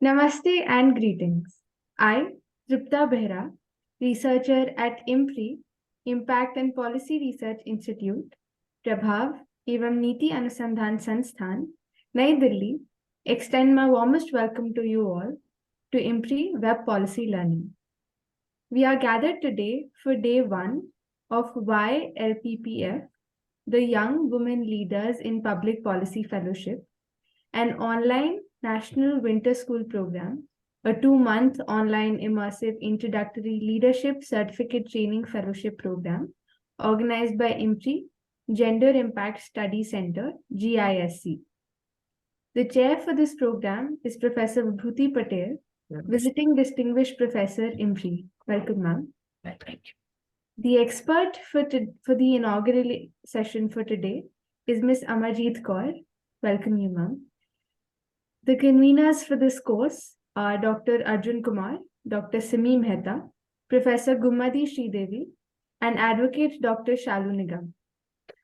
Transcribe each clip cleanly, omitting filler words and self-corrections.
Namaste and greetings. I, Tripta Behra, researcher at IMPRI, Impact and Policy Research Institute, Prabhav एवं नीति अनुसंधान संस्थान, Nai Delhi, extend my warmest welcome to you all to IMPRI Web Policy Learning. We are gathered today for day 1 of YWLPPF, the Young Women Leaders in Public Policy Fellowship, an online national winter school program, a 2-month online immersive introductory leadership certificate training fellowship program organized by IMPRI, Gender Impact Study Center, GISC. The chair for this program is Professor Vibhuti Patel, visiting distinguished professor IMPRI. Welcome, ma'am. Thank you. The expert for the inaugural session for today is Ms. Amarjeet Kaur. Welcome you, ma'am. The conveners for this course are Dr. Arjun Kumar, Dr. Simi Mehta, Professor Gummadi Sridevi, and Advocate Dr. Shalu Nigam.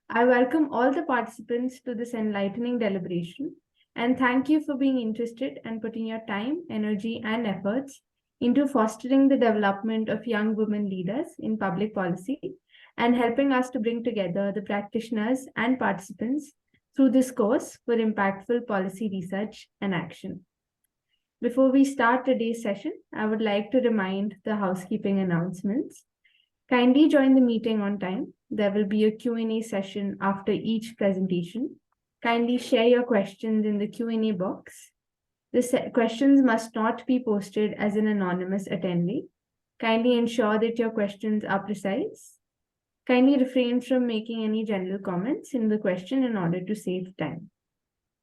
I welcome all the participants to this enlightening deliberation and thank you for being interested and putting your time, energy, and efforts into fostering the development of young women leaders in public policy and helping us to bring together the practitioners and participants through this course for impactful policy research and action. Before we start today's session, I would like to remind the housekeeping announcements. Kindly join the meeting on time. There will be a Q&A session after each presentation. Kindly share your questions in the Q&A box. The questions must not be posted as an anonymous attendee. Kindly ensure that your questions are precise. Kindly refrain from making any general comments in the question in order to save time.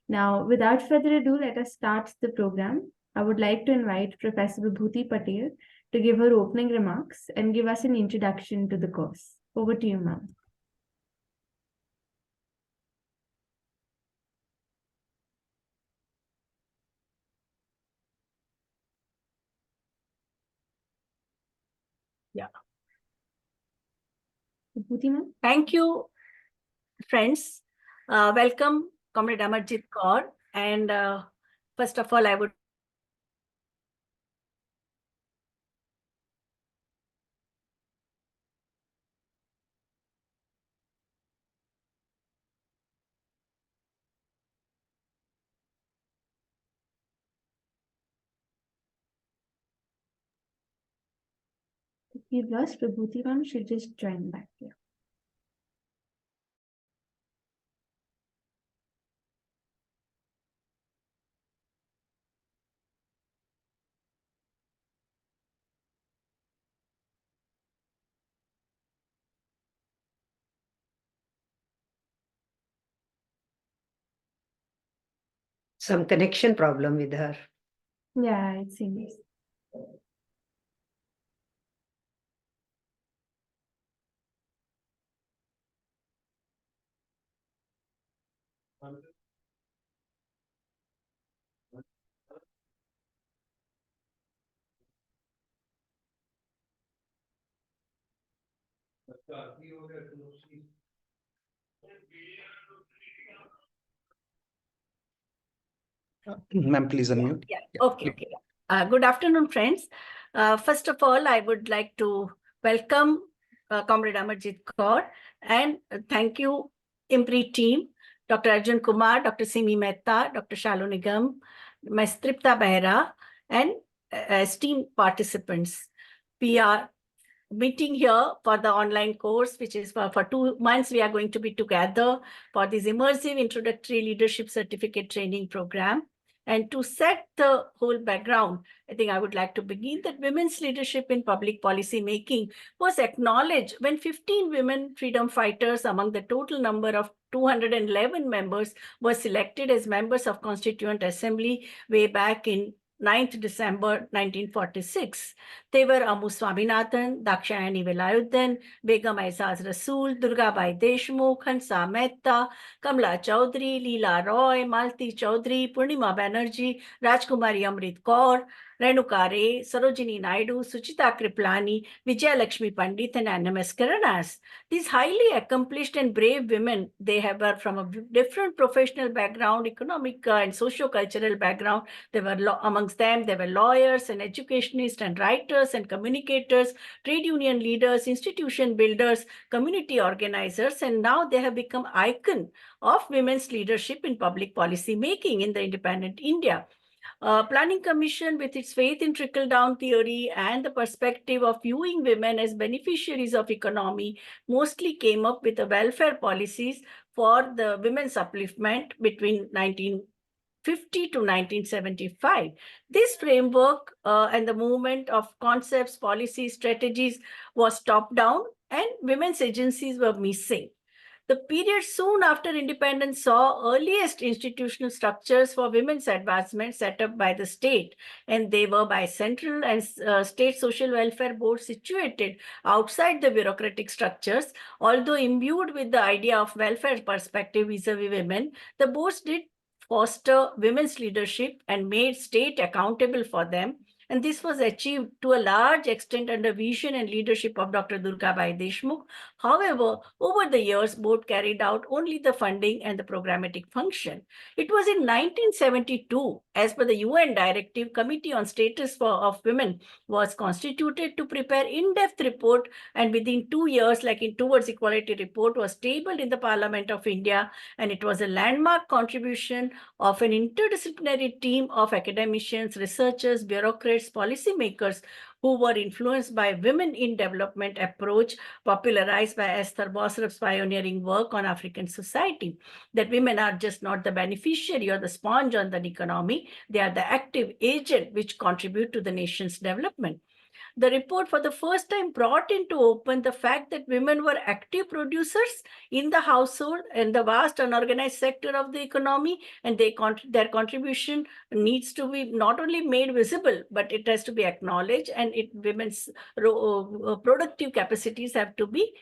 Now, without further ado, let us start the program. I would like to invite Professor Vibhuti Patel to give her opening remarks and give us an introduction to the course. Over to you, ma'am. Yeah. Vibhuti, ma'am. Thank you, friends. Welcome, Comrade Amarjeet Kaur. And first of all, I would If you've lost Vibhuti, ma'am, should just join back here. Some connection problem with her. Yeah, it seems. Ma'am, please unmute. Yeah. Okay. Good afternoon, friends. First of all, I would like to welcome Comrade Amarjeet Kaur and thank you, IMPRI team, Dr. Arjun Kumar, Dr. Simi Mehta, Dr. Shalu Nigam, Ms. Tripta Behra, and esteemed participants. We are meeting here for the online course, which is for 2 months. We are going to be together for this immersive introductory leadership certificate training program. And to set the whole background, I think I would like to begin that women's leadership in public policy making was acknowledged when 15 women freedom fighters among the total number of 211 members were selected as members of Constituent Assembly way back in 9th December 1946. They were Amu Swaminathan, Dakshayani Velayuddin, Begum Aizaz Rasool, Durgabai Deshmukh, Hansa Mehta, Kamla Chaudhary, Leela Roy, Malti Chaudhary, Purnima Banerjee, Rajkumari Amrit Kaur, Renuka Ray, Sarojini Naidu, Suchita Kriplani, Vijaya Lakshmi Pandit, and NMS Karanas. These highly accomplished and brave women, they were from a different professional background, economic and socio-cultural background. They were amongst them, there were lawyers and educationists and writers and communicators, trade union leaders, institution builders, community organizers, and now they have become icon of women's leadership in public policy making in the independent India. Planning Commission, with its faith in trickle-down theory and the perspective of viewing women as beneficiaries of economy, mostly came up with the welfare policies for the women's upliftment between 1950 to 1975. This framework and the movement of concepts, policies, strategies was top-down, and women's agencies were missing. The period soon after independence saw earliest institutional structures for women's advancement set up by the state, and they were by central and state social welfare boards situated outside the bureaucratic structures. Although imbued with the idea of welfare perspective vis-a-vis women, the boards did foster women's leadership and made state accountable for them. And this was achieved to a large extent under vision and leadership of Dr. Durgabai Deshmukh. However, over the years, board carried out only the funding and the programmatic function. It was in 1972, as per the UN directive, Committee on Status of Women was constituted to prepare in-depth report, and within 2 years, like in Towards Equality report, was tabled in the Parliament of India, and it was a landmark contribution of an interdisciplinary team of academicians, researchers, bureaucrats, policymakers who were influenced by women in development approach popularized by Esther Bosrup's pioneering work on African society, that women are just not the beneficiary or the sponge on the economy, they are the active agent which contribute to the nation's development. The report for the first time brought into open the fact that women were active producers in the household and the vast unorganized sector of the economy, and their contribution needs to be not only made visible, but it has to be acknowledged, and women's productive capacities have to be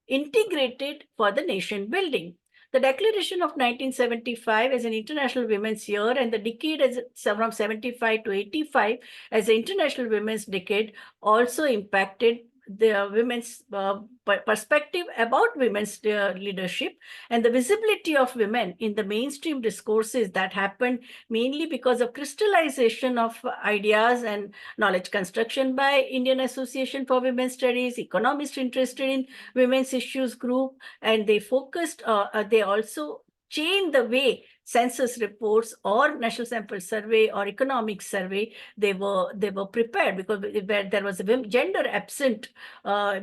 integrated for the nation building. The Declaration of 1975 as an International Women's Year and the decade as from 75 to 85 as the International Women's Decade also impacted the women's perspective about women's leadership and the visibility of women in the mainstream discourses that happened mainly because of crystallization of ideas and knowledge construction by Indian Association for Women's Studies, economists interested in women's issues group, and they focused, they also changed the way census reports or national sample survey or economic survey they were prepared, because there was a gender absent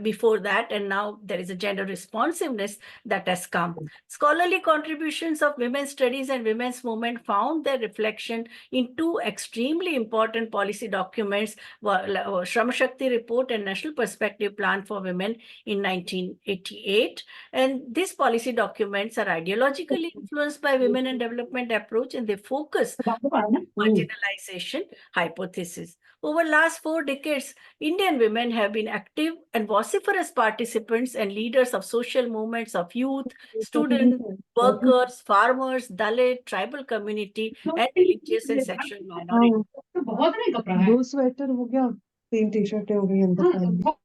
before that, and now there is a gender responsiveness that has come. Scholarly contributions of women's studies and women's movement found their reflection in two extremely important policy documents, Shram Shakti Report and National Perspective Plan for Women in 1988. And these policy documents are ideologically influenced by women and development approach, and they focus on marginalization hypothesis. Over last 4 decades, Indian women have been active and vociferous participants and leaders of social movements of youth, students, workers, farmers, Dalit, tribal community, and religious and sexual minorities. दो sweater हो गया, 3 टी-शर्टें हो गई अंदर।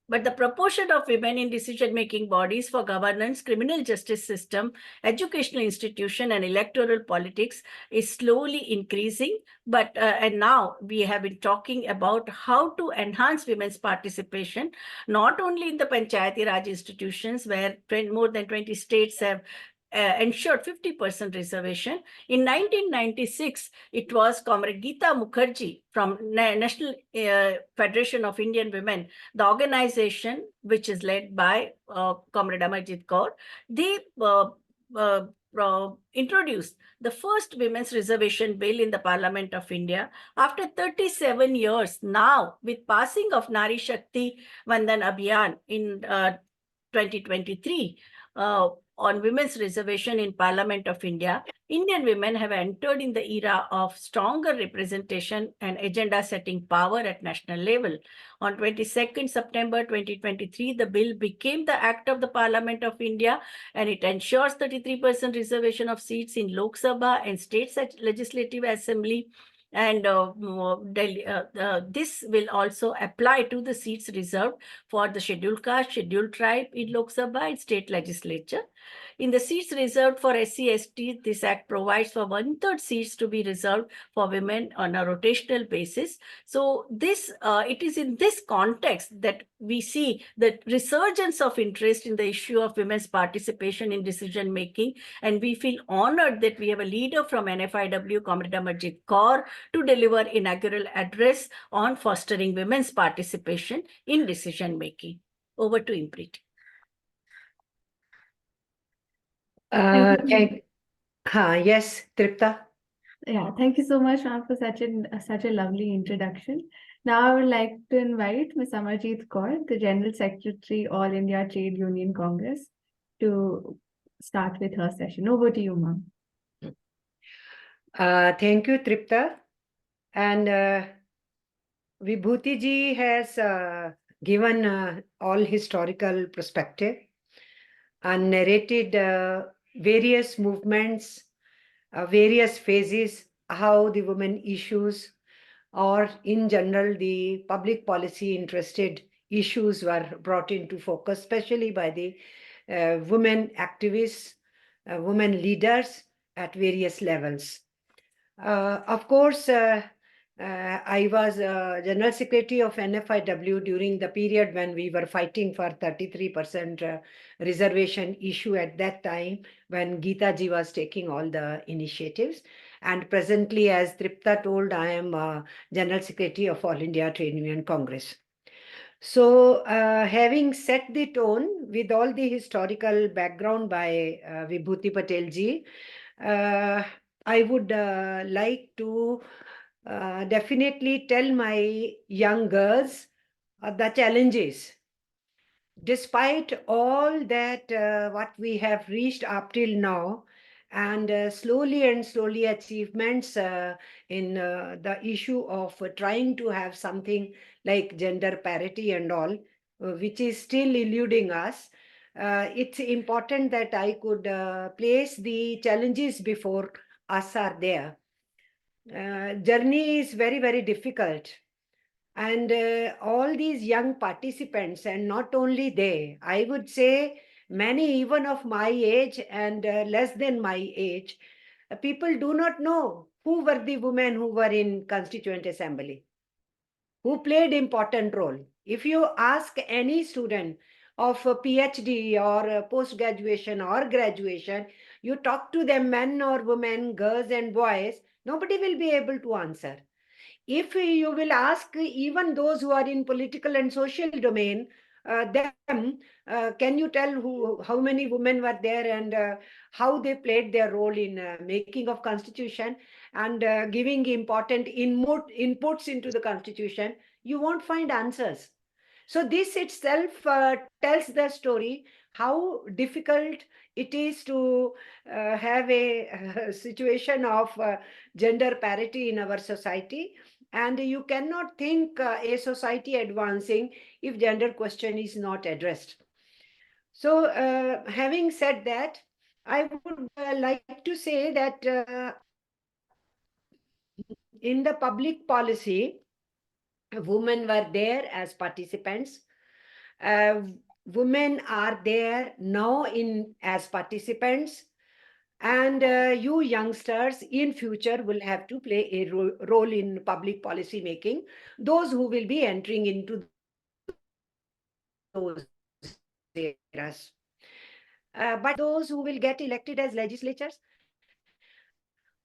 But the proportion of women in decision-making bodies for governance, criminal justice system, educational institution, and electoral politics is slowly increasing. But and now we have been talking about how to enhance women's participation, not only in the Panchayati Raj institutions, where more than 20 states have ensured 50% reservation. In 1996, it was Comrade Geeta Mukherjee from National Federation of Indian Women, the organization which is led by Comrade Amarjeet Kaur. They introduced the first women's reservation bill in the Parliament of India. After 37 years now, with passing of Nari Shakti Vandan Abhiyan in 2023, on women's reservation in Parliament of India, Indian women have entered in the era of stronger representation and agenda-setting power at national level. On 22nd September 2023, the bill became the Act of the Parliament of India, and it ensures 33% reservation of seats in Lok Sabha and State Legislative Assembly. And this will also apply to the seats reserved for the scheduled caste, scheduled tribe in Lok Sabha and state legislature. In the seats reserved for SC/ST, this act provides for 1/3 seats to be reserved for women on a rotational basis. So it is in this context that we see the resurgence of interest in the issue of women's participation in decision making, and we feel honored that we have a leader from NFIW, Comrade Amarjeet Kaur, to deliver inaugural address on fostering women's participation in decision making. Over to IMPRI. Yes, Tripta. Yeah, thank you so much, ma'am, for such a lovely introduction. Now I would like to invite Ms. Amarjeet Kaur, the General Secretary, All India Trade Union Congress, to start with her session. Over to you, ma'am. Thank you, Tripta. And Vibhuti ji has given all historical perspective and narrated various movements, various phases, how the women issues or in general the public policy interested issues were brought into focus, especially by the women activists, women leaders at various levels. Of course, I was General Secretary of NFIW during the period when we were fighting for 33% reservation issue at that time, when Geeta ji was taking all the initiatives. And presently, as Tripta told, I am General Secretary of All India Trade Union Congress. So, having set the tone with all the historical background by Vibhuti Patel ji, I would like to definitely tell my young girls the challenges. Despite all that what we have reached up till now, and slowly achievements in the issue of trying to have something like gender parity and all, which is still eluding us. It's important that I could place the challenges before us are there. Journey is very difficult, and all these young participants, and not only they, I would say many even of my age and less than my age, people do not know who were the women who were in Constituent Assembly, who played important role. If you ask any student of a PhD or a post-graduation or graduation, you talk to them, men or women, girls and boys, nobody will be able to answer. If you will ask even those who are in political and social domain, them, can you tell how many women were there and how they played their role in making of constitution and giving important inputs into the constitution? You won't find answers. So this itself tells the story how difficult it is to have a situation of gender parity in our society. And you cannot think a society advancing if gender question is not addressed. So having said that, I would like to say that in the public policy, women were there as participants. Women are there now as participants, and you youngsters in future will have to play a role in public policy making, those who will be entering into those eras. But those who will get elected as legislators,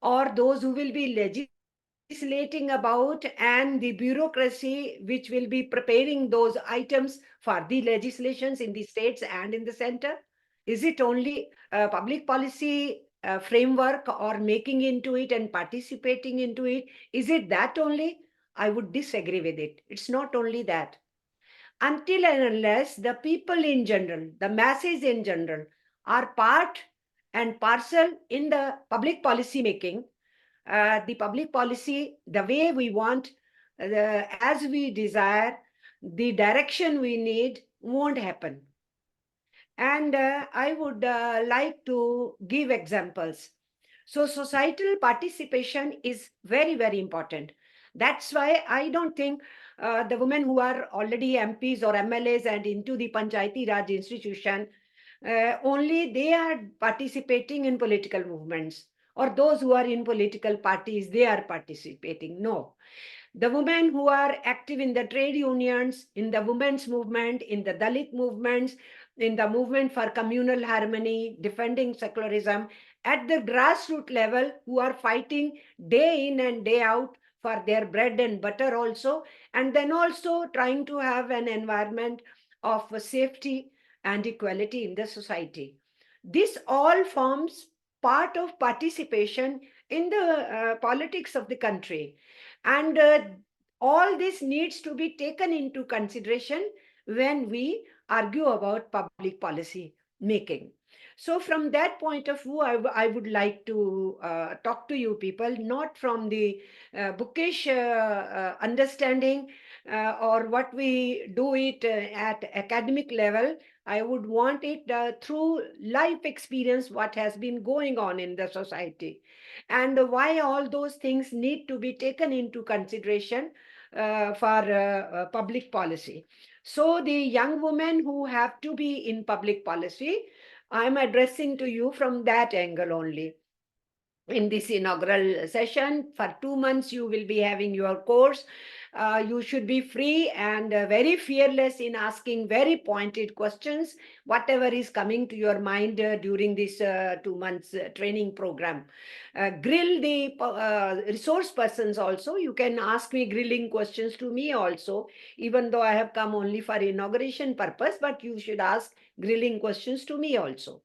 or those who will be legislating about, and the bureaucracy which will be preparing those items for the legislations in the states and in the center? Is it only public policy framework or making into it and participating into it? Is it that only? I would disagree with it. It's not only that. Until and unless the people in general, the masses in general, are part and parcel in the public policy making, the public policy, the way we want, as we desire, the direction we need, won't happen. And I would like to give examples. So societal participation is very, very important. That's why I don't think the women who are already MPs or MLAs and into the Panchayati Raj institution, only they are participating in political movements, or those who are in political parties, they are participating. No. The women who are active in the trade unions, in the women's movement, in the Dalit movements, in the movement for communal harmony, defending secularism, at the grassroots level, who are fighting day in and day out for their bread and butter also, and then also trying to have an environment of safety and equality in the society. This all forms part of participation in the politics of the country. And all this needs to be taken into consideration when we argue about public policy making. So from that point of view, I would like to talk to you people, not from the bookish understanding or what we do it at academic level. I would want it through life experience, what has been going on in the society, and why all those things need to be taken into consideration for public policy. So the young women who have to be in public policy, I'm addressing to you from that angle only. In this inaugural session, for 2 months, you will be having your course. You should be free and very fearless in asking very pointed questions, whatever is coming to your mind during this 2 months training program. Grill the resource persons also. You can ask me grilling questions to me also, even though I have come only for inauguration purpose, but you should ask grilling questions to me also.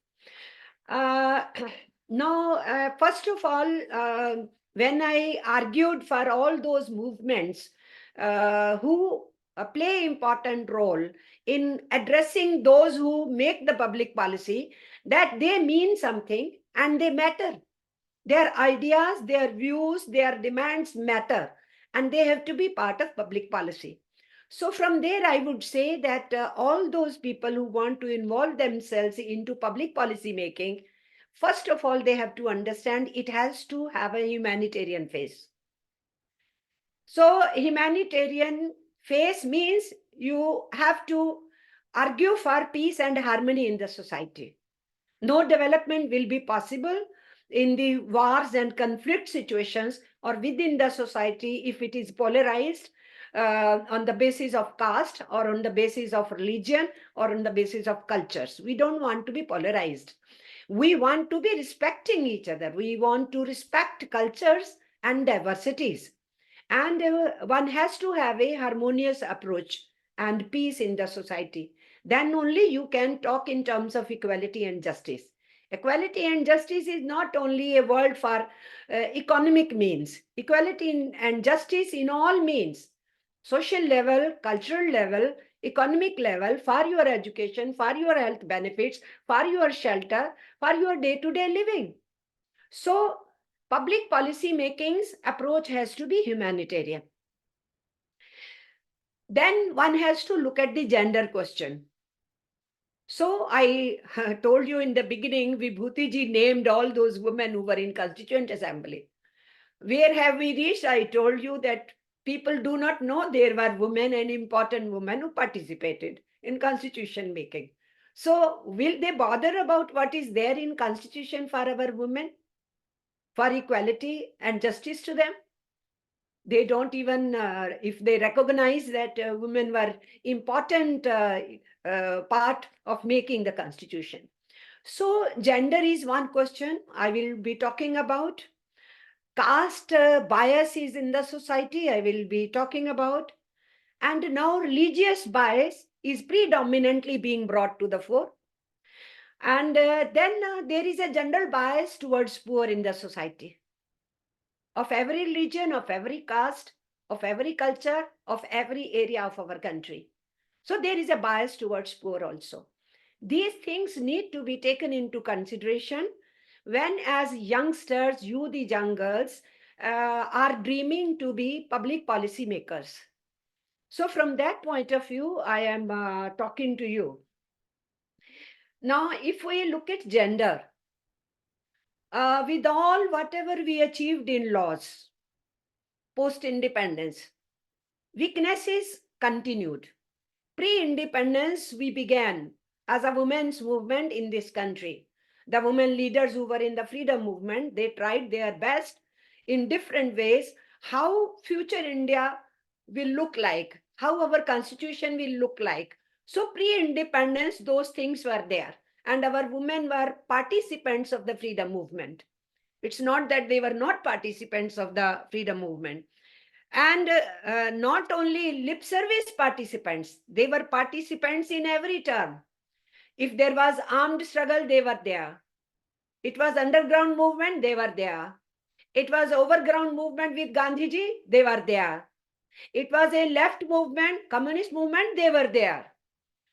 Now, first of all, when I argued for all those movements who play important role in addressing those who make the public policy, that they mean something and they matter. Their ideas, their views, their demands matter, and they have to be part of public policy. So from there, I would say that all those people who want to involve themselves into public policy making, first of all, they have to understand it has to have a humanitarian face. So humanitarian face means you have to argue for peace and harmony in the society. No development will be possible in the wars and conflict situations or within the society if it is polarized on the basis of caste or on the basis of religion or on the basis of cultures. We don't want to be polarized. We want to be respecting each other. We want to respect cultures and diversities. And one has to have a harmonious approach and peace in the society. Then only you can talk in terms of equality and justice. Equality and justice is not only a word for economic means. Equality and justice in all means. Social level, cultural level, economic level, for your education, for your health benefits, for your shelter, for your day-to-day living. So, public policy making's approach has to be humanitarian. Then one has to look at the gender question. So I told you in the beginning, Vibhuti ji named all those women who were in Constituent Assembly. Where have we reached? I told you that people do not know there were women and important women who participated in constitution making. So will they bother about what is there in Constitution for our women? For equality and justice to them? They don't even, if they recognize that women were important part of making the constitution. So gender is one question I will be talking about. Caste bias is in the society, I will be talking about. And now religious bias is predominantly being brought to the fore. And then there is a general bias towards poor in the society. Of every religion, of every caste, of every culture, of every area of our country. So there is a bias towards poor also. These things need to be taken into consideration when, as youngsters, you the young girls, are dreaming to be public policy makers. So from that point of view, I am talking to you. Now, if we look at gender, with all whatever we achieved in laws, post-independence, weaknesses continued. Pre-independence, we began as a women's movement in this country. The women leaders who were in the freedom movement, they tried their best in different ways how future India will look like, how our constitution will look like. So pre-independence, those things were there. And our women were participants of the freedom movement. It's not that they were not participants of the freedom movement. And not only lip service participants, they were participants in every term. If there was armed struggle, they were there. It was underground movement, they were there. It was overground movement with Gandhiji, they were there. It was a left movement, communist movement, they were there.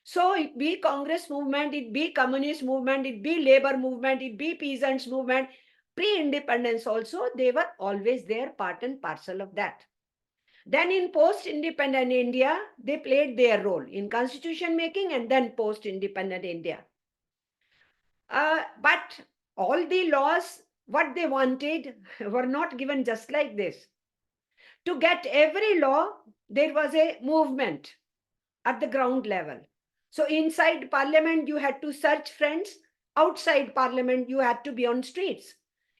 So it be Congress movement, it be communist movement, it be labor movement, it be peasants movement, pre-independence also, they were always there, part and parcel of that. Then in post-independent India, they played their role in constitution making and then post-independent India. But all the laws, what they wanted, were not given just like this. To get every law, there was a movement at the ground level. So inside parliament, you had to search friends. Outside parliament, you had to be on streets.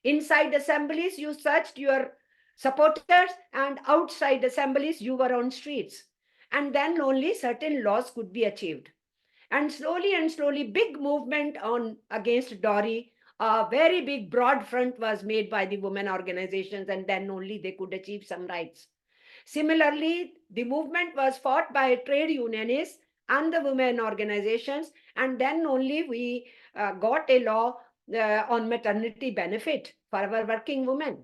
Inside assemblies, you searched your supporters, and outside assemblies, you were on streets. And then only certain laws could be achieved. And slowly, big movement on against Dowry, a very big broad front was made by the women organizations, and then only they could achieve some rights. Similarly, the movement was fought by trade unionists and the women organizations, and then only we got a law on maternity benefit for our working women.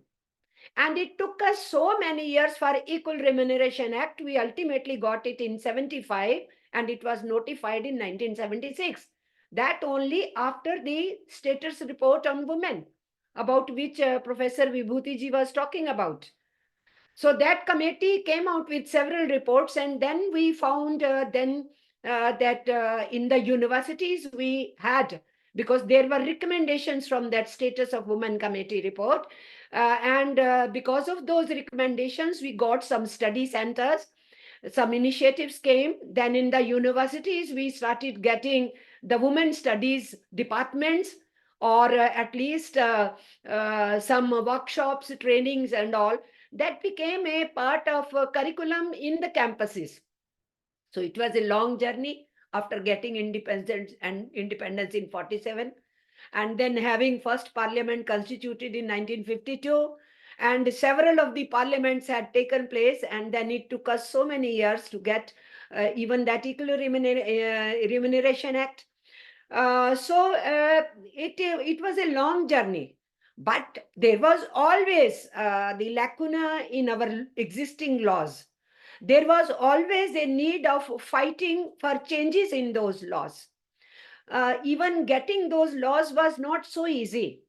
And it took us so many years for Equal Remuneration Act. We ultimately got it in 75 and it was notified in 1976. That only after the status report on women, about which Professor Vibhuti ji was talking about. So that committee came out with several reports, and then we found that in the universities we had, because there were recommendations from that status of women committee report, and because of those recommendations, we got some study centers, some initiatives came. Then in the universities, we started getting the women studies departments, or at least some workshops, trainings and all. That became a part of curriculum in the campuses. So it was a long journey after getting independence in 47, and then having first parliament constituted in 1952, and several of the parliaments had taken place, and then it took us so many years to get even that Equal Remuneration Act. It was a long journey. But there was always the lacuna in our existing laws. There was always a need of fighting for changes in those laws. Even getting those laws was not so easy.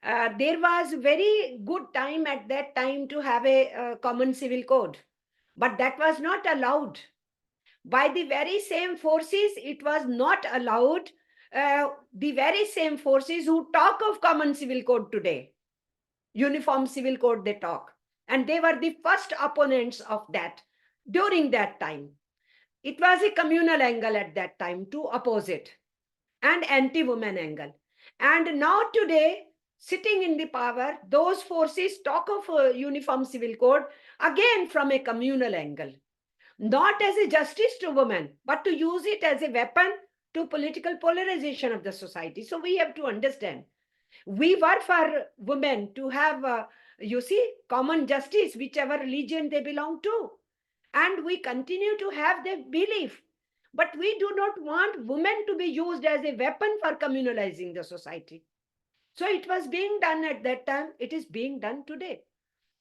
There was very good time at that time to have a common civil code, but that was not allowed. By the very same forces, it was not allowed. The very same forces who talk of common civil code today, uniform civil code they talk, and they were the first opponents of that during that time. It was a communal angle at that time to oppose it, and anti-woman angle. And now today, sitting in the power, those forces talk of a uniform civil code again from a communal angle, not as a justice to women, but to use it as a weapon to political polarization of the society. So we have to understand, we were for women to have, common justice, whichever religion they belong to. And we continue to have the belief. But we do not want women to be used as a weapon for communalizing the society. So it was being done at that time. It is being done today.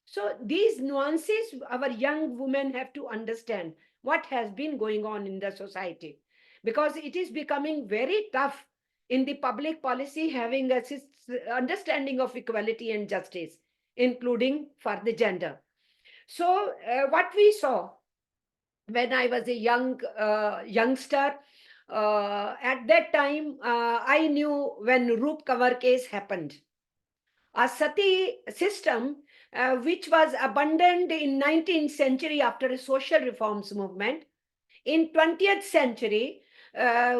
So these nuances, our young women have to understand what has been going on in the society, because it is becoming very tough in the public policy having a understanding of equality and justice, including for the gender. So what we saw when I was a youngster, at that time, I knew when Roop Kaur case happened. a sati system which was abandoned in 19th century after a social reforms movement. In 20th century,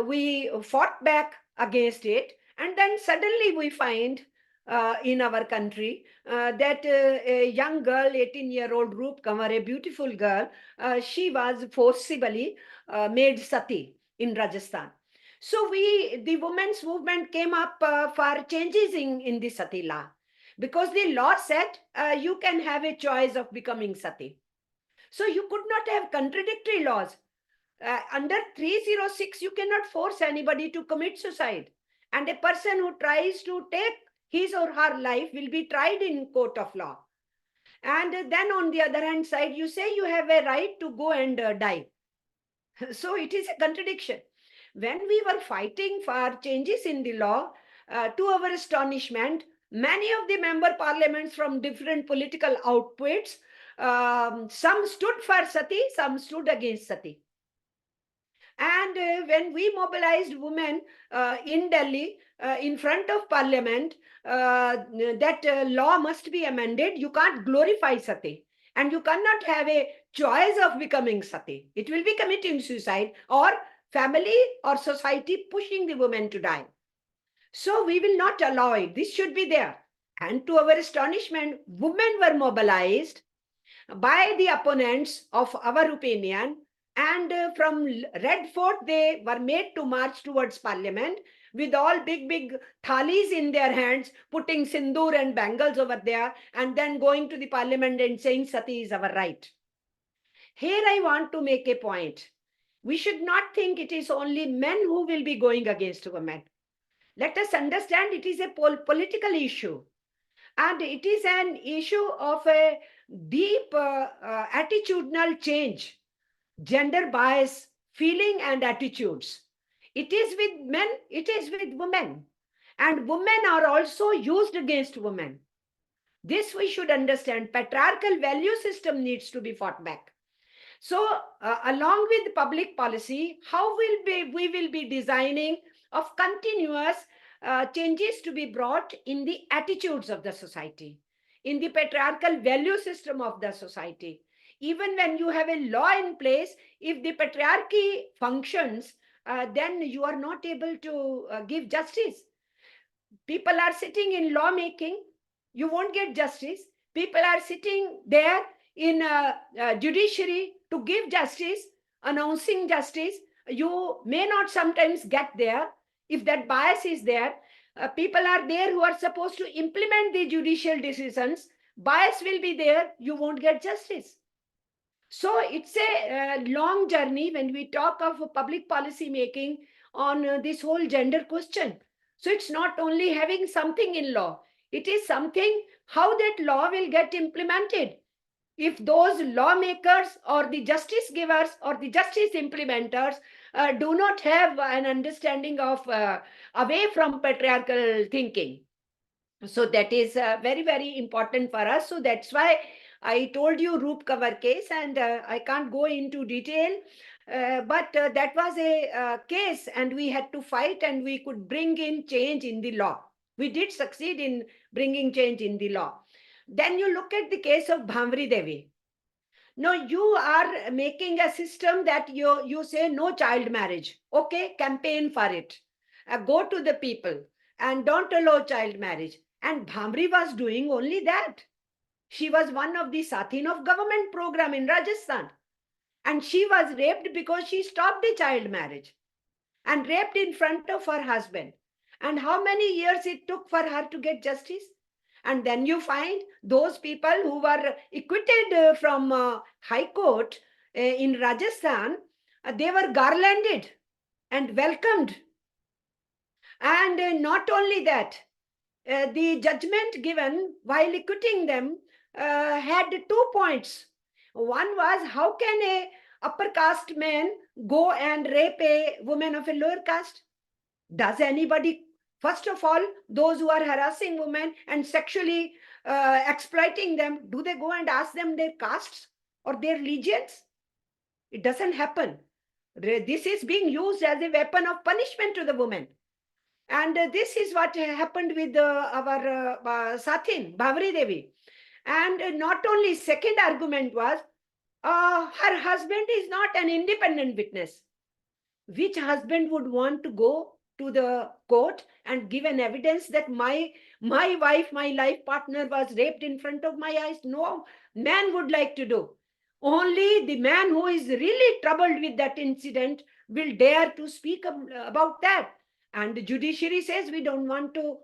we fought back against it, and then suddenly we find in our country that a young girl, 18-year-old Roop Kaur, a beautiful girl, she was forcibly made sati in Rajasthan. So the women's movement came up for changes in the sati law, because the law said you can have a choice of becoming sati. So you could not have contradictory laws. Under 306, you cannot force anybody to commit suicide. And a person who tries to take his or her life will be tried in court of law. And then on the other hand side, you say you have a right to go and die. So it is a contradiction. When we were fighting for changes in the law, to our astonishment, many of the member parliaments from different political outputs, some stood for sati, some stood against sati. And when we mobilized women in Delhi in front of parliament, that law must be amended. You can't glorify sati, and you cannot have a choice of becoming sati. It will be committing suicide, or family or society pushing the woman to die. So we will not allow it. This should be there. And to our astonishment, women were mobilized by the opponents of our opinion, and from Red Fort they were made to march towards parliament with all big thalis in their hands, putting sindoor and bangles over there, and then going to the parliament and saying sati is our right. Here I want to make a point. We should not think it is only men who will be going against women. Let us understand it is a political issue. And it is an issue of a deep attitudinal change, gender bias, feeling and attitudes. It is with men, it is with women. And women are also used against women. This we should understand. Patriarchal value system needs to be fought back. So along with public policy, how we will be designing of continuous changes to be brought in the attitudes of the society, in the patriarchal value system of the society. Even when you have a law in place, if the patriarchy functions, then you are not able to give justice. People are sitting in lawmaking, you won't get justice. People are sitting there in judiciary to give justice, announcing justice. You may not sometimes get there if that bias is there. People are there who are supposed to implement the judicial decisions. Bias will be there, you won't get justice. So it's a long journey when we talk of public policy making on this whole gender question. So it's not only having something in law, it is something how that law will get implemented. If those lawmakers or the justice givers or the justice implementers do not have an understanding of away from patriarchal thinking. So that is very important for us. So that's why I told you Roop Kaur case, and I can't go into detail, but that was a case, and we had to fight, and we could bring in change in the law. We did succeed in bringing change in the law. Then you look at the case of Bhamri Devi. No, you are making a system that you say no child marriage. Okay, campaign for it. Go to the people and don't allow child marriage. And Bhamri was doing only that. She was one of the Sathin of government program in Rajasthan. And she was raped because she stopped the child marriage and raped in front of her husband. And how many years it took for her to get justice? And then you find those people who were acquitted from High Court in Rajasthan, they were garlanded and welcomed. And not only that, the judgment given while acquitting them had 2 points. One was, how can a upper caste man go and rape a woman of a lower caste? Does anybody, first of all, those who are harassing women and sexually exploiting them, do they go and ask them their castes or their legions? It doesn't happen. This is being used as a weapon of punishment to the woman. And this is what happened with our Sathin, Bhavri Devi. And not only second argument was, her husband is not an independent witness. Which husband would want to go to the court and give an evidence that my wife, my life partner was raped in front of my eyes? No man would like to do. Only the man who is really troubled with that incident will dare to speak about that. And the judiciary says we don't want to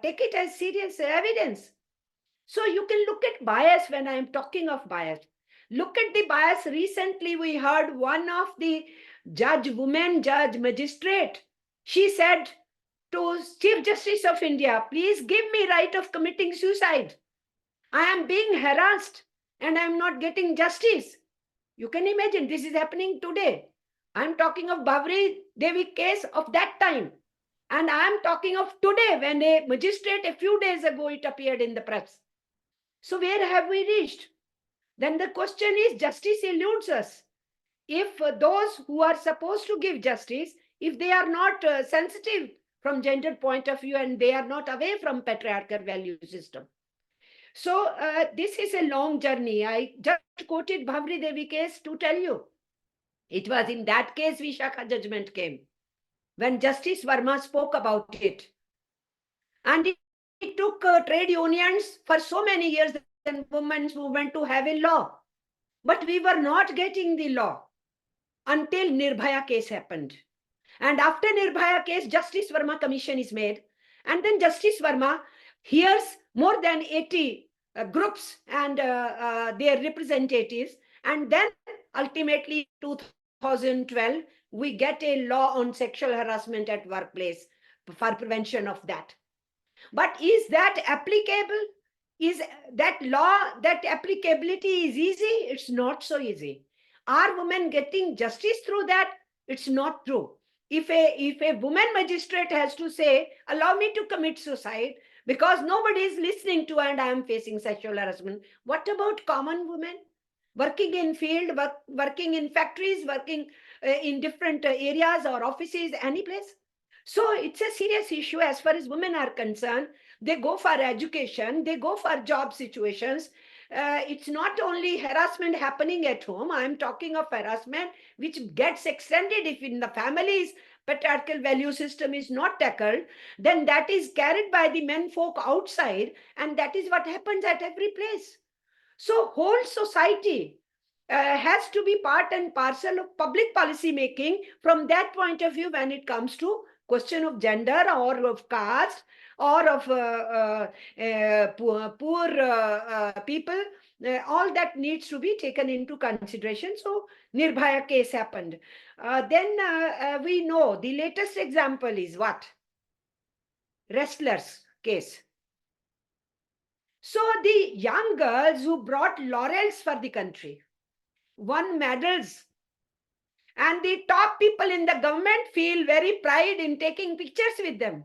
take it as serious evidence. So you can look at bias when I am talking of bias. Look at the bias. Recently, we heard one of the women judge magistrate. She said to Chief Justice of India, please give me right of committing suicide. I am being harassed and I am not getting justice. You can imagine this is happening today. I am talking of Bhavri Devi case of that time. And I am talking of today when a magistrate a few days ago it appeared in the press. So where have we reached? Then the question is, justice eludes us. If those who are supposed to give justice, if they are not sensitive from gender point of view and they are not away from patriarchal value system. So this is a long journey. I just quoted Bhavri Devi case to tell you. It was in that case Vishakha judgment came, when Justice Verma spoke about it. And it took trade unions for so many years and women's movement to have a law. But we were not getting the law until Nirbhaya case happened. And after Nirbhaya case, Justice Verma commission is made. And then Justice Verma hears more than 80 groups and their representatives. And then ultimately 2012, we get a law on sexual harassment at workplace for prevention of that. But is that applicable? Is that law, that applicability is easy? It's not so easy. Are women getting justice through that? It's not true. If a woman magistrate has to say, allow me to commit suicide because nobody is listening to and I am facing sexual harassment, what about common women? Working in field, working in factories, working in different areas or offices, any place? So it's a serious issue as far as women are concerned. They go for education, they go for job situations. It's not only harassment happening at home. I'm talking of harassment which gets extended if in the families patriarchal value system is not tackled, then that is carried by the men folk outside, and that is what happens at every place. So whole society has to be part and parcel of public policy making from that point of view when it comes to question of gender or of caste or of poor people. All that needs to be taken into consideration. So Nirbhaya case happened. Then we know the latest example is what? Wrestlers case. So the young girls who brought laurels for the country, won medals, and the top people in the government feel very pride in taking pictures with them.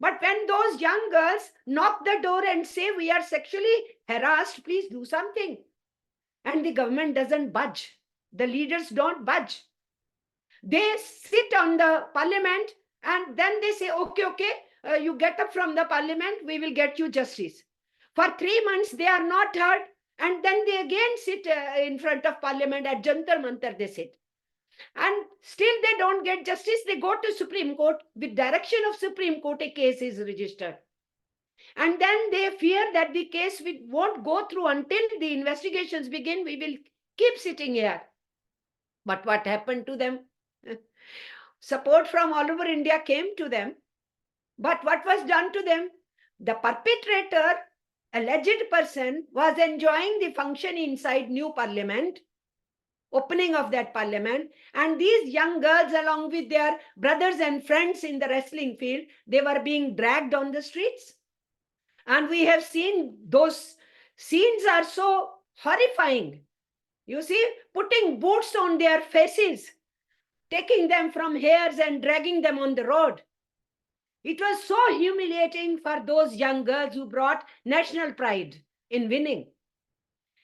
But when those young girls knock the door and say, we are sexually harassed, please do something. And the government doesn't budge. The leaders don't budge. They sit on the parliament and then they say, okay, you get up from the parliament, we will get you justice. For 3 months, they are not heard. And then they again sit in front of parliament at Jantar Mantar, they sit. And still they don't get justice. They go to Supreme Court. With direction of Supreme Court, a case is registered. And then they fear that the case won't go through until the investigations begin. We will keep sitting here. But what happened to them? Support from all over India came to them. But what was done to them? The perpetrator, alleged person, was enjoying the function inside New Parliament, opening of that parliament, and these young girls along with their brothers and friends in the wrestling field, they were being dragged on the streets. And we have seen those scenes are so horrifying. You see, putting boots on their faces, taking them from hairs and dragging them on the road. It was so humiliating for those young girls who brought national pride in winning.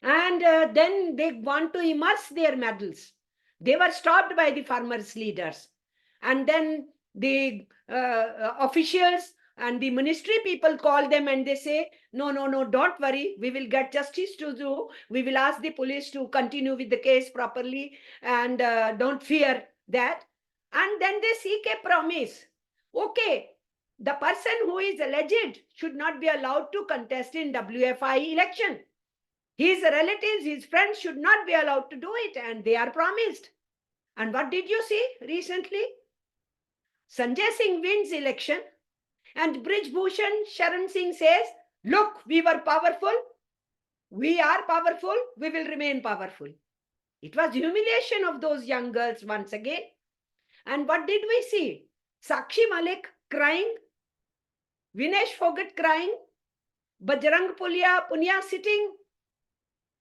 And then they want to immerse their medals. They were stopped by the farmers' leaders. And then the officials and the ministry people call them and they say, no, no, no, don't worry, we will get justice to do. We will ask the police to continue with the case properly and don't fear that. And then they seek a promise. Okay, the person who is alleged should not be allowed to contest in WFI election. His relatives, his friends should not be allowed to do it, and they are promised. And what did you see recently? Sanjay Singh wins election and Brij Bhushan Sharan Singh says, look, we were powerful. We are powerful. We will remain powerful. It was humiliation of those young girls once again. And what did we see? Sakshi Malik crying, Vinesh Fogart crying, Bajrang Punia sitting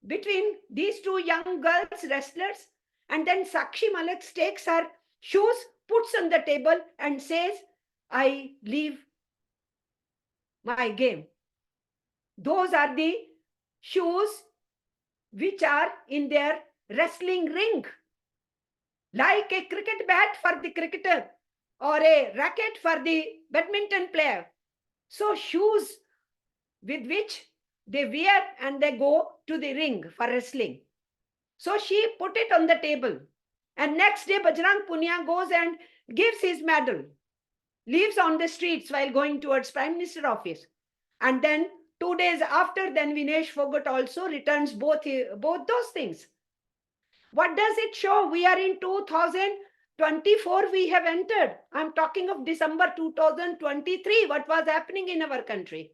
between these two young girls, wrestlers, and then Sakshi Malik takes her shoes, puts on the table and says, I leave my game. Those are the shoes which are in their wrestling ring. Like a cricket bat for the cricketer or a racket for the badminton player. So shoes with which they wear and they go to the ring for wrestling. So she put it on the table. And next day Bajrang Punia goes and gives his medal. Leaves on the streets while going towards Prime Minister office. And then 2 days after, then Vinesh Fogart also returns both those things. What does it show? We are in 2024, we have entered. I'm talking of December 2023, what was happening in our country.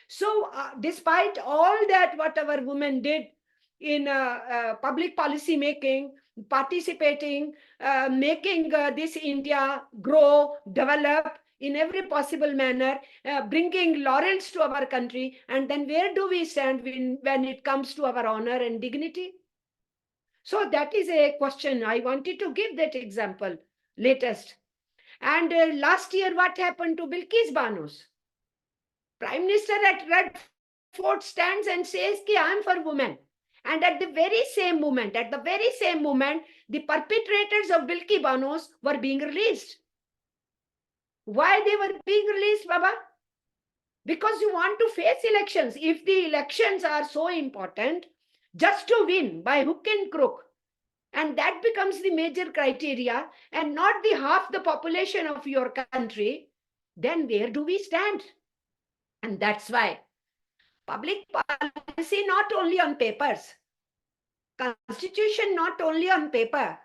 So despite all that, what our women did in public policy making, participating, making this India grow, develop in every possible manner, bringing laurels to our country. And then where do we stand when it comes to our honor and dignity? So that is a question. I wanted to give that example latest. And last year, what happened to Bilkis Banos? Prime Minister at Red Fort stands and says, ki I am for women. And at the very same moment, the perpetrators of Bilkis Banos were being released. Why they were being released, Baba? Because you want to face elections. If the elections are so important, just to win by hook and crook, and that becomes the major criteria and not the half the population of your country, then where do we stand? And that's why public policy not only on papers, constitution not only on paper,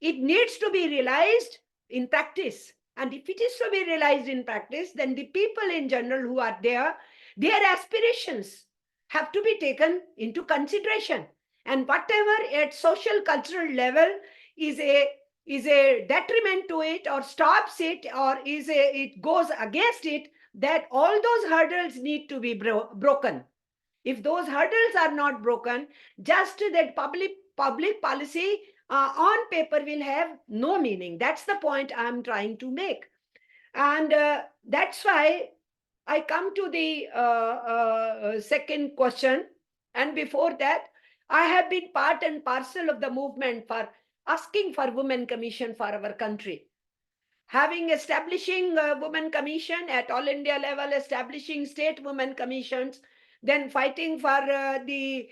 it needs to be realized in practice. And if it is to be realized in practice, then the people in general who are there, their aspirations have to be taken into consideration. And whatever at social cultural level is a detriment to it or stops it or it goes against it, that all those hurdles need to be broken. If those hurdles are not broken, just that public policy on paper will have no meaning. That's the point I'm trying to make. And that's why I come to the second question. And before that, I have been part and parcel of the movement for asking for Women Commission for our country. Having establishing Women Commission at all India level, establishing state Women Commissions, then fighting for the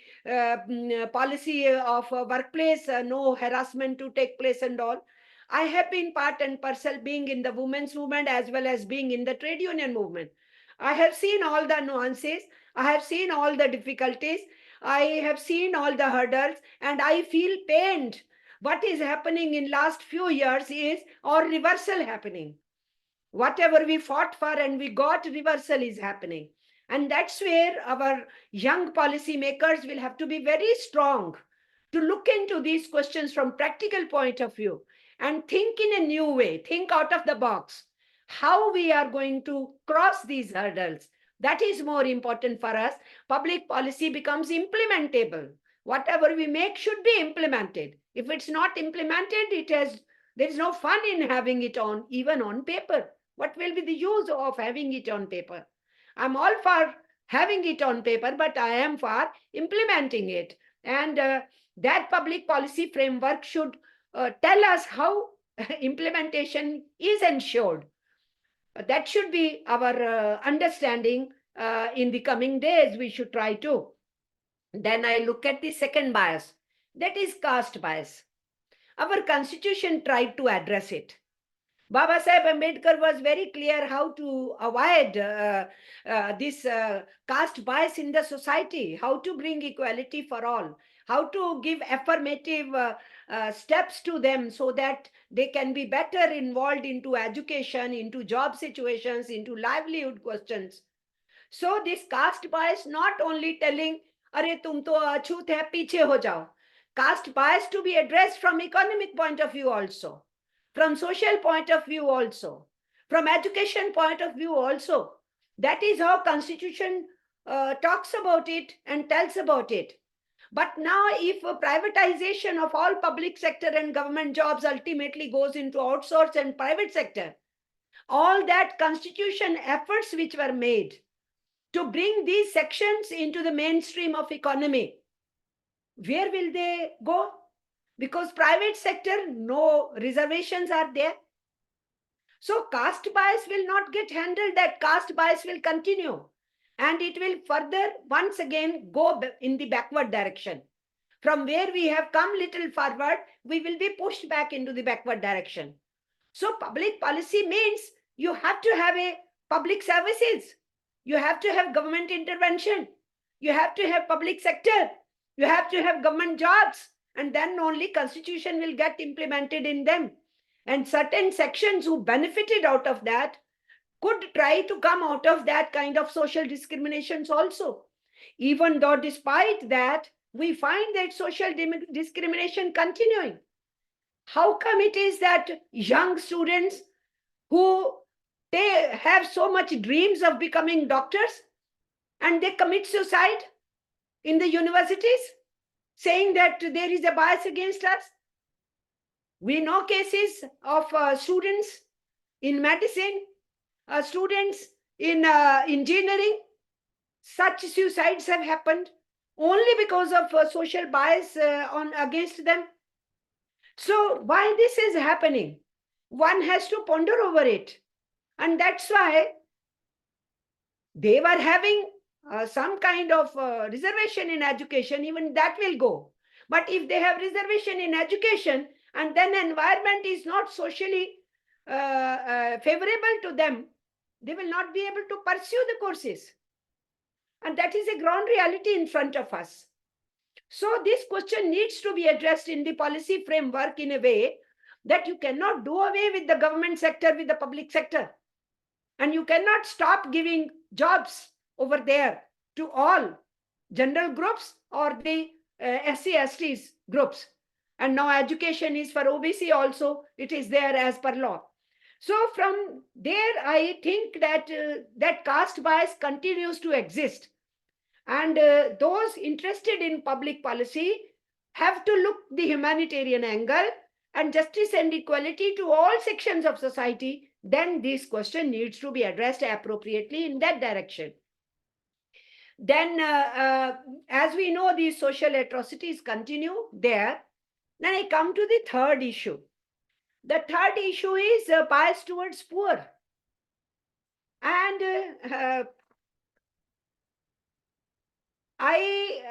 policy of workplace, no harassment to take place and all. I have been part and parcel being in the women's movement as well as being in the trade union movement. I have seen all the nuances. I have seen all the difficulties. I have seen all the hurdles, and I feel pained. What is happening in last few years is or reversal happening. Whatever we fought for and we got, reversal is happening. And that's where our young policy makers will have to be very strong to look into these questions from practical point of view and think in a new way, think out of the box, how we are going to cross these hurdles. That is more important for us. Public policy becomes implementable. Whatever we make should be implemented. If it's not implemented, there is no fun in having it on, even on paper. What will be the use of having it on paper? I'm all for having it on paper, but I am for implementing it. And that public policy framework should tell us how implementation is ensured. That should be our understanding in the coming days. We should try to. Then I look at the second bias, that is caste bias. Our constitution tried to address it. Baba Saheb Ambedkar was very clear how to avoid this caste bias in the society, how to bring equality for all, how to give affirmative steps to them so that they can be better involved into education, into job situations, into livelihood questions. So this caste bias not only telling, "Arey tum to achut hai, piche ho jao." Caste bias to be addressed from economic point of view also, from social point of view also, from education point of view also. That is how Constitution talks about it and tells about it. But now if privatization of all public sector and government jobs ultimately goes into outsource and private sector, all that Constitution efforts which were made to bring these sections into the mainstream of economy, where will they go? Because private sector, no reservations are there. So caste bias will not get handled, that caste bias will continue. And it will further, once again, go in the backward direction. From where we have come little forward, we will be pushed back into the backward direction. So public policy means you have to have a public services. You have to have government intervention. You have to have public sector. You have to have government jobs. And then only Constitution will get implemented in them. And certain sections who benefited out of that could try to come out of that kind of social discriminations also. Even though despite that, we find that social discrimination continuing. How come it is that young students who they have so much dreams of becoming doctors and they commit suicide in the universities, saying that there is a bias against us? We know cases of students in medicine, students in engineering. Such suicides have happened only because of social bias against them. So why this is happening? One has to ponder over it. And that's why they were having some kind of reservation in education, even that will go. But if they have reservation in education and then environment is not socially favorable to them, they will not be able to pursue the courses. And that is a ground reality in front of us. So this question needs to be addressed in the policy framework in a way that you cannot do away with the government sector, with the public sector. And you cannot stop giving jobs over there to all general groups or the SC/STs groups. And now education is for OBC also, it is there as per law. So from there, I think that that caste bias continues to exist. And those interested in public policy have to look the humanitarian angle and justice and equality to all sections of society. Then this question needs to be addressed appropriately in that direction. Then, as we know, these social atrocities continue there. Then I come to the third issue. The third issue is bias towards poor. And I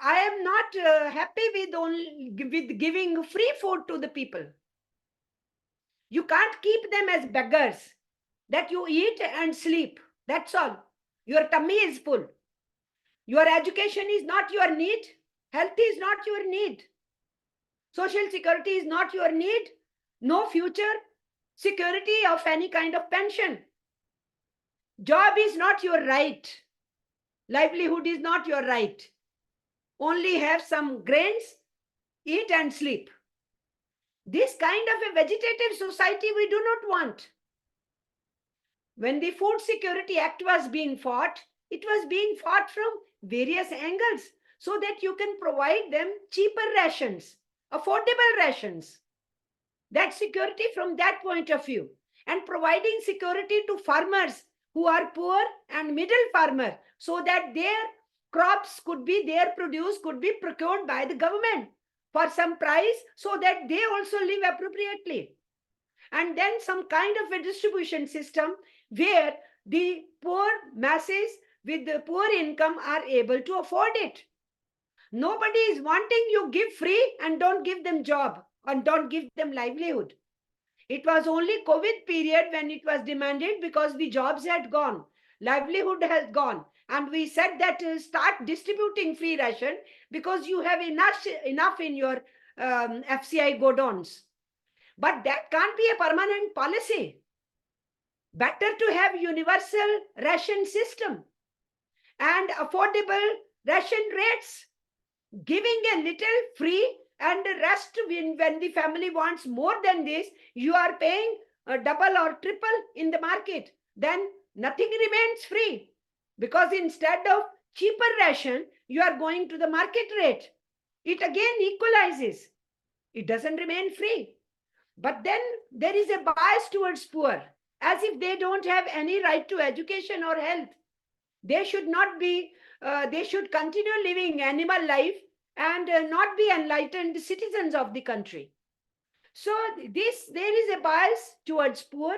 am not happy with giving free food to the people. You can't keep them as beggars, that you eat and sleep. That's all. Your tummy is full. Your education is not your need. Health is not your need. Social security is not your need. No future security of any kind of pension. Job is not your right. Livelihood is not your right. Only have some grains, eat and sleep. This kind of a vegetative society we do not want. When the Food Security Act was being fought, it was being fought from various angles so that you can provide them cheaper rations, affordable rations. That security from that point of view. And providing security to farmers who are poor and middle farmer, so that their crops could be, their produce could be procured by the government for some price, so that they also live appropriately. and then some kind of a distribution system where the poor masses with the poor income are able to afford it. Nobody is wanting you give free and don't give them job and don't give them livelihood. It was only COVID period when it was demanded because the jobs had gone, livelihood has gone. And we said that start distributing free ration because you have enough in your FCI godowns. But that can't be a permanent policy. Better to have universal ration system and affordable ration rates, giving a little free and the rest when the family wants more than this, you are paying double or triple in the market. Then nothing remains free because instead of cheaper ration, you are going to the market rate. It again equalizes. It doesn't remain free. But then there is a bias towards poor, as if they don't have any right to education or health. They should not be, they should continue living animal life and not be enlightened citizens of the country. So there is a bias towards poor.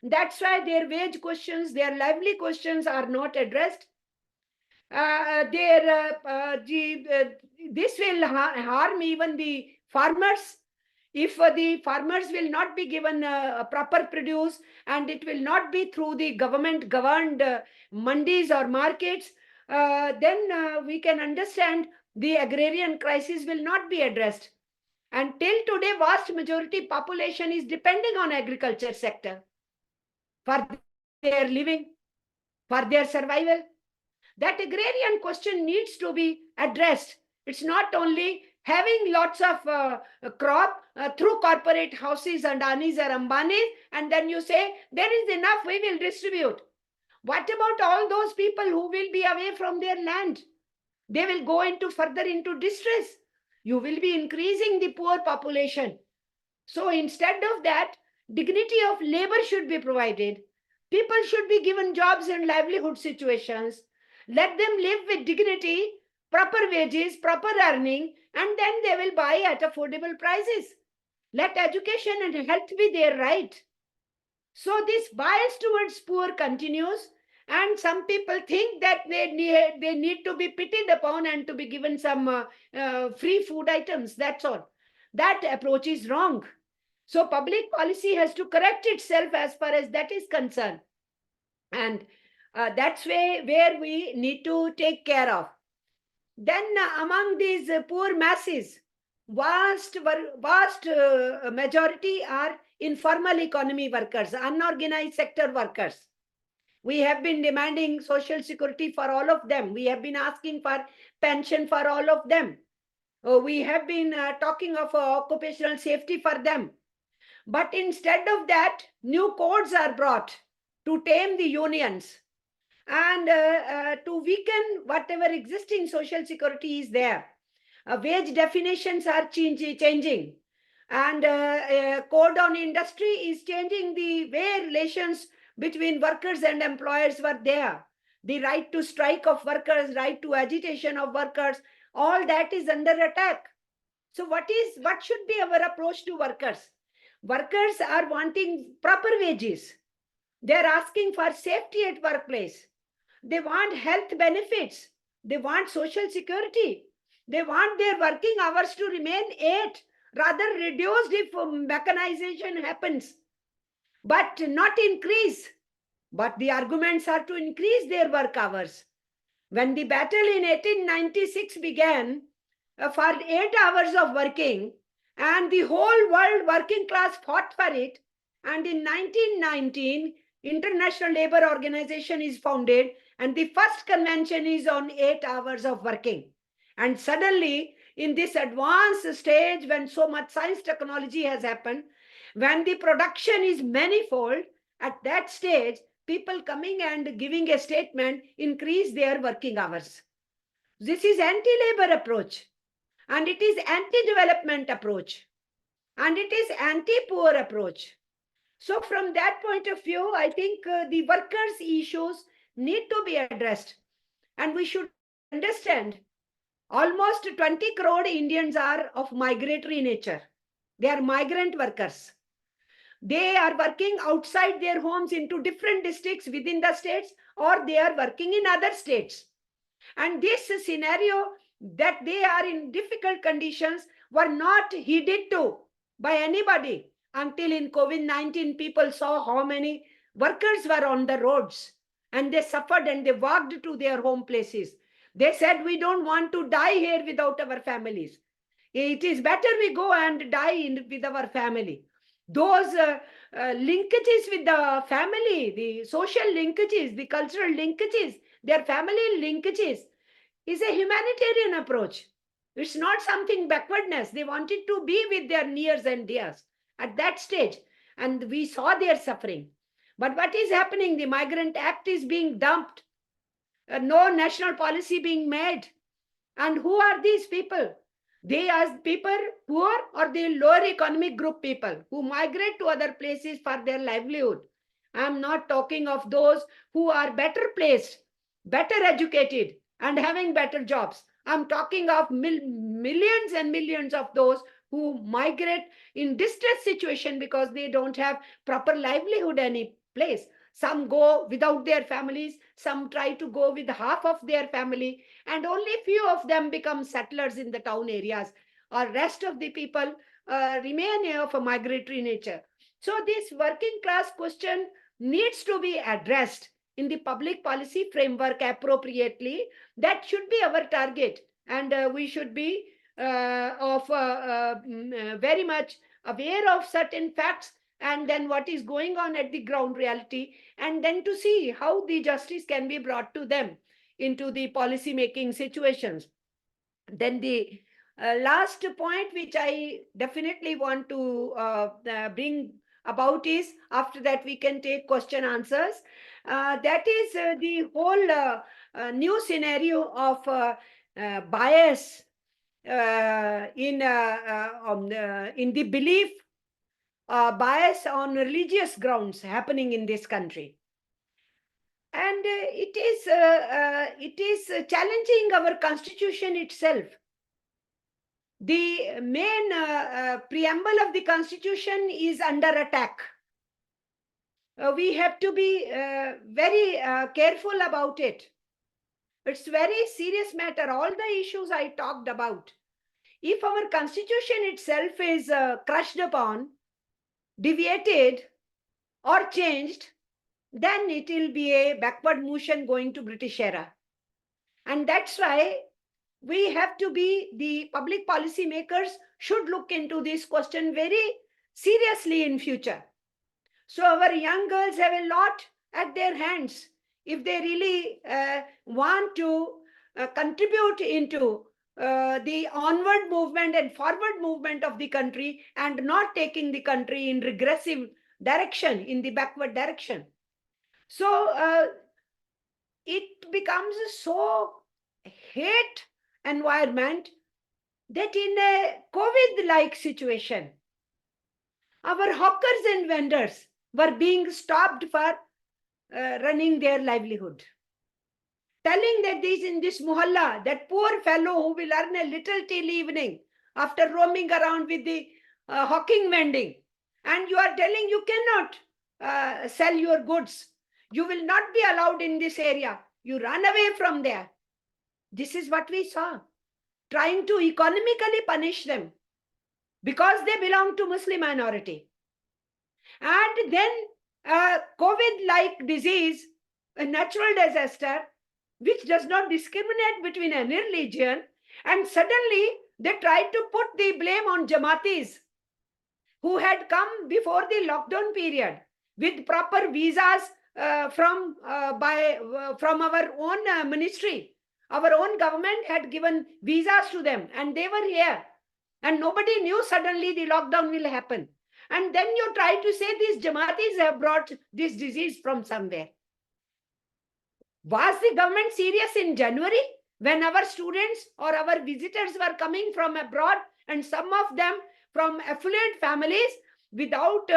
That's why their wage questions, their lively questions are not addressed. This will harm even the farmers. If the farmers will not be given proper produce and it will not be through the government governed mandis or markets, then we can understand the agrarian crisis will not be addressed. And till today, vast majority population is depending on agriculture sector for their living, for their survival. That agrarian question needs to be addressed. It's not only having lots of crop through corporate houses and Anis or Ambanis, and then you say, there is enough, we will distribute. What about all those people who will be away from their land? They will go further into distress. You will be increasing the poor population. So instead of that, dignity of labor should be provided. People should be given jobs and livelihood situations. Let them live with dignity, proper wages, proper earning, and then they will buy at affordable prices. Let education and health be their right. So this bias towards poor continues, and some people think that they need to be pitied upon and to be given some free food items, that's all. That approach is wrong. So public policy has to correct itself as far as that is concerned. And that's where we need to take care of. Then among these poor masses, vast majority are informal economy workers, unorganized sector workers. We have been demanding social security for all of them. We have been asking for pension for all of them. We have been talking of occupational safety for them. But instead of that, new codes are brought to tame the unions and to weaken whatever existing social security is there. Wage definitions are changing, and code on industry is changing the way relations between workers and employers were there. The right to strike of workers, right to agitation of workers, all that is under attack. So what should be our approach to workers? Workers are wanting proper wages. They are asking for safety at workplace. They want health benefits. They want social security. They want their working hours to remain 8, rather reduced if mechanization happens, but not increase. But the arguments are to increase their work hours. When the battle in 1896 began for 8 hours of working, and the whole world working class fought for it, and in 1919, International Labour Organization is founded, and the first convention is on 8 hours of working. And suddenly, in this advanced stage, when so much science technology has happened, when the production is manifold, at that stage, people coming and giving a statement increase their working hours. This is anti-labor approach, and it is anti-development approach, and it is anti-poor approach. So from that point of view, I think the workers' issues need to be addressed. And we should understand almost 20 crore Indians are of migratory nature. They are migrant workers. They are working outside their homes into different districts within the states, or they are working in other states. And this scenario that they are in difficult conditions were not heeded to by anybody until in COVID-19 people saw how many workers were on the roads and they suffered and they walked to their home places. They said, we don't want to die here without our families. It is better we go and die with our family. Those linkages with the family, the social linkages, the cultural linkages, their family linkages is a humanitarian approach. It's not something backwardness. They wanted to be with their nears and dears at that stage. And we saw their suffering. But what is happening? The Migrant Act is being dumped. No national policy being made. And who are these people? They are people poor or the lower economic group people who migrate to other places for their livelihood. I am not talking of those who are better placed, better educated, and having better jobs. I'm talking of millions and millions of those who migrate in distress situation because they don't have proper livelihood any place. Some go without their families, some try to go with half of their family, and only few of them become settlers in the town areas, or rest of the people remain of a migratory nature. So this working class question needs to be addressed in the public policy framework appropriately. That should be our target, and we should be very much aware of certain facts and then what is going on at the ground reality, and then to see how the justice can be brought to them into the policy making situations. Then the last point which I definitely want to bring about is, after that we can take question answers. That is the whole new scenario of bias in the belief, bias on religious grounds happening in this country. And it is challenging our constitution itself. The main preamble of the constitution is under attack. We have to be very careful about it. It's a very serious matter. All the issues I talked about. If our constitution itself is crushed upon, deviated, or changed, then it will be a backward motion going to British era. And that's why we have to be, the public policy makers should look into this question very seriously in future. So our young girls have a lot at their hands if they really want to contribute into the onward movement and forward movement of the country, and not taking the country in regressive direction, in the backward direction. So it becomes so hate environment that in a COVID-like situation, our hawkers and vendors were being stopped for running their livelihood. Telling that in this mohalla, that poor fellow who will earn a little till evening after roaming around with the hawking vending, and you are telling you cannot sell your goods. You will not be allowed in this area. You run away from there. This is what we saw. Trying to economically punish them because they belong to Muslim minority. And then COVID-like disease, a natural disaster, which does not discriminate between any religion, and suddenly they tried to put the blame on Jamatis who had come before the lockdown period with proper visas from our own ministry. Our own government had given visas to them and they were here. And nobody knew suddenly the lockdown will happen. And then you try to say these Jamatis have brought this disease from somewhere. Was the government serious in January when our students or our visitors were coming from abroad, and some of them from affluent families without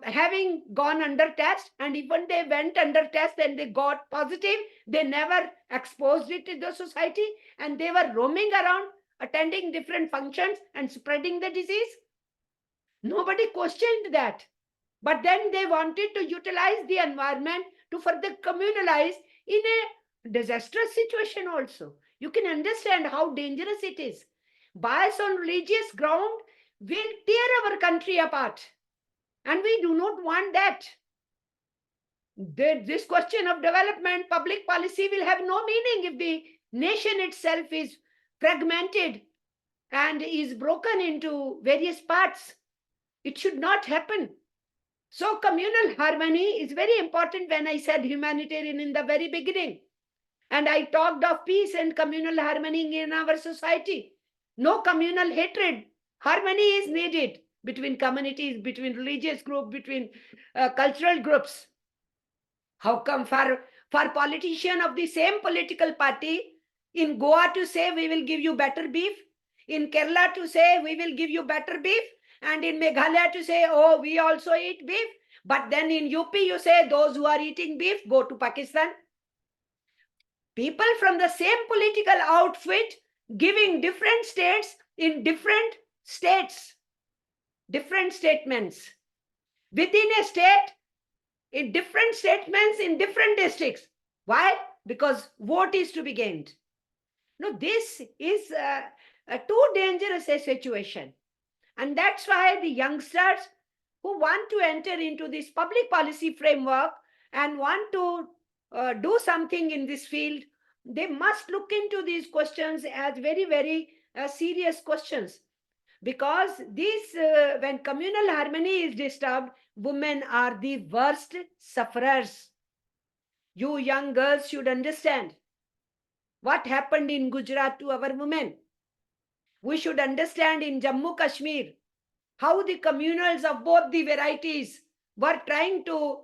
having gone under test, and even they went under test and they got positive, they never exposed it to the society, and they were roaming around attending different functions and spreading the disease? Nobody questioned that. But then they wanted to utilize the environment to further communalize in a disastrous situation also. You can understand how dangerous it is. Bias on religious ground will tear our country apart. And we do not want that. This question of development, public policy will have no meaning if the nation itself is fragmented and is broken into various parts. It should not happen. So communal harmony is very important when I said humanitarian in the very beginning. And I talked of peace and communal harmony in our society. No communal hatred. Harmony is needed between communities, between religious groups, between cultural groups. How come for politician of the same political party in Goa to say we will give you better beef, in Kerala to say we will give you better beef, and in Meghalaya to say, oh, we also eat beef, but then in UP you say those who are eating beef go to Pakistan. People from the same political outfit giving different states in different states, different statements. Within a state, in different statements in different districts. Why? Because vote is to be gained. No, this is too dangerous a situation. And that's why the youngsters who want to enter into this public policy framework and want to do something in this field, they must look into these questions as very, very serious questions. Because these, when communal harmony is disturbed, women are the worst sufferers. You young girls should understand what happened in Gujarat to our women. We should understand in Jammu Kashmir how the communals of both the varieties were trying to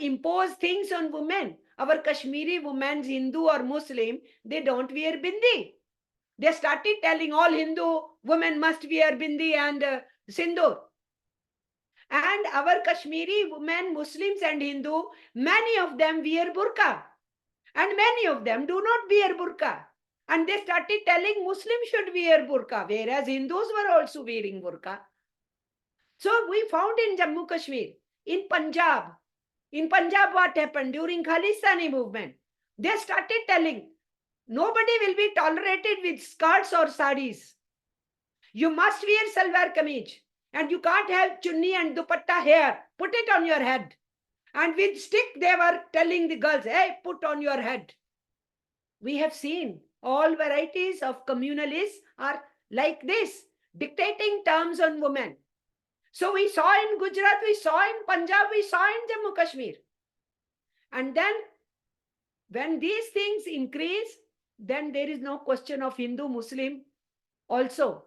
impose things on women. Our Kashmiri women, Hindu or Muslim, they don't wear bindi. They started telling all Hindu women must wear bindi and sindoor. And our Kashmiri women, Muslims and Hindu, many of them wear burqa. And many of them do not wear burqa. And they started telling Muslims should wear burqa, whereas Hindus were also wearing burqa. So we found in Jammu Kashmir, in Punjab what happened during Khalistani movement? They started telling, nobody will be tolerated with skirts or saris. You must wear salwar kameez. And you can't have chunni and dupatta here. Put it on your head. And with stick, they were telling the girls, hey, put on your head. We have seen all varieties of communalists are like this, dictating terms on women. So we saw in Gujarat, we saw in Punjab, we saw in Jammu Kashmir. And then when these things increase, then there is no question of Hindu, Muslim also.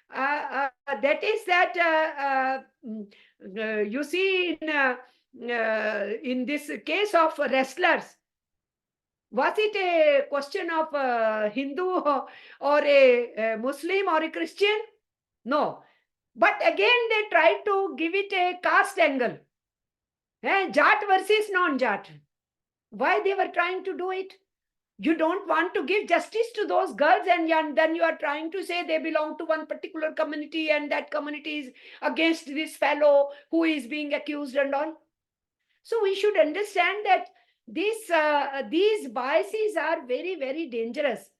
That is that you see in this case of wrestlers, was it a question of Hindu or a Muslim or a Christian? No. But again, they tried to give it a caste angle. Jat versus non-Jat. Why they were trying to do it? You don't want to give justice to those girls, and then you are trying to say they belong to one particular community and that community is against this fellow who is being accused and all. So we should understand that these biases are very, very dangerous.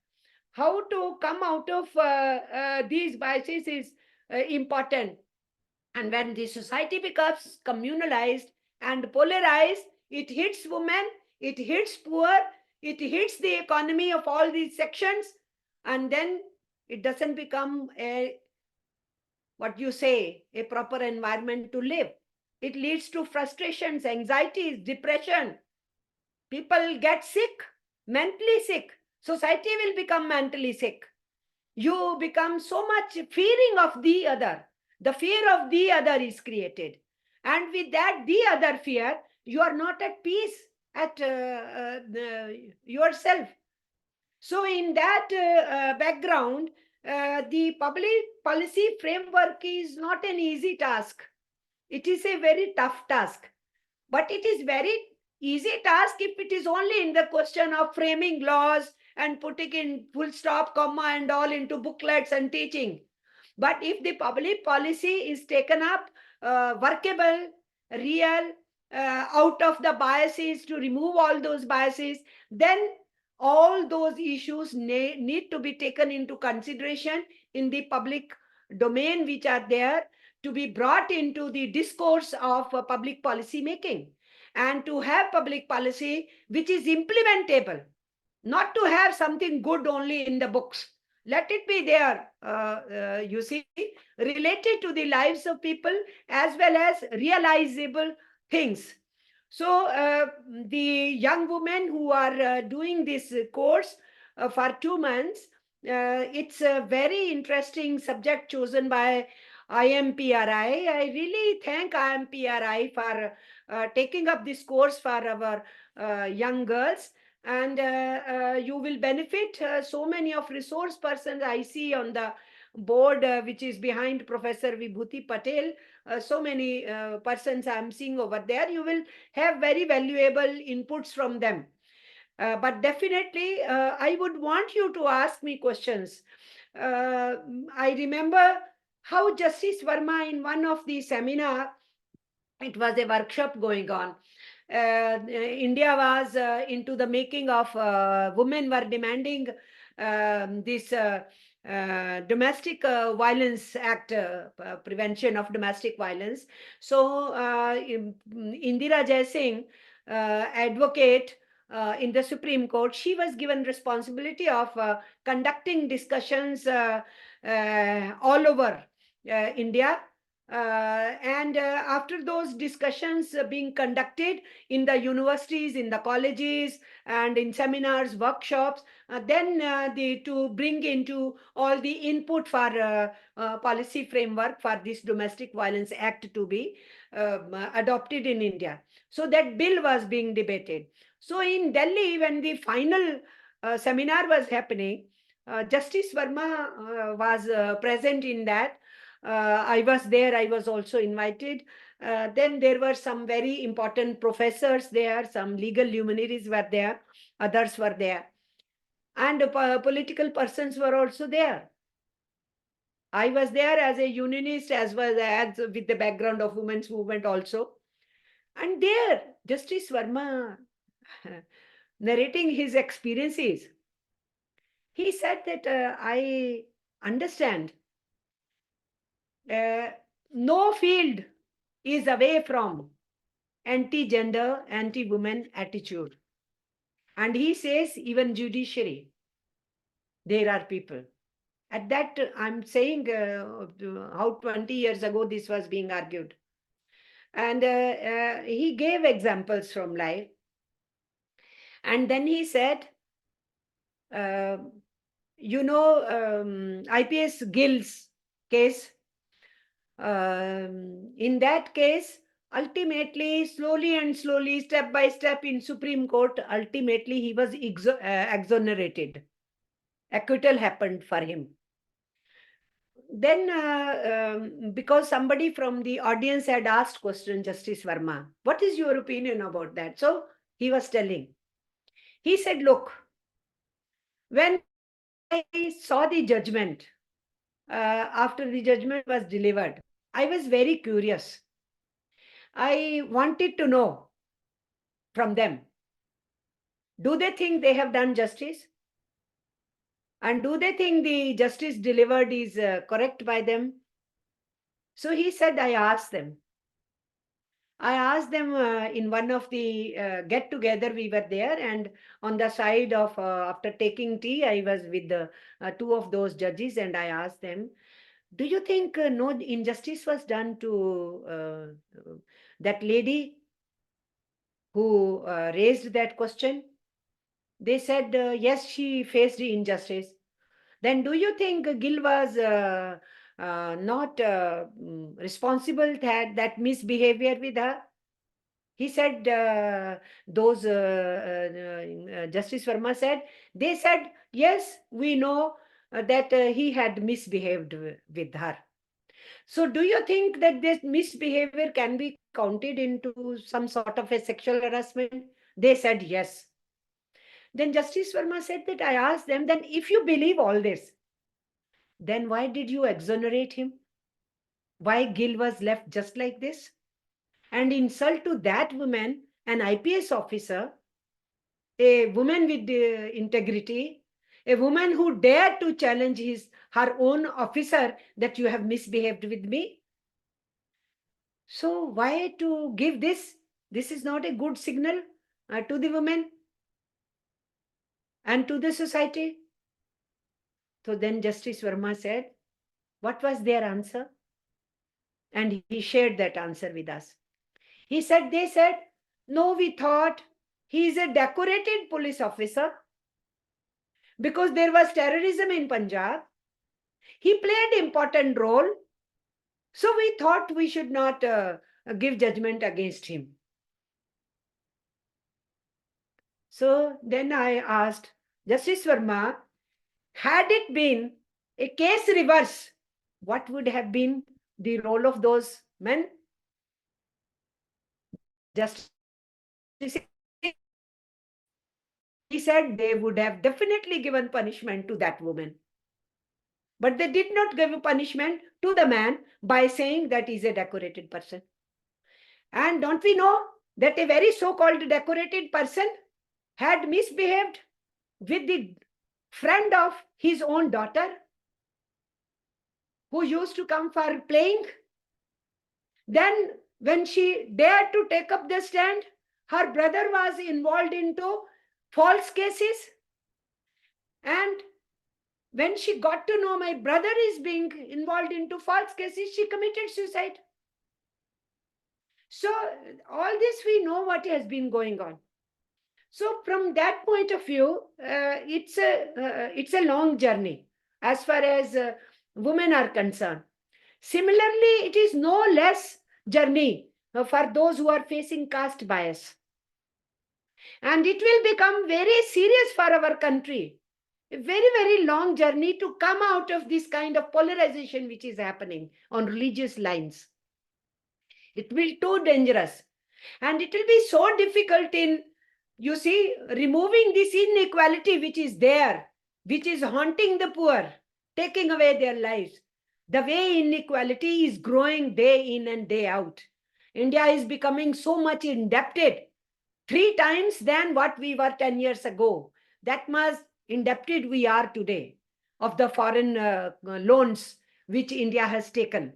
How to come out of these biases is important. And when the society becomes communalized and polarized, it hits women, it hits poor, it hits the economy of all these sections, and then it doesn't become a proper environment to live. It leads to frustrations, anxieties, depression. People get sick, mentally sick. Society will become mentally sick. You become so much fearing of the other. The fear of the other is created. And with that, the other fear, you are not at peace at yourself. So in that background, the public policy framework is not an easy task. It is a very tough task. But it is very easy task if it is only in the question of framing laws and putting in full stop, comma and all into booklets and teaching. But if the public policy is taken up workable, real, out of the biases, to remove all those biases, then all those issues need to be taken into consideration in the public domain, which are there, to be brought into the discourse of public policy making, and to have public policy which is implementable, not to have something good only in the books. Let it be there, you see, related to the lives of people as well as realizable things. So the young women who are doing this course for 2 months, it's a very interesting subject chosen by IMPRI. I really thank IMPRI for taking up this course for our young girls. And you will benefit so many of resource persons I see on the board, which is behind Professor Vibhuti Patel. So many persons I'm seeing over there. You will have very valuable inputs from them. But definitely, I would want you to ask me questions. I remember how Justice Verma, in one of the seminar, it was a workshop going on. India was into the making of women were demanding this domestic violence act, prevention of domestic violence. So Indira Jaising, advocate in the Supreme Court, she was given responsibility of conducting discussions all over India. And after those discussions being conducted in the universities, in the colleges, and in seminars, workshops, then to bring into all the input for policy framework for this Domestic Violence Act to be adopted in India. So that bill was being debated. So in Delhi, when the final seminar was happening, Justice Verma was present in that. I was there, I was also invited. Then there were some very important professors there, some legal luminaries were there, others were there. And political persons were also there. I was there as a unionist as well as with the background of women's movement also. And there, Justice Verma, narrating his experiences, he said that I understand no field is away from anti-gender, anti-women attitude. And he says even judiciary, there are people. At that, I'm saying how 20 years ago this was being argued. And he gave examples from life. And then he said, IPS Gill's case, in that case, ultimately, slowly and slowly, step by step in Supreme Court, ultimately he was exonerated. Acquittal happened for him. Then, because somebody from the audience had asked question, Justice Verma, what is your opinion about that? So he was telling. He said, look, when I saw the judgment, after the judgment was delivered, I was very curious. I wanted to know from them, do they think they have done justice? And do they think the justice delivered is correct by them? So he said, I asked them in one of the get-together, we were there, and on the side of, after taking tea, I was with the two of those judges, and I asked them, do you think no injustice was done to that lady who raised that question? They said, yes, she faced injustice. Then do you think Gill was not responsible that misbehavior with her? He said, Justice Verma said, they said, yes, we know that he had misbehaved with her. So do you think that this misbehavior can be counted into some sort of a sexual harassment? They said yes. Then Justice Verma said that I asked them, then if you believe all this, then why did you exonerate him? why Gill was left just like this? And insult to that woman, an IPS officer, a woman with integrity, a woman who dared to challenge her own officer that you have misbehaved with me. So why to give this? This is not a good signal to the women and to the society. So then Justice Verma said, what was their answer? And he shared that answer with us. He said, they said, no, we thought he is a decorated police officer because there was terrorism in Punjab. He played important role. So we thought we should not give judgment against him. So then I asked Justice Verma, had it been a case reverse, what would have been the role of those men? Justice, he said they would have definitely given punishment to that woman. But they did not give punishment to the man by saying that he's a decorated person. And don't we know that a very so-called decorated person had misbehaved with the friend of his own daughter who used to come for playing? Then when she dared to take up the stand, her brother was involved into false cases. And when she got to know my brother is being involved into false cases, she committed suicide. So all this we know what has been going on. So from that point of view, it's a long journey as far as women are concerned. Similarly, it is no less journey for those who are facing caste bias. And it will become very serious for our country. A very, very long journey to come out of this kind of polarization which is happening on religious lines. It will be too dangerous. And it will be so difficult in, you see, removing this inequality which is there, which is haunting the poor, taking away their lives. The way inequality is growing day in and day out. India is becoming so much indebted, 3 times than what we were 10 years ago. That much indebted we are today of the foreign loans which India has taken.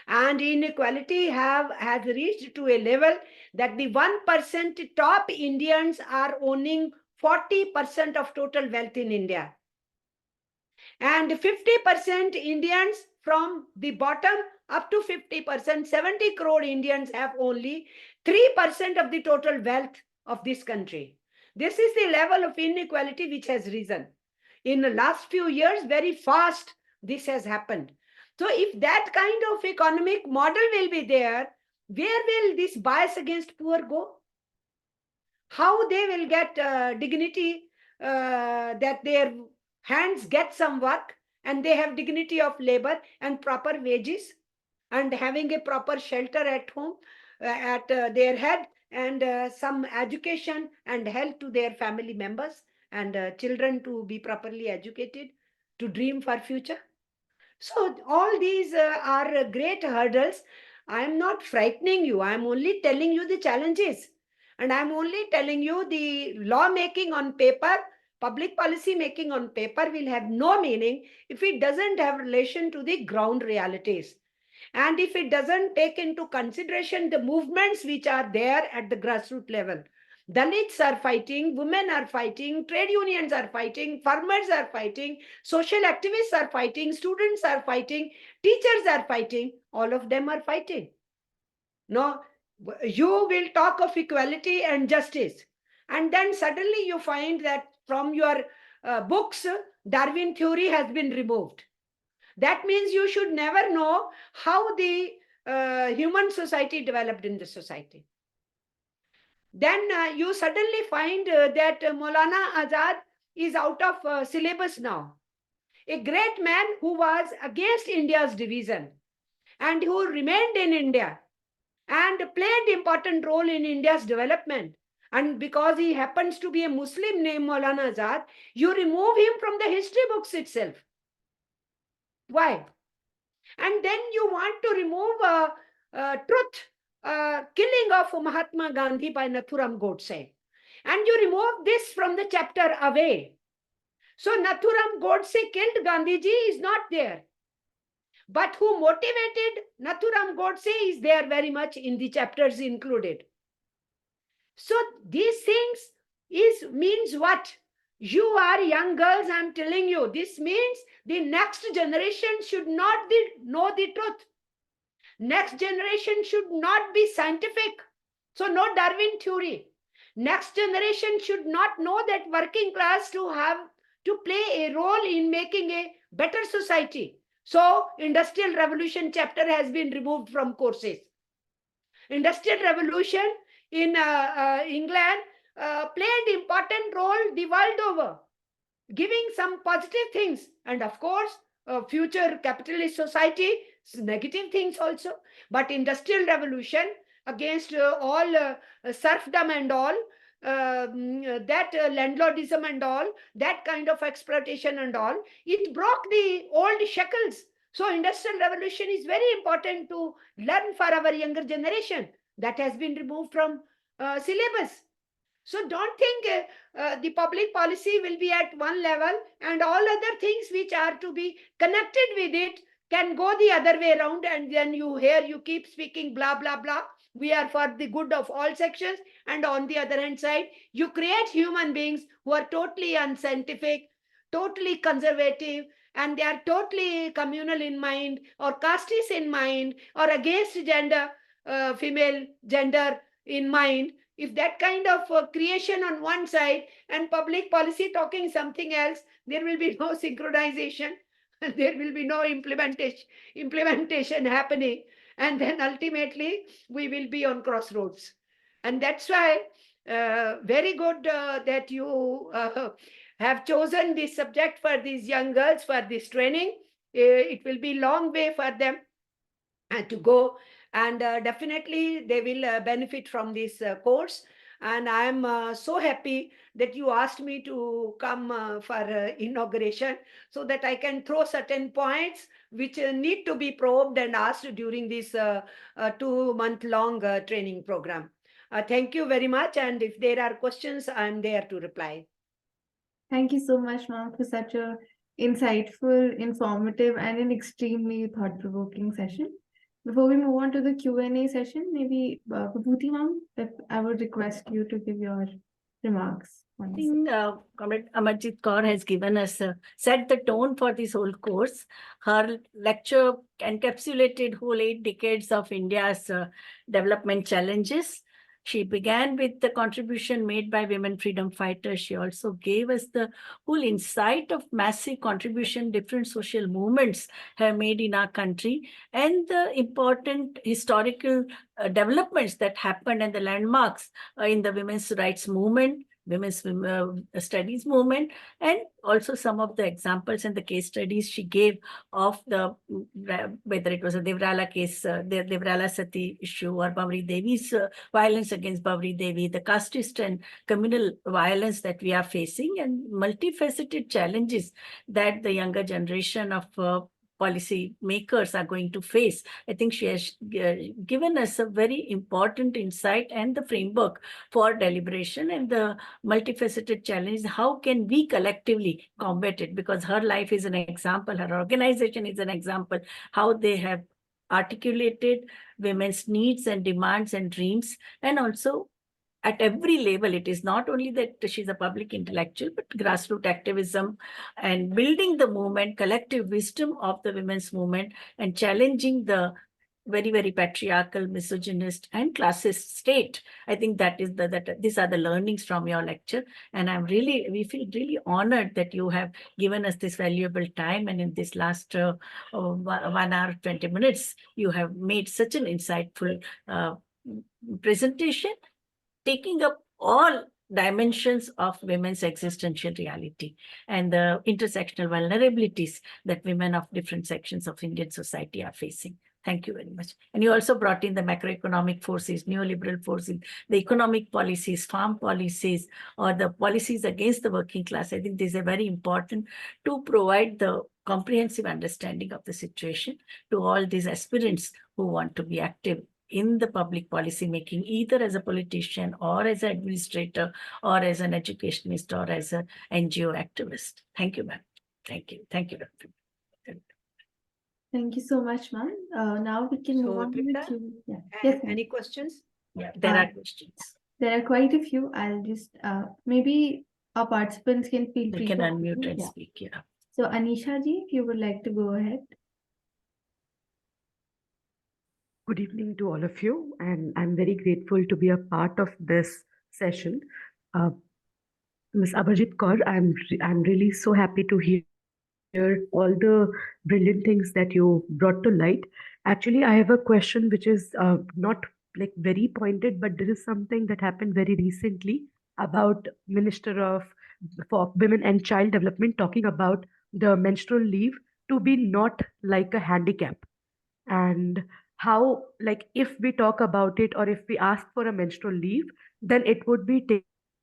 And inequality has reached to a level that the 1% top Indians are owning 40% of total wealth in India. And 50% Indians from the bottom up to 50%, 70 crore Indians have only 3% of the total wealth of this country. This is the level of inequality which has risen. In the last few years, very fast this has happened. So if that kind of economic model will be there, where will this bias against poor go? How they will get dignity, that their hands get some work and they have dignity of labor and proper wages and having a proper shelter at home, at their head, and some education and health to their family members and children to be properly educated, to dream for future. So all these are great hurdles. I am not frightening you. I am only telling you the challenges. And I am only telling you the law making on paper, public policy making on paper will have no meaning if it doesn't have relation to the ground realities. And if it doesn't take into consideration the movements which are there at the grassroots level. Dalits are fighting, women are fighting, trade unions are fighting, farmers are fighting, social activists are fighting, students are fighting, teachers are fighting, all of them are fighting. No, you will talk of equality and justice. And then suddenly you find that from your books, Darwin theory has been removed. That means you should never know how the human society developed in the society. Then you suddenly find that Maulana Azad is out of syllabus now. A great man who was against India's division and who remained in India and played important role in India's development. And because he happens to be a Muslim named Maulana Azad, you remove him from the history books itself. Why? And then you want to remove truth, killing of Mahatma Gandhi by Nathuram Godse. And you remove this from the chapter away. So Nathuram Godse killed Gandhiji is not there. But who motivated Nathuram Godse is there very much in the chapters included. So these things means what? You are young girls, I'm telling you. This means the next generation should not know the truth. Next generation should not be scientific. So no Darwin theory. Next generation should not know that working class to play a role in making a better society. So Industrial Revolution chapter has been removed from courses. Industrial Revolution in England played important role the world over, giving some positive things, and of course future capitalist society, negative things also. But Industrial Revolution against all serfdom and all, that landlordism and all, that kind of exploitation and all, it broke the old shackles. So Industrial Revolution is very important to learn for our younger generation. That has been removed from syllabus. So don't think the public policy will be at one level and all other things which are to be connected with it can go the other way around, and then you keep speaking blah, blah, blah. We are for the good of all sections, and on the other hand side, you create human beings who are totally unscientific, totally conservative, and they are totally communal in mind or casteist in mind or against gender, female gender in mind. If that kind of creation on one side and public policy talking something else, there will be no synchronization, there will be no implementation happening, and then ultimately we will be on crossroads. And that's why very good that you have chosen this subject for these young girls for this training. It will be long way for them to go, and definitely they will benefit from this course. And I am so happy that you asked me to come for inauguration, so that I can throw certain points which need to be probed and asked during this 2-month-long training program. Thank you very much, and if there are questions, I'm there to reply. Thank you so much, ma'am, for such a insightful, informative, and an extremely thought-provoking session. Before we move on to the Q&A session, maybe Vibhuti, ma'am, if I would request you to give your remarks. I think Comrade Amarjeet Kaur has given us, set the tone for this whole course. Her lecture encapsulated whole 8 decades of India's development challenges. She began with the contribution made by women freedom fighters. She also gave us the whole insight of massive contribution different social movements have made in our country, and the important historical developments that happened and the landmarks in the women's rights movement, women's studies movement, and also some of the examples and the case studies she gave of the, whether it was a Devrala case, the Devrala Sati issue, or Bhavri Devi's violence against Bhavri Devi, the casteist and communal violence that we are facing, and multifaceted challenges that the younger generation of policy makers are going to face. I think she has given us a very important insight and the framework for deliberation and the multifaceted challenge. How can we collectively combat it? Because her life is an example, her organization is an example, how they have articulated women's needs and demands and dreams, and also at every level. It is not only that she's a public intellectual, but grassroots activism and building the movement, collective wisdom of the women's movement, and challenging the very, very patriarchal, misogynist, and classist state. I think that is these are the learnings from your lecture. And we feel really honored that you have given us this valuable time. And in this last 1 hour, 20 minutes, you have made such an insightful presentation, taking up all dimensions of women's existential reality and the intersectional vulnerabilities that women of different sections of Indian society are facing. Thank you very much. And you also brought in the macroeconomic forces, neoliberal forces, the economic policies, farm policies, or the policies against the working class. I think these are very important to provide the comprehensive understanding of the situation to all these aspirants who want to be active in the public policy making, either as a politician or as an administrator or as an educationist or as an NGO activist. Thank you, ma'am. Thank you. Thank you, Dr. Thank you so much, ma'am. Now we can move So, on to the Tripta, Q. Yeah. Yes, ma'am. any questions? Yeah, there are questions. There are quite a few. I'll just maybe our participants can feel We free can to unmute and yeah. speak. Yeah. So Anisha ji, if you would like to go ahead. Good evening to all of you, and I'm very grateful to be a part of this session. Ms. Amarjeet Kaur, I'm really so happy to hear all the brilliant things that you brought to light. Actually, I have a question which is not like very pointed, but this is something that happened very recently about Minister of for Women and Child Development talking about the menstrual leave to be not like a handicap, and how, like, if we talk about it or if we ask for a menstrual leave, then it would be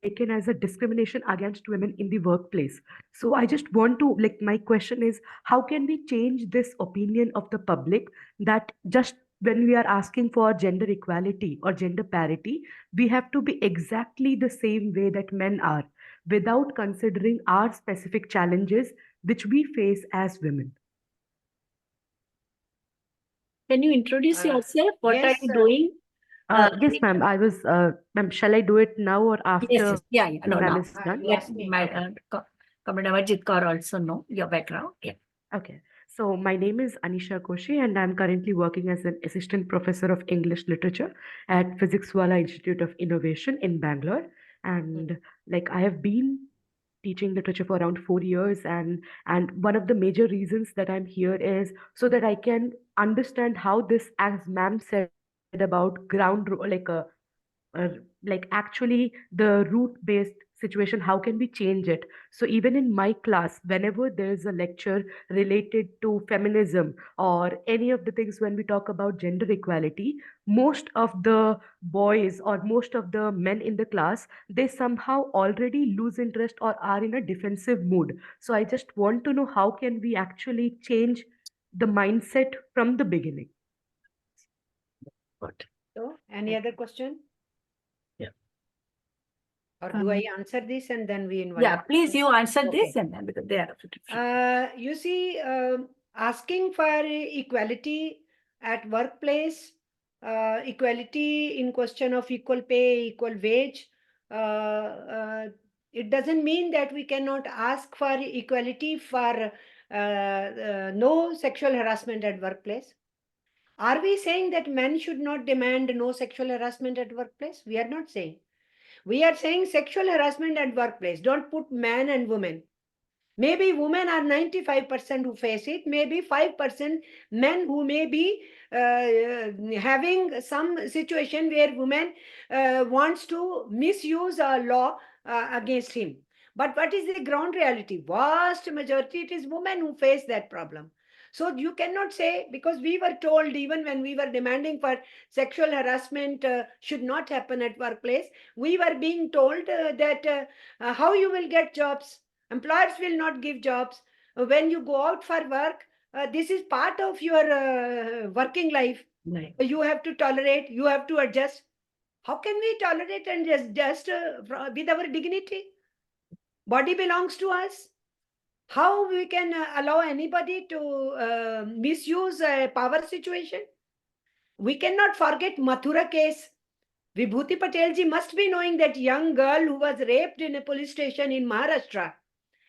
taken as a discrimination against women in the workplace. So I just want to, like, my question is, how can we change this opinion of the public that just when we are asking for gender equality or gender parity, we have to be exactly the same way that men are, without considering our specific challenges which we face as women? Can you introduce yourself? What are yes, you doing? Yes, ma'am. Ma'am, shall I do it now or after Yes. Yeah. No, ma'am no. is done? you Let asked me. my Comrade Amarjeet Kaur also know your background. Yeah. Okay. So my name is Anisha Koshi, and I'm currently working as an assistant professor of English literature at Physics Wala Institute of Innovation in Bangalore. And like, I have been teaching literature for around 4 years, and one of the major reasons that I'm here is so that I can understand how this, as ma'am said, about uh, like actually the root based situation, how can we change it? So even in my class, whenever there's a lecture related to feminism or any of the things, when we talk about gender equality, most of the boys or most of the men in the class, they somehow already lose interest or are in a defensive mood. So I just want to know, how can we actually change the mindset from the beginning? Good. So, any other question? Yeah. Or do I answer this and then we invite? Yeah, please, you answer this Okay. and then, because they are different. You see, asking for equality at workplace, equality in question of equal pay, equal wage, it doesn't mean that we cannot ask for equality for no sexual harassment at workplace. Are we saying that men should not demand no sexual harassment at workplace? We are not saying. We are saying sexual harassment at workplace. Don't put man and women. Maybe women are 95% who face it. Maybe 5% men who may be having some situation where women wants to misuse a law against him. But what is the ground reality? Vast majority, it is women who face that problem. So you cannot say, because we were told even when we were demanding for sexual harassment should not happen at workplace, we were being told that how you will get jobs. Employers will not give jobs. When you go out for work, this is part of your working life. Right. You have to tolerate, you have to adjust. How can we tolerate and just with our dignity? Body belongs to us. How we can allow anybody to misuse a power situation? We cannot forget Mathura case. Vibhuti Patel ji must be knowing that young girl who was raped in a police station in Maharashtra.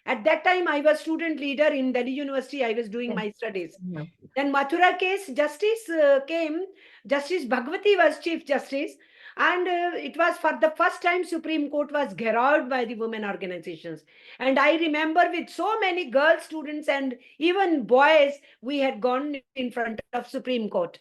At that time, I was student leader in Delhi University. I was doing my studies. Yeah. Then Mathura case, Justice came. Justice Bhagwati was Chief Justice. And it was for the first time Supreme Court was garroted by the women organizations. And I remember with so many girl students and even boys, we had gone in front of Supreme Court,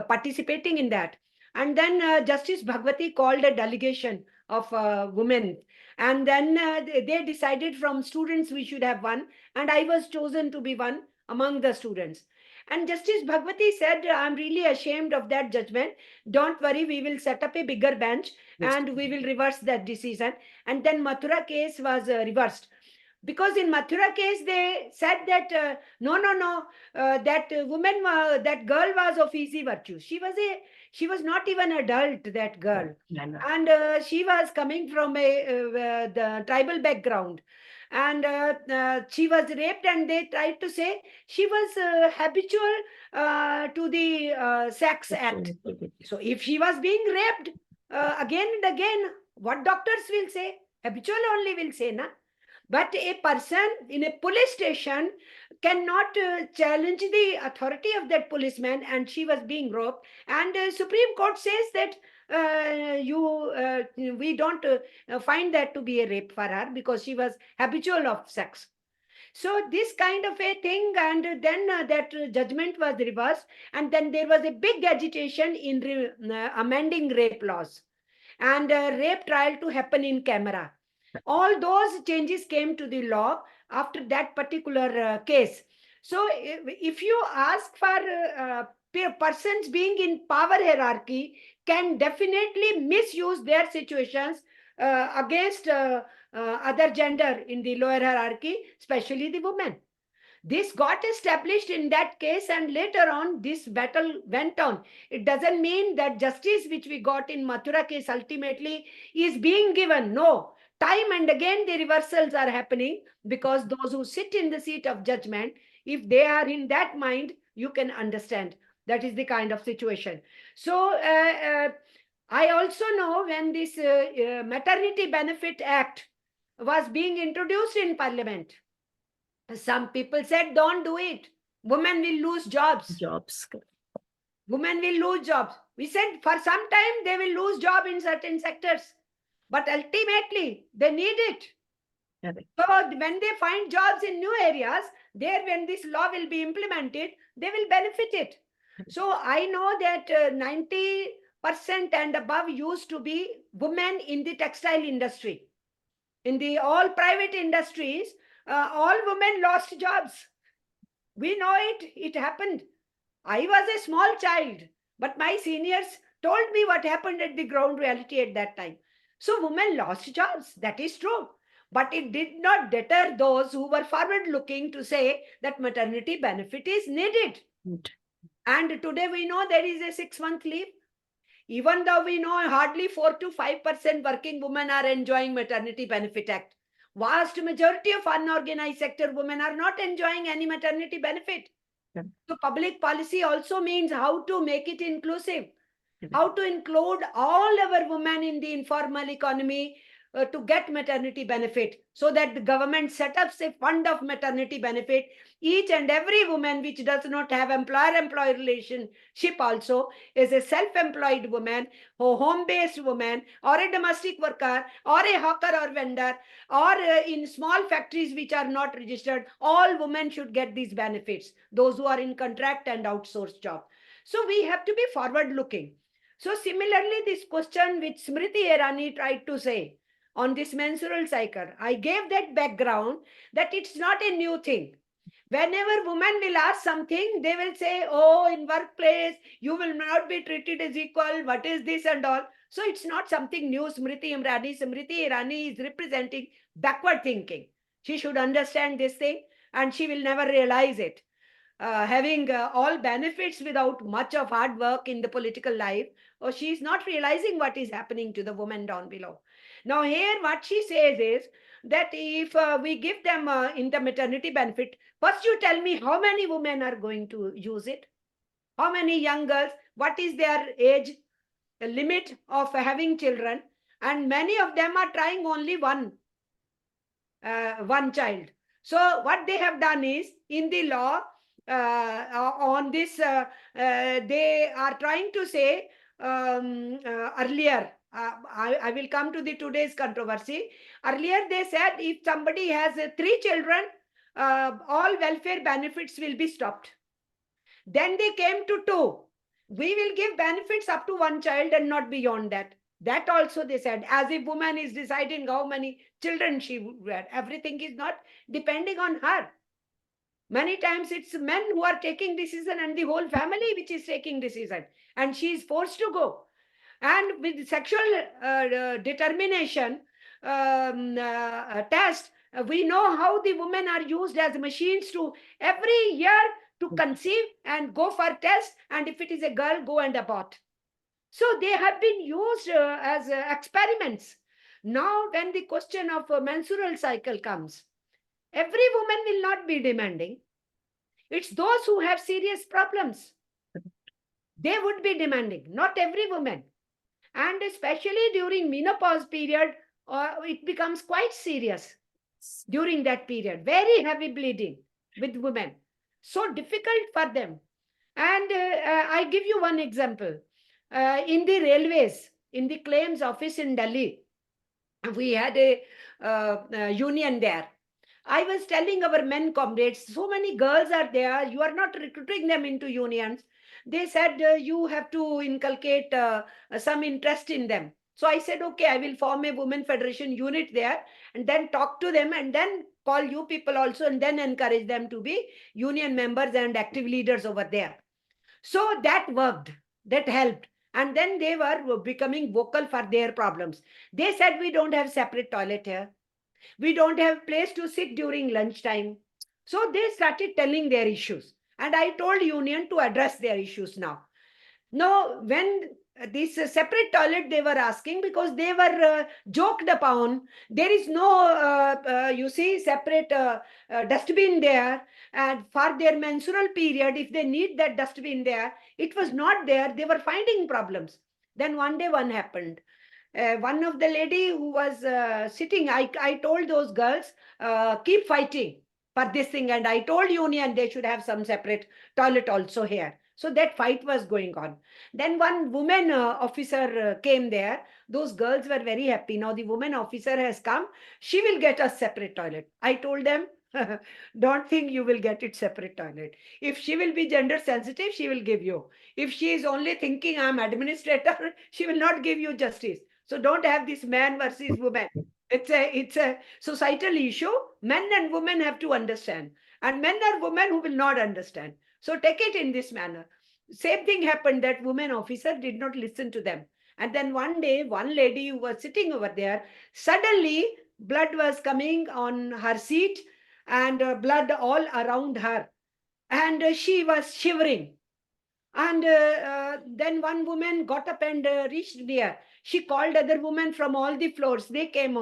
participating in that. And then Justice Bhagwati called a delegation of women. And then they decided from students we should have one. And I was chosen to be one among the students. And Justice Bhagwati said, I'm really ashamed of that judgment. Don't worry, we will set up a bigger bench and we will reverse that decision. And then Mathura case was reversed. Because in Mathura case, they said that no, that woman, that girl was of easy virtue. She was not even adult, that girl. And she was coming from the tribal background. And she was raped, and they tried to say she was habitual to the sex act. So if she was being raped again and again, what doctors will say? Habitual only will say, na? But a person in a police station cannot challenge the authority of that policeman, and she was being raped. And Supreme Court says that we don't find that to be a rape for her because she was habitual of sex. So this kind of a thing, and then that judgment was reversed, and then there was a big agitation in amending rape laws, and rape trial to happen in camera. All those changes came to the law after that particular case. So if you ask for persons being in power hierarchy can definitely misuse their situations against other gender in the lower hierarchy, especially the women. This got established in that case, and later on this battle went on. It doesn't mean that justice which we got in Mathura case ultimately is being given. No, time and again the reversals are happening, because those who sit in the seat of judgment, if they are in that mind, you can understand. That is the kind of situation. So I also know when this Maternity Benefit Act was being introduced in Parliament, some people said, don't do it. Women will lose jobs. Women will lose jobs. We said for some time they will lose job in certain sectors, but ultimately they need it. So when they find jobs in new areas, there when this law will be implemented, they will benefit it. So I know that 90% and above used to be women in the textile industry. In the all private industries, all women lost jobs. We know it. It happened. I was a small child, but my seniors told me what happened at the ground reality at that time. So women lost jobs. That is true. But it did not deter those who were forward looking to say that maternity benefit is needed. And today we know there is a 6-month leave. Even though we know hardly 4 to 5% working women are enjoying Maternity Benefit Act, vast majority of unorganized sector women are not enjoying any maternity benefit. So public policy also means how to make it inclusive, how to include all our women in the informal economy to get maternity benefit, so that the government set up a fund of maternity benefit. Each and every woman which does not have employer-employee relationship also is a self-employed woman, or home-based woman, or a domestic worker, or a hawker or vendor, or in small factories which are not registered. All women should get these benefits, those who are in contract and outsourced job. So we have to be forward-looking. So similarly, this question which Smriti Irani tried to say on this menstrual cycle, I gave that background that it's not a new thing. Whenever women will ask something, they will say, oh, in workplace, you will not be treated as equal. What is this and all? So it's not something new. Smriti Irani is representing backward thinking. She should understand this thing, and she will never realize it. Having all benefits without much of hard work in the political life, or she is not realizing what is happening to the woman down below. Now here what she says is that if we give them in the maternity benefit, first you tell me how many women are going to use it, how many young girls, what is their age limit of having children, and many of them are trying only one child. So what they have done is, in the law on this, they are trying to say earlier, I will come to the today's controversy. Earlier they said if somebody has 3 children, all welfare benefits will be stopped. Then they came to 2. We will give benefits up to 1 child and not beyond that. That also they said, as if woman is deciding how many children she would have. Everything is not depending on her. Many times it's men who are taking decision and the whole family which is taking decision, and she is forced to go. And with sexual determination test, We know how the women are used as machines to every year to conceive and go for test, and if it is a girl, go and abort. So they have been used as experiments. Now, when the question of a menstrual cycle comes, every woman will not be demanding. It's those who have serious problems. They would be demanding, not every woman. And especially during menopause period, it becomes quite serious during that period. Very heavy bleeding with women. So difficult for them. And I give you one example. In the railways, in the claims office in Delhi, we had a union there. I was telling our men comrades, so many girls are there, you are not recruiting them into unions. They said, you have to inculcate some interest in them. So I said, okay, I will form a women federation unit there and then talk to them and then call you people also and then encourage them to be union members and active leaders over there. So that worked, that helped. And then they were becoming vocal for their problems. They said, we don't have separate toilet here. We don't have place to sit during lunchtime. So they started telling their issues. And I told union to address their issues now. Now, when this separate toilet they were asking, because they were joked upon, there is no, you see, separate dustbin there. And for their menstrual period, if they need that dustbin there, it was not there. They were finding problems. Then one day one happened. One of the lady who was sitting, I told those girls, keep fighting for this thing. And I told union they should have some separate toilet also here. So that fight was going on. Then one woman officer came there. Those girls were very happy. Now the woman officer has come. She will get us separate toilet. I told them, don't think you will get it separate toilet. If she will be gender sensitive, she will give you. If she is only thinking I'm administrator, she will not give you justice. So don't have this man versus woman. It's a societal issue. Men and women have to understand. And men are women who will not understand. So take it in this manner. Same thing happened, that woman officer did not listen to them. And then one day, one lady who was sitting over there, suddenly blood was coming on her seat and blood all around her. And she was shivering. And then one woman got up and reached near. She called other women from all the floors. They came.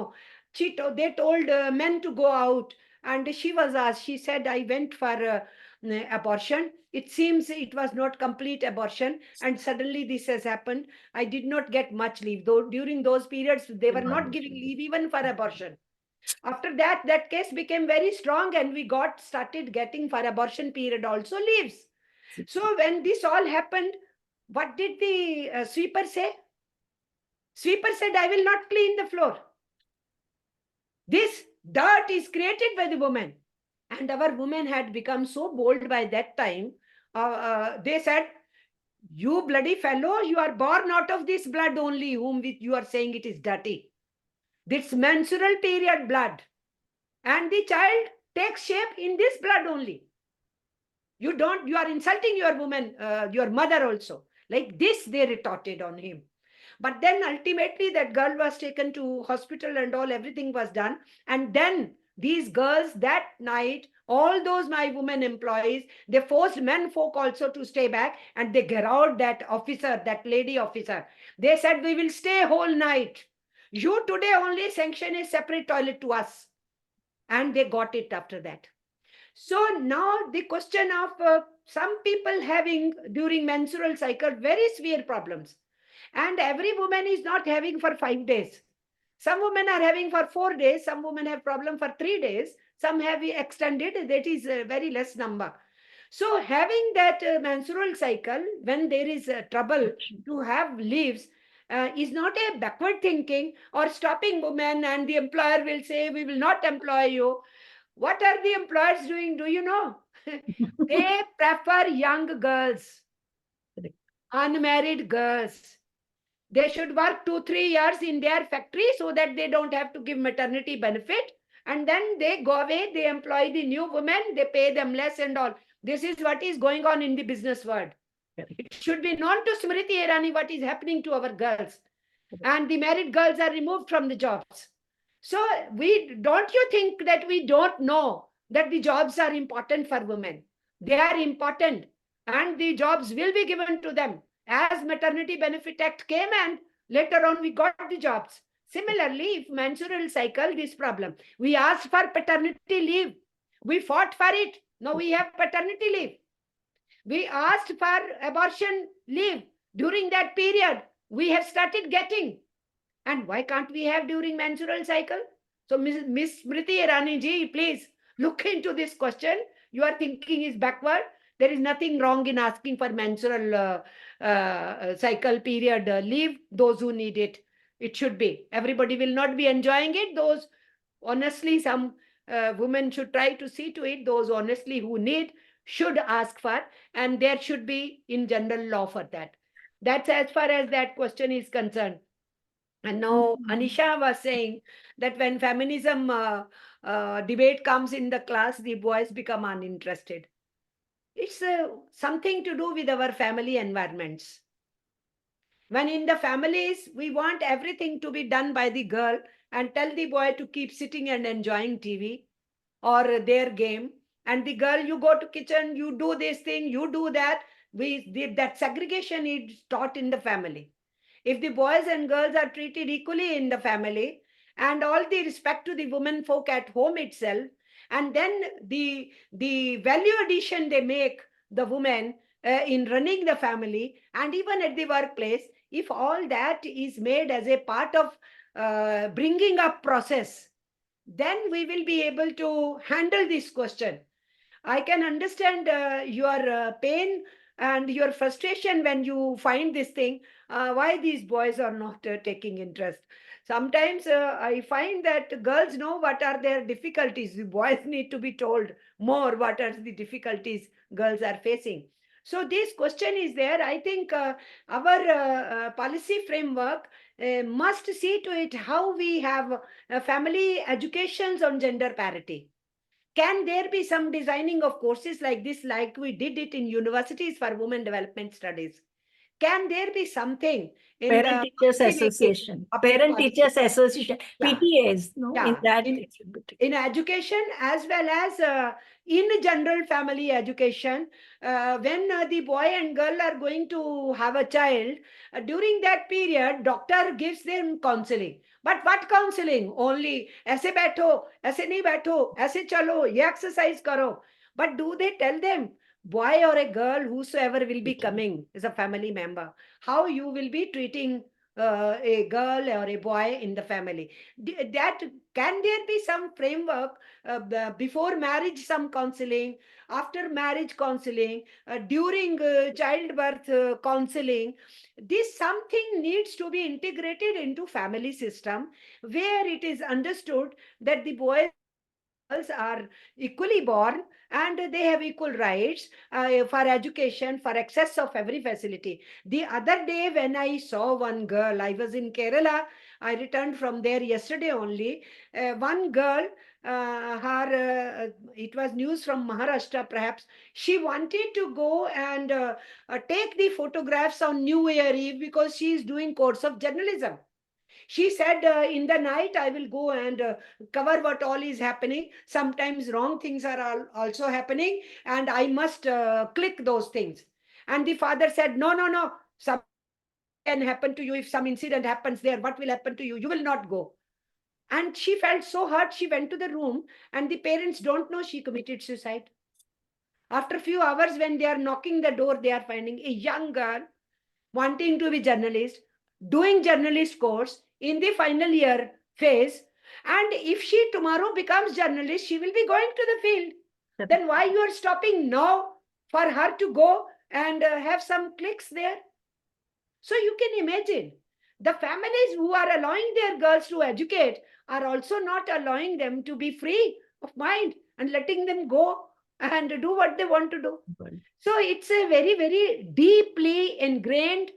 They told men to go out. And she was asked, she said, I went for abortion. It seems it was not complete abortion. And suddenly this has happened. I did not get much leave. Though during those periods, they were not giving leave even for abortion. After that, that case became very strong and we started getting for abortion period also leaves. So when this all happened, what did the sweeper say? Sweeper said, I will not clean the floor. This dirt is created by the woman. And our women had become so bold by that time. They said, you bloody fellow, you are born out of this blood only, whom you are saying it is dirty. This menstrual period blood. And the child takes shape in this blood only. You are insulting your woman, your mother also. Like this, they retorted on him. But then ultimately that girl was taken to hospital and all, everything was done. And then these girls that night, all those my women employees, they forced men folk also to stay back and they garrowed that officer, that lady officer. They said, we will stay whole night. You today only sanction a separate toilet to us. And they got it after that. So now the question of some people having during menstrual cycle very severe problems. And every woman is not having for 5 days. Some women are having for 4 days. Some women have problem for 3 days. Some have extended. That is a very less number. So having that menstrual cycle, when there is trouble to have leaves, is not a backward thinking or stopping women and the employer will say, we will not employ you. What are the employers doing? Do you know? They prefer young girls, unmarried girls. They should work 2-3 years in their factory so that they don't have to give maternity benefit. And then they go away, they employ the new women, they pay them less and all. This is what is going on in the business world. It should be known to Smriti Irani what is happening to our girls. And the married girls are removed from the jobs. So don't you think that we don't know that the jobs are important for women? They are important, and the jobs will be given to them as Maternity Benefit Act came, and later on we got the jobs. Similarly, if menstrual cycle, this problem, we asked for paternity leave, we fought for it. Now we have paternity leave. We asked for abortion leave. During that period, we have started getting. And why can't we have during menstrual cycle? So Miss Smriti Irani ji, please look into this question. Your thinking is backward. There is nothing wrong in asking for menstrual cycle period leave. Those who need it, it should be. Everybody will not be enjoying it. Those, honestly, some women should try to see to it. Those honestly who need should ask for, and there should be in general law for that. That's as far as that question is concerned. And now Anisha was saying that when feminism debate comes in the class, the boys become uninterested. It's something to do with our family environments. When in the families, we want everything to be done by the girl and tell the boy to keep sitting and enjoying TV or their game. And the girl, you go to kitchen, you do this thing, you do that. That segregation is taught in the family. If the boys and girls are treated equally in the family, and all the respect to the women folk at home itself, and then the value addition they make, the women in running the family and even at the workplace, if all that is made as a part of bringing up process, then we will be able to handle this question. I can understand your pain and your frustration when you find this thing, why these boys are not taking interest. Sometimes I find that girls know what are their difficulties. The boys need to be told more what are the difficulties girls are facing. So this question is there. I think our policy framework must see to it how we have family educations on gender parity. Can there be some designing of courses like this, like we did it in universities for women development studies? Can there be something in Parent the Teachers policy making Association, of this Parent policy? Teachers Association, Yeah. PTAs, no, in Yeah. that it should be taken. In education as well as in general family education, when the boy and girl are going to have a child, during that period, doctor gives them counseling. But what counseling? Only ऐसे बैठो, ऐसे नहीं बैठो, ऐसे चलो, ये exercise करो. But do they tell them, boy or a girl, whosoever will be coming as a family member, how you will be treating a girl or a boy in the family? That, can there be some framework before marriage, some counseling, after marriage counseling, during childbirth counseling? This something needs to be integrated into family system, where it is understood that the boys are equally born and they have equal rights for education, for access of every facility. The other day when I saw one girl, I was in Kerala, I returned from there yesterday only. One girl, it was news from Maharashtra perhaps, she wanted to go and take the photographs on New Year Eve because she is doing course of journalism. She said, in the night, I will go and cover what all is happening. Sometimes wrong things are also happening, and I must click those things. And the father said, no, no, no. Something can happen to you. If some incident happens there, what will happen to you? You will not go. And she felt so hurt. She went to the room, and the parents don't know she committed suicide. After a few hours, when they are knocking the door, they are finding a young girl wanting to be journalist, doing journalist course in the final year phase. And if she tomorrow becomes journalist, she will be going to the field. Then why you are stopping now for her to go and have some clicks there? So you can imagine the families who are allowing their girls to educate are also not allowing them to be free of mind and letting them go and do what they want to do. So it's a very, very deeply ingrained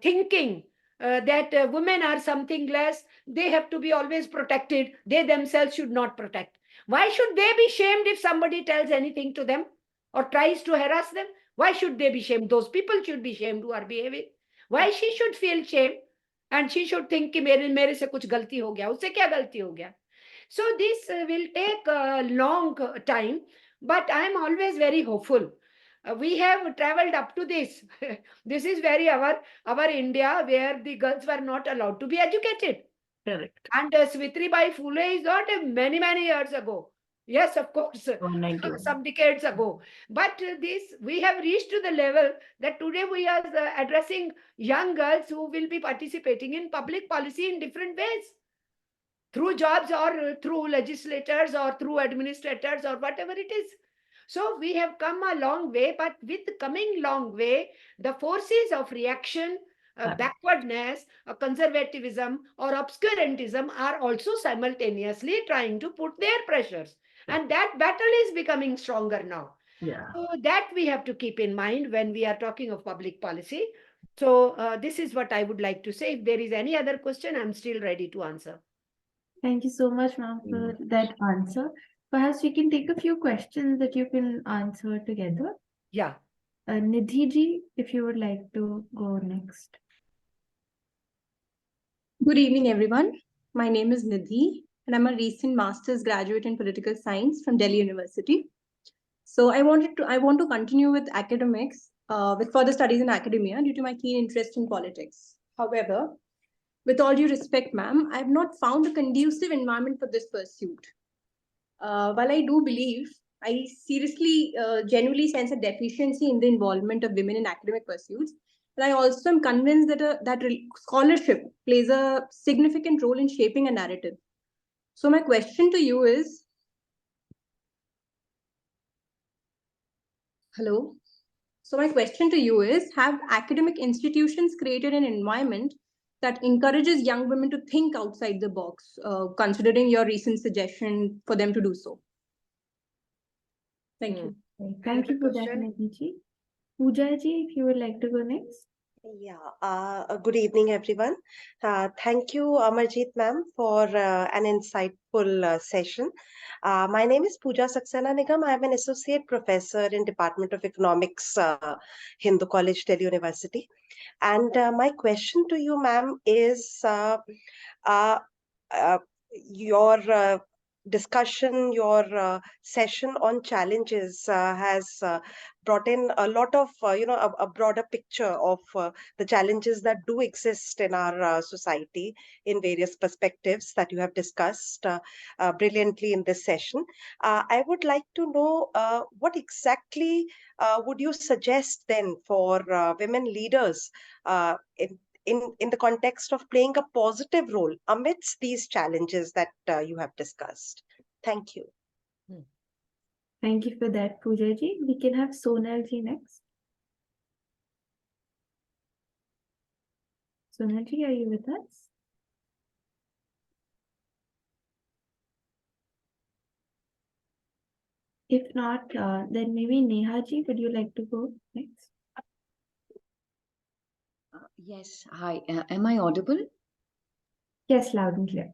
thinking that women are something less. They have to be always protected. They themselves should not protect. Why should they be shamed if somebody tells anything to them or tries to harass them? Why should they be shamed? Those people should be shamed who are behaving. Why she should feel shame? and she should think कि मेरे से कुछ गलती हो गया, उससे क्या गलती हो गया? So this will take a long time, but I am always very hopeful. We have traveled up to this. This is very our India, where the girls were not allowed to be educated. Correct. And Savitribai Phule is not many years ago. Yes, of course, 191. some decades ago. But this, we have reached to the level that today we are addressing young girls who will be participating in public policy in different ways, through jobs or through legislators or through administrators or whatever it is. So we have come a long way, but with coming long way, the forces of reaction, backwardness, conservatism or obscurantism are also simultaneously trying to put their pressures. And that battle is becoming stronger now. Yeah. So that we have to keep in mind when we are talking of public policy. So this is what I would like to say. If there is any other question, I'm still ready to answer. Thank you so much, ma'am, for that answer. Perhaps we can take a few questions that you can answer together. Yeah. Nidhi ji, if you would like to go next. Good evening, everyone. My name is Nidhi, and I'm a recent master's graduate in political science from Delhi University. So I want to continue with academics, with further studies in academia due to my keen interest in politics. However, with all due respect, ma'am, I have not found a conducive environment for this pursuit. While I do believe, I seriously, genuinely sense a deficiency in the involvement of women in academic pursuits. And I also am convinced that scholarship plays a significant role in shaping a narrative. So my question to you is, hello? So my question to you is, have academic institutions created an environment that encourages young women to think outside the box, considering your recent suggestion for them to do so? Thank you. Thank you for that, Nidhi ji. Pooja ji, if you would like to go next. Yeah, good evening, everyone. Thank you, Amarjeet ma'am, for an insightful session. My name is Pooja Saxena Nigam. I am an associate professor in Department of Economics, Hindu College, Delhi University. And my question to you, ma'am, is your discussion, your session on challenges has brought in a lot of, a broader picture of the challenges that do exist in our society in various perspectives that you have discussed brilliantly in this session. I would like to know what exactly would you suggest then for women leaders in the context of playing a positive role amidst these challenges that you have discussed. Thank you. Thank you for that, Pooja ji. We can have Sonal ji next. Sonal ji, are you with us? If not, then maybe Neha ji, would you like to go next? Yes, hi. Am I audible? Yes, loud and clear.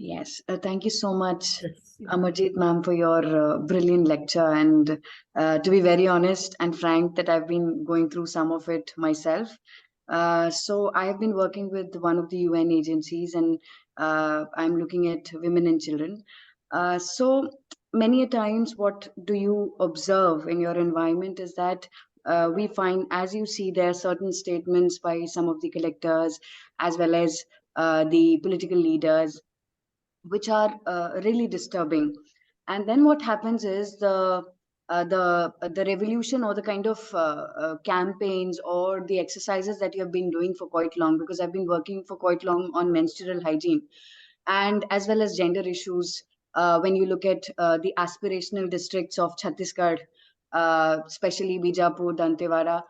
Yes, thank you so much, Amarjeet ma'am, for your brilliant lecture. And to be very honest and frank, that I've been going through some of it myself. So I have been working with one of the UN agencies, and I'm looking at women and children. So many a times, what do you observe in your environment is that we find, as you see, there are certain statements by some of the collectors as well as the political leaders, which are really disturbing. And then what happens is the revolution or the kind of campaigns or the exercises that you have been doing for quite long, because I've been working for quite long on menstrual hygiene and as well as gender issues. When you look at the aspirational districts of Chhattisgarh, especially Bijapur, Dantewada,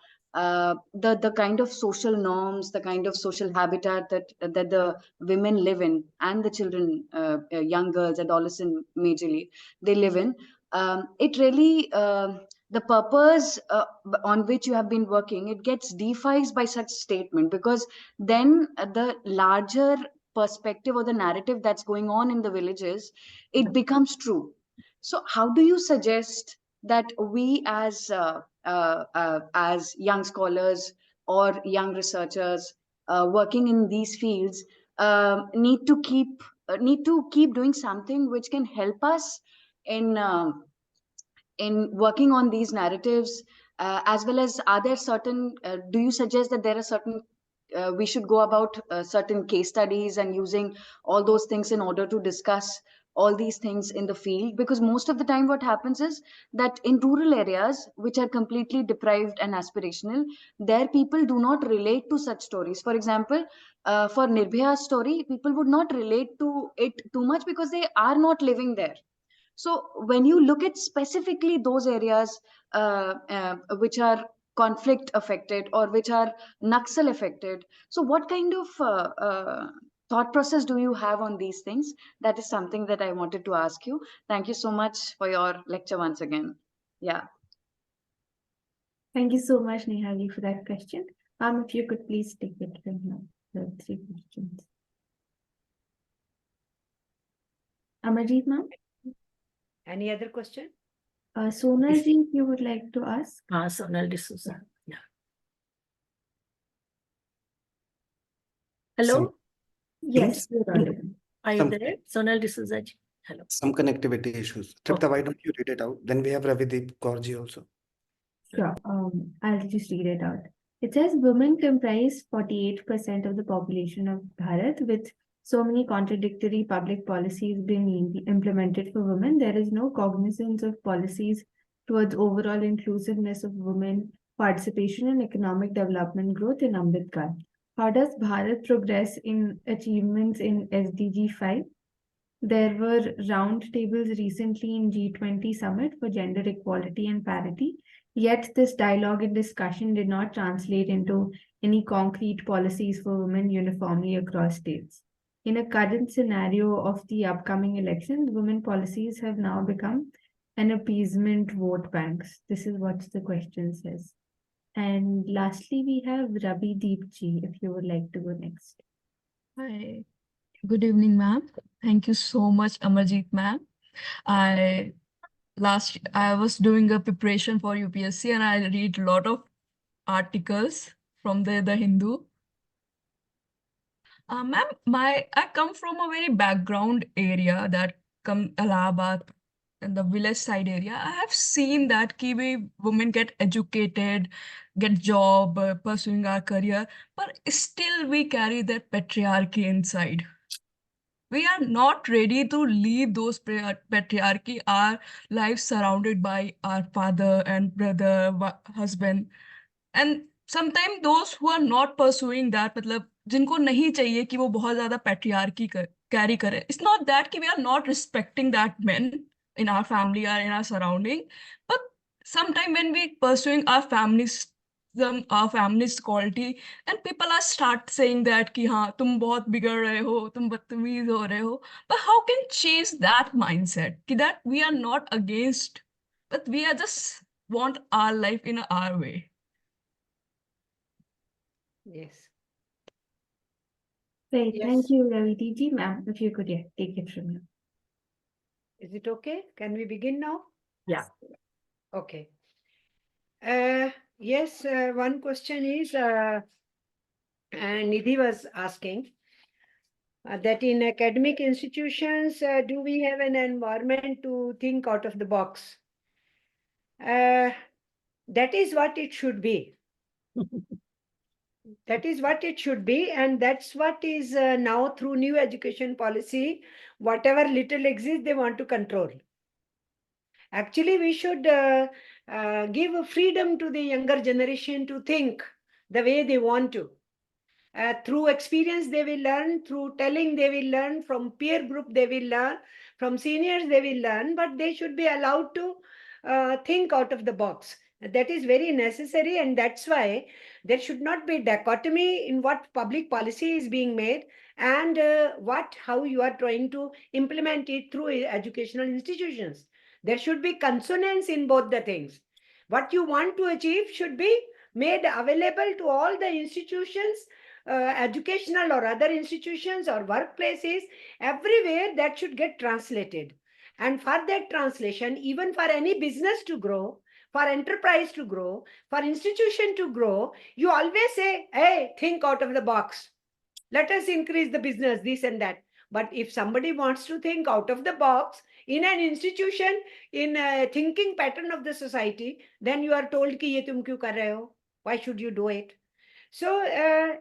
the kind of social norms, the kind of social habitat that the women live in, and the children, young girls, adolescent majorly, they live in, it really, the purpose on which you have been working, it gets defies by such statement, because then the larger perspective or the narrative that's going on in the villages, it becomes true. So how do you suggest that we as young scholars or young researchers working in these fields need to keep doing something which can help us in working on these narratives, as well as are there certain do you suggest that there are certain we should go about certain case studies and using all those things in order to discuss all these things in the field? Because most of the time what happens is that in rural areas which are completely deprived and aspirational, there people do not relate to such stories. For example, for Nirbhaya's story, people would not relate to it too much because they are not living there. So when you look at specifically those areas which are conflict affected or which are Naxal affected, so what kind of thought process do you have on these things? That is something that I wanted to ask you. Thank you so much for your lecture once again. Yeah. Thank you so much, Nihali, for that question. If you could please take it from here, the 3 questions. Amarjeet, ma'am? Any other question? Sonal ji, if you would like to ask. Sonal D'Souza. Yeah. Hello, Yes, you're audible. are you Some- there? Sonal D'Souza ji. Hello. Some connectivity issues. Tripta, why don't you read it out? Then we have Ravideep Kaur also. Sure. I'll just read it out. It says women comprise 48% of the population of Bharat, with so many contradictory public policies being implemented for women. There is no cognizance of policies towards overall inclusiveness of women, participation and economic development growth in Ambedkar. How does Bharat progress in achievements in SDG 5? There were roundtables recently in G20 summit for gender equality and parity. Yet this dialogue and discussion did not translate into any concrete policies for women uniformly across states. In a current scenario of the upcoming elections, women policies have now become an appeasement vote banks. This is what the question says. And lastly, we have Ravi Deepji, if you would like to go next. Hi, good evening, ma'am. Thank you so much, Amarjeet, ma'am. I was doing a preparation for UPSC and I read a lot of articles from the Hindu. Ma'am, I come from a very background area that come Allahabad and the village side area. I have seen that Kiwi women get educated, get job, pursuing our career, but still we carry that patriarchy inside. We are not ready to leave those patriarchy, our lives surrounded by our father and brother, husband. And sometimes those who are not pursuing that, मतलब जिनको नहीं चाहिए कि वो बहुत ज़्यादा patriarchy carry करे. It's not that कि we are not respecting that men in our family or in our surrounding, but sometimes when we pursuing our family's quality and people are start saying that कि हाँ तुम बहुत बिगड़ रहे हो, तुम बदतमीज हो रहे हो. But how can change that mindset कि that we are not against, but we are just want our life in our way. Yes. Great, Yes. thank you, Ravi Deepji. Ma'am, if you could take it from here. Is it okay? Can we begin now? Yeah. Okay. Yes, one question is, Nidhi was asking that in academic institutions, do we have an environment to think out of the box? That is what it should be. That is what it should be, and that's what is now through new education policy, whatever little exists, they want to control. Actually, we should give freedom to the younger generation to think the way they want to. Through experience, they will learn, through telling, they will learn, from peer group, they will learn, from seniors, they will learn, but they should be allowed to think out of the box. That is very necessary, and that's why there should not be dichotomy in what public policy is being made and how you are trying to implement it through educational institutions. There should be consonance in both the things. What you want to achieve should be made available to all the institutions, educational or other institutions or workplaces, everywhere that should get translated. And for that translation, even for any business to grow, for enterprise to grow, for institution to grow, you always say, hey, think out of the box. Let us increase the business, this and that. But if somebody wants to think out of the box in an institution, in a thinking pattern of the society, then you are told ki ye tum kyun kar rahe ho? Why should you do it? So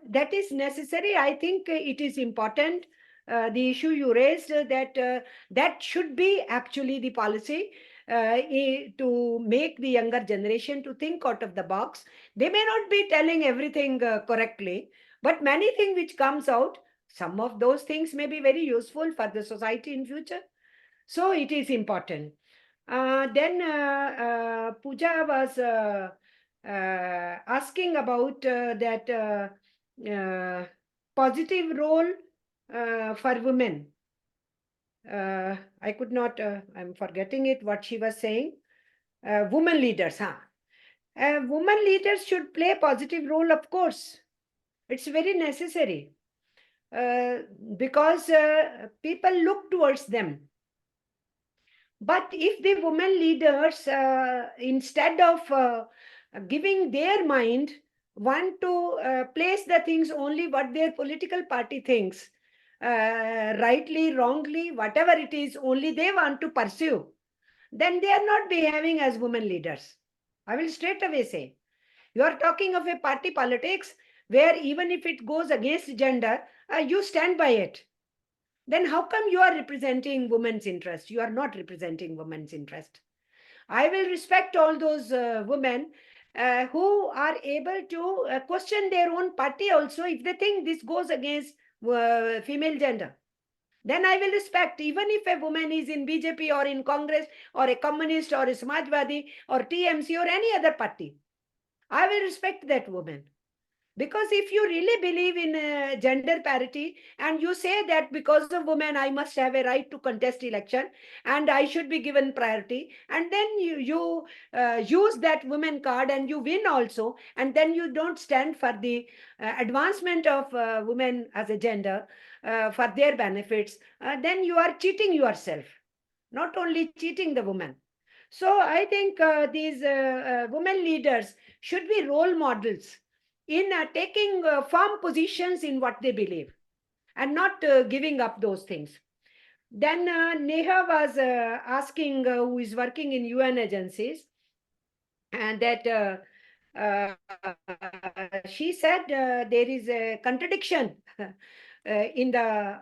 that is necessary. I think it is important. The issue you raised that should be actually the policy to make the younger generation to think out of the box. They may not be telling everything correctly, but many things which comes out, some of those things may be very useful for the society in future. So it is important. Then Pooja was asking about that positive role for women. I could not, I'm forgetting it, what she was saying. Women leaders, huh? Women leaders should play a positive role, of course. It's very necessary because people look towards them. But if the women leaders, instead of giving their mind, want to place the things only what their political party thinks, rightly, wrongly, whatever it is, only they want to pursue, then they are not behaving as women leaders. I will straight away say. You are talking of a party politics where even if it goes against gender, you stand by it. Then how come you are representing women's interest? You are not representing women's interest. I will respect all those women who are able to question their own party also if they think this goes against female gender. Then I will respect, even if a woman is in BJP or in Congress or a communist or a Samajwadi or TMC or any other party. I will respect that woman. Because if you really believe in gender parity and you say that because of women, I must have a right to contest election and I should be given priority, and then you use that women card and you win also, and then you don't stand for the advancement of women as a gender for their benefits, then you are cheating yourself, not only cheating the woman. So I think these women leaders should be role models in taking firm positions in what they believe and not giving up those things. Then Neha was asking, who is working in UN agencies, and that she said there is a contradiction in the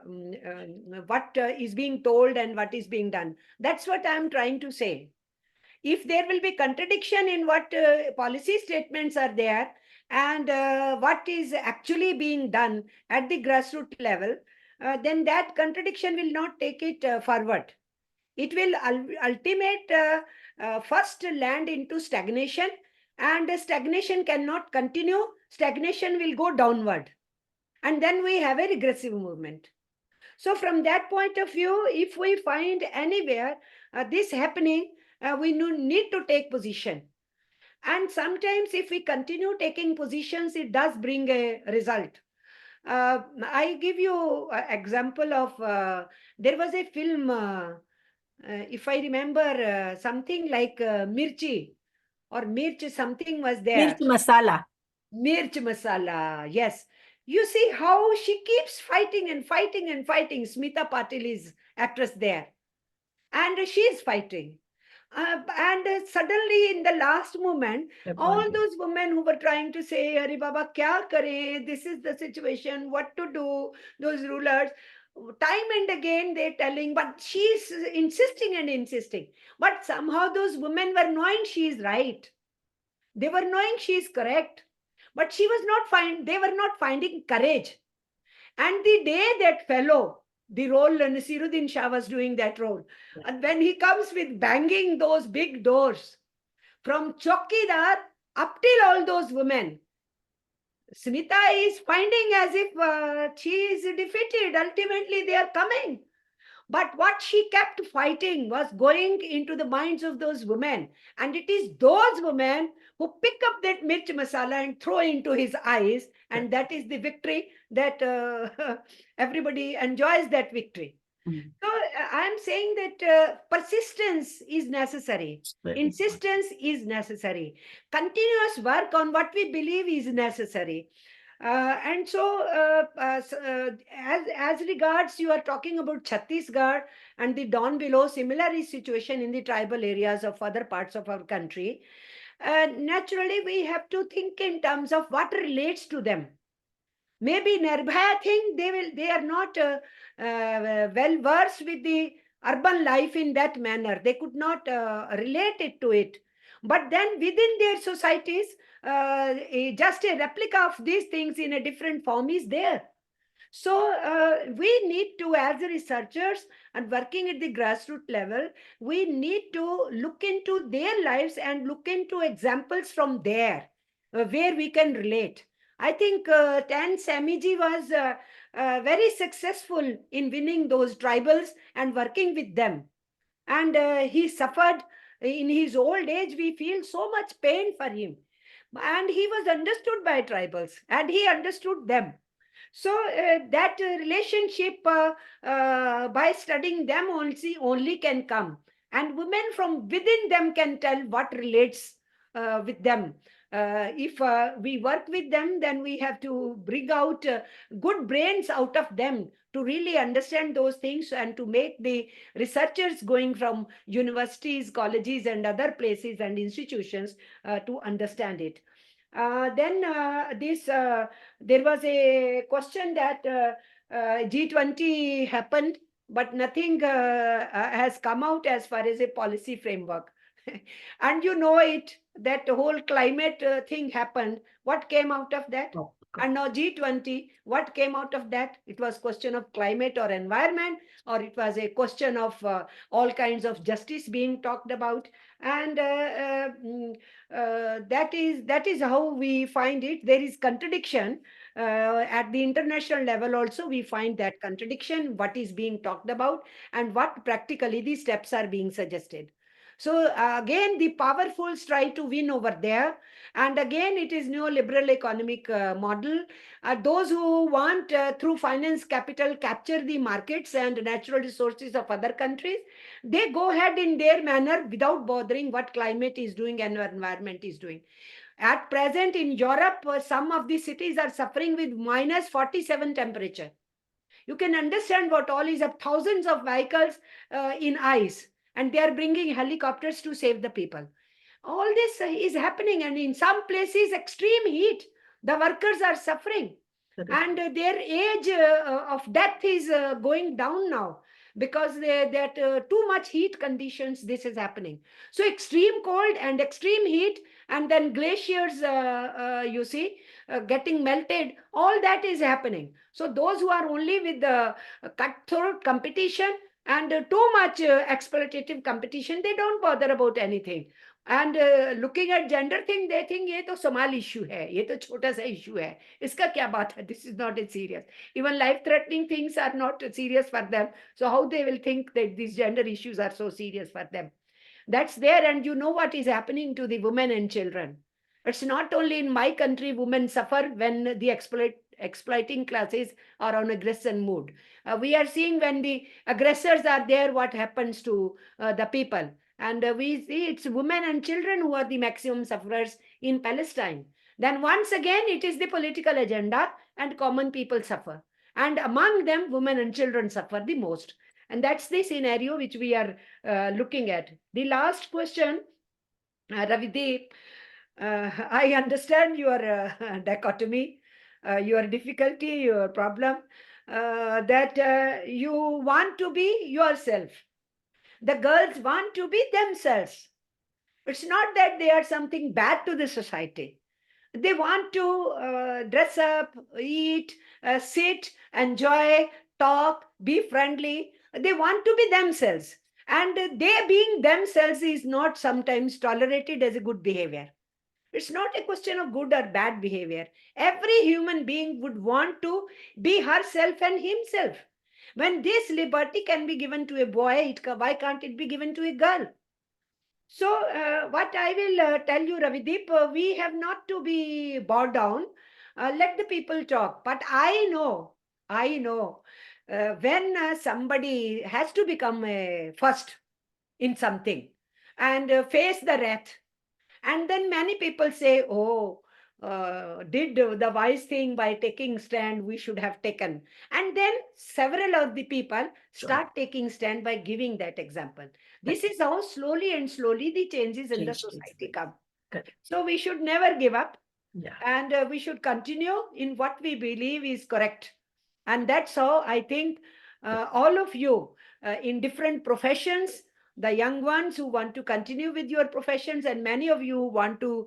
what is being told and what is being done. That's what I'm trying to say. If there will be contradiction in what policy statements are there and what is actually being done at the grassroots level, then that contradiction will not take it forward. It will ultimate first land into stagnation, and stagnation cannot continue. Stagnation will go downward, and then we have a regressive movement. So from that point of view, if we find anywhere this happening, we need to take position. And sometimes if we continue taking positions, it does bring a result. I give you an example of, there was a film, if I remember, something like Mirchi or Mirch something was there. Mirch masala. Mirch masala, yes. You see how she keeps fighting and fighting and fighting. Smita Patel is actress there. And she is fighting. And suddenly in the last moment, all those women who were trying to say, Hari Baba, kya kare? This is the situation, what to do? Those rulers, time and again they're telling, but she's insisting and insisting. But somehow those women were knowing she is right. They were knowing she is correct. But she was not they were not finding courage. And the day that fellow, the role Nasiruddin Shah was doing that role, and when he comes with banging those big doors from Chowkidar up till all those women, Smita is finding as if she is defeated. Ultimately, they are coming. But what she kept fighting was going into the minds of those women. And it is those women who pick up that mirch masala and throw into his eyes. And that is the victory that everybody enjoys, that victory. So I'm saying that persistence is necessary. Very Insistence is necessary. Continuous work on what we believe is necessary. And so, as regards you are talking about Chhattisgarh and the down below, similar is situation in the tribal areas of other parts of our country. Naturally, we have to think in terms of what relates to them. Maybe Nirbhaya thing, they are not well versed with the urban life in that manner. They could not relate it to it. But then within their societies, just a replica of these things in a different form is there. So we need to, as researchers and working at the grassroots level, we need to look into their lives and look into examples from there where we can relate. I think Tan Samiji was very successful in winning those tribals and working with them. And he suffered in his old age. We feel so much pain for him. And he was understood by tribals and he understood them. So that relationship by studying them only can come. And women from within them can tell what relates with them. If we work with them, then we have to bring out good brains out of them to really understand those things and to make the researchers going from universities, colleges, and other places and institutions to understand it. Then there was a question that G20 happened, but nothing has come out as far as a policy framework. And you know it, that whole climate thing happened. What came out of that? And now G20, what came out of that? It was question of climate or environment, or it was a question of all kinds of justice being talked about. And that is how we find it. There is contradiction at the international level also. We find that contradiction, what is being talked about and what practically the steps are being suggested. So again, the powerfuls try to win over there. And again, it is neoliberal economic model. Those who want through finance capital capture the markets and natural resources of other countries, they go ahead in their manner without bothering what climate is doing and environment is doing. At present in Europe, some of the cities are suffering with minus 47 temperature. You can understand what all is up. Thousands of vehicles in ice, and they are bringing helicopters to save the people. All this is happening, and in some places extreme heat, the workers are suffering. And their age of death is going down now because that too much heat conditions, this is happening. So extreme cold and extreme heat, and then glaciers, you see, getting melted, all that is happening. So those who are only with the cutthroat competition and too much exploitative competition, they don't bother about anything. And looking at gender thing, they think ये तो small issue है, ये तो छोटा सा issue है, इसका क्या बात है? This is not a serious. Even life-threatening things are not serious for them. So how they will think that these gender issues are so serious for them? That's there, and you know what is happening to the women and children. It's not only in my country women suffer when the exploiting classes are on aggression mood. We are seeing when the aggressors are there, what happens to the people. And we see it's women and children who are the maximum sufferers in Palestine. Then once again, it is the political agenda and common people suffer. And among them, women and children suffer the most. And that's the scenario which we are looking at. The last question, Ravideep, I understand your dichotomy, your difficulty, your problem, that you want to be yourself. The girls want to be themselves. It's not that they are something bad to the society. They want to dress up, eat, sit, enjoy, talk, be friendly. They want to be themselves. And they being themselves is not sometimes tolerated as a good behavior. It's not a question of good or bad behavior. Every human being would want to be herself and himself. When this liberty can be given to a boy, why can't it be given to a girl? So what I will tell you, Ravideep, we have not to be bowed down. Let the people talk. But I know when somebody has to become a first in something and face the wrath, and then many people say, oh, did the wise thing by taking stand we should have taken. And then several of the people start taking stand by giving that example. This is how slowly and slowly the changes in the society come. So we should never give up. Yeah. And we should continue in what we believe is correct. And that's how I think all of you in different professions, the young ones who want to continue with your professions, and many of you who want to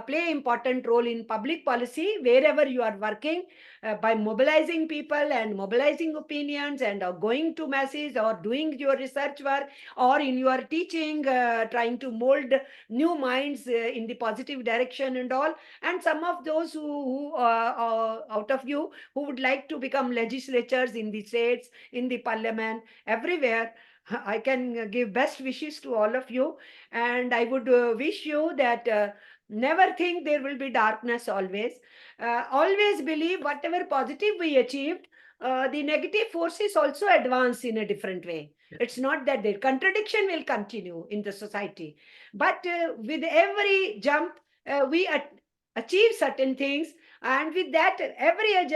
play important role in public policy wherever you are working, by mobilizing people and mobilizing opinions and going to masses or doing your research work or in your teaching, trying to mold new minds in the positive direction and all. And some of those who out of you who would like to become legislators in the states, in the parliament, everywhere, I can give best wishes to all of you. And I would wish you that never think there will be darkness always. Always believe whatever positive we achieved, the negative forces also advance in a different way. It's not that the contradiction will continue in the society. But with every jump, we achieve certain things. And with that, every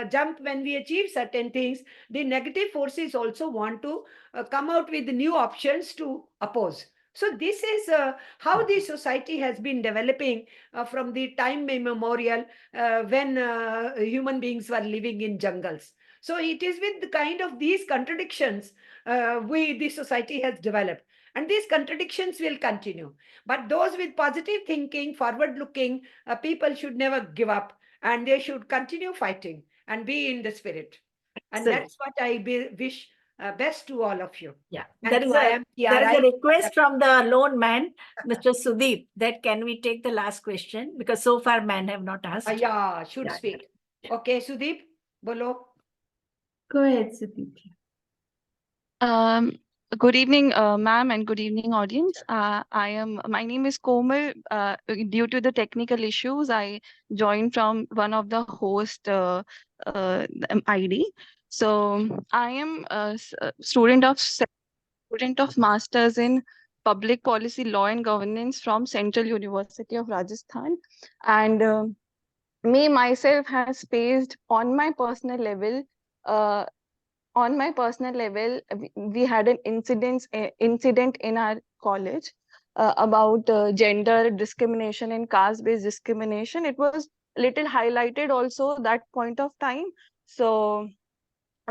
jump when we achieve certain things, the negative forces also want to come out with new options to oppose. So this is how the society has been developing from the time immemorial, when human beings were living in jungles. So it is with the kind of these contradictions the society has developed. And these contradictions will continue. But those with positive thinking, forward looking, people should never give up, and they should continue fighting and be in the spirit. And Excellent. that's what I wish best to all of you. Yeah, And there is to a IMPRI, request from the lone man, Mr. Sudeep, that can we take the last question, because so far men have not asked. yeah, should Yeah. speak. Okay, Sudeep, bolo. Go ahead, Sudeep. Good evening, ma'am, and good evening, audience. My name is Komal. Due to the technical issues, I joined from one of the host ID. So I am a student of Masters in Public Policy, Law and Governance from Central University of Rajasthan, and me myself has faced on my personal level. We had an incident in our college about gender discrimination and caste-based discrimination. It was little highlighted also that point of time. So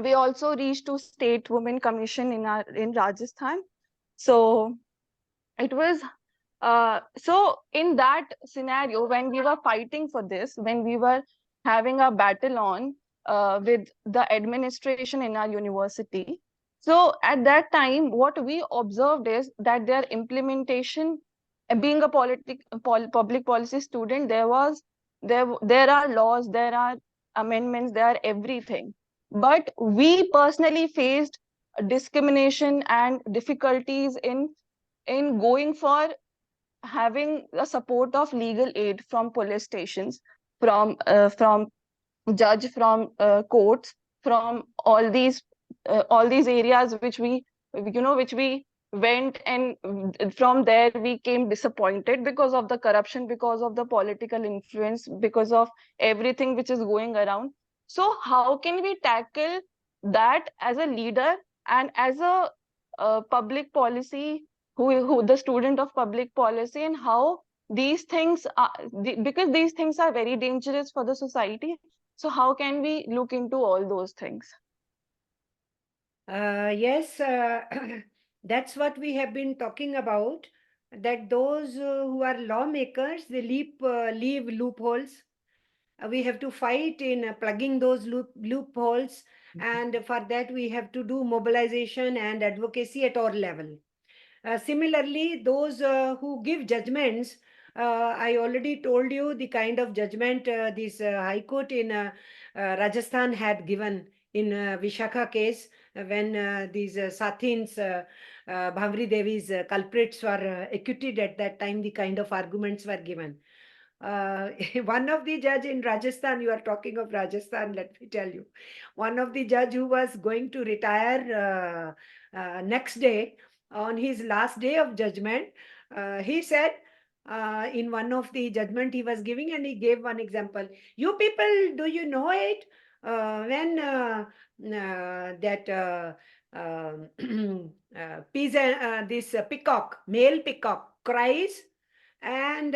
we also reached to State Women Commission in Rajasthan. So it was so in that scenario, when we were fighting for this, when we were having a battle on with the administration in our university, so at that time, what we observed is that their implementation, being a public policy student, there are laws, there are amendments, there are everything. But we personally faced discrimination and difficulties in going for having the support of legal aid from police stations, from judge, from courts, from all these areas which we went, and from there we came disappointed because of the corruption, because of the political influence, because of everything which is going around. So how can we tackle that as a leader and as a public policy, who the student of public policy, and how these things are, because these things are very dangerous for the society. So how can we look into all those things? Yes, that's what we have been talking about, that those who are lawmakers, they leave loopholes. We have to fight in plugging those loopholes. And for that, we have to do mobilization and advocacy at all level. Similarly, those who give judgments, I already told you the kind of judgment this High Court in Rajasthan had given in Vishakha case, when these Sathins, Bhavri Devi's culprits were acquitted. At that time, the kind of arguments were given. one of the judge in Rajasthan, you are talking of Rajasthan, let me tell you. One of the judge who was going to retire next day, on his last day of judgment, he said, in one of the judgment he was giving, and he gave one example. You people, do you know it? When that this peacock, male peacock, cries, and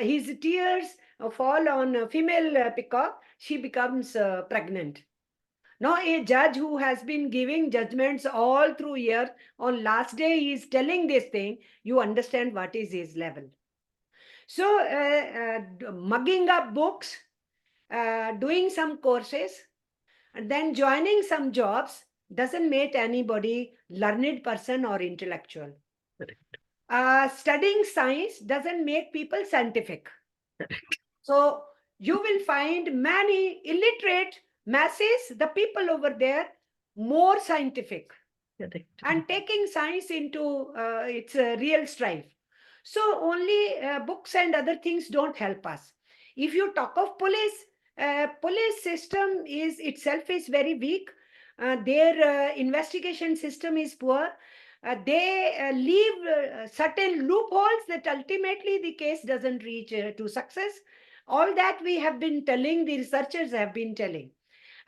his tears fall on a female peacock, she becomes pregnant. Now, a judge who has been giving judgments all through year, on last day he is telling this thing, you understand what is his level. So, mugging up books, doing some courses, and then joining some jobs doesn't make anybody learned person or intellectual. Studying science doesn't make people scientific. So you will find many illiterate masses, the people over there, more scientific and taking science into its real strife. So only books and other things don't help us. If you talk of police, police system is itself is very weak. Their investigation system is poor. They leave certain loopholes that ultimately the case doesn't reach to success. All that we have been telling, the researchers have been telling.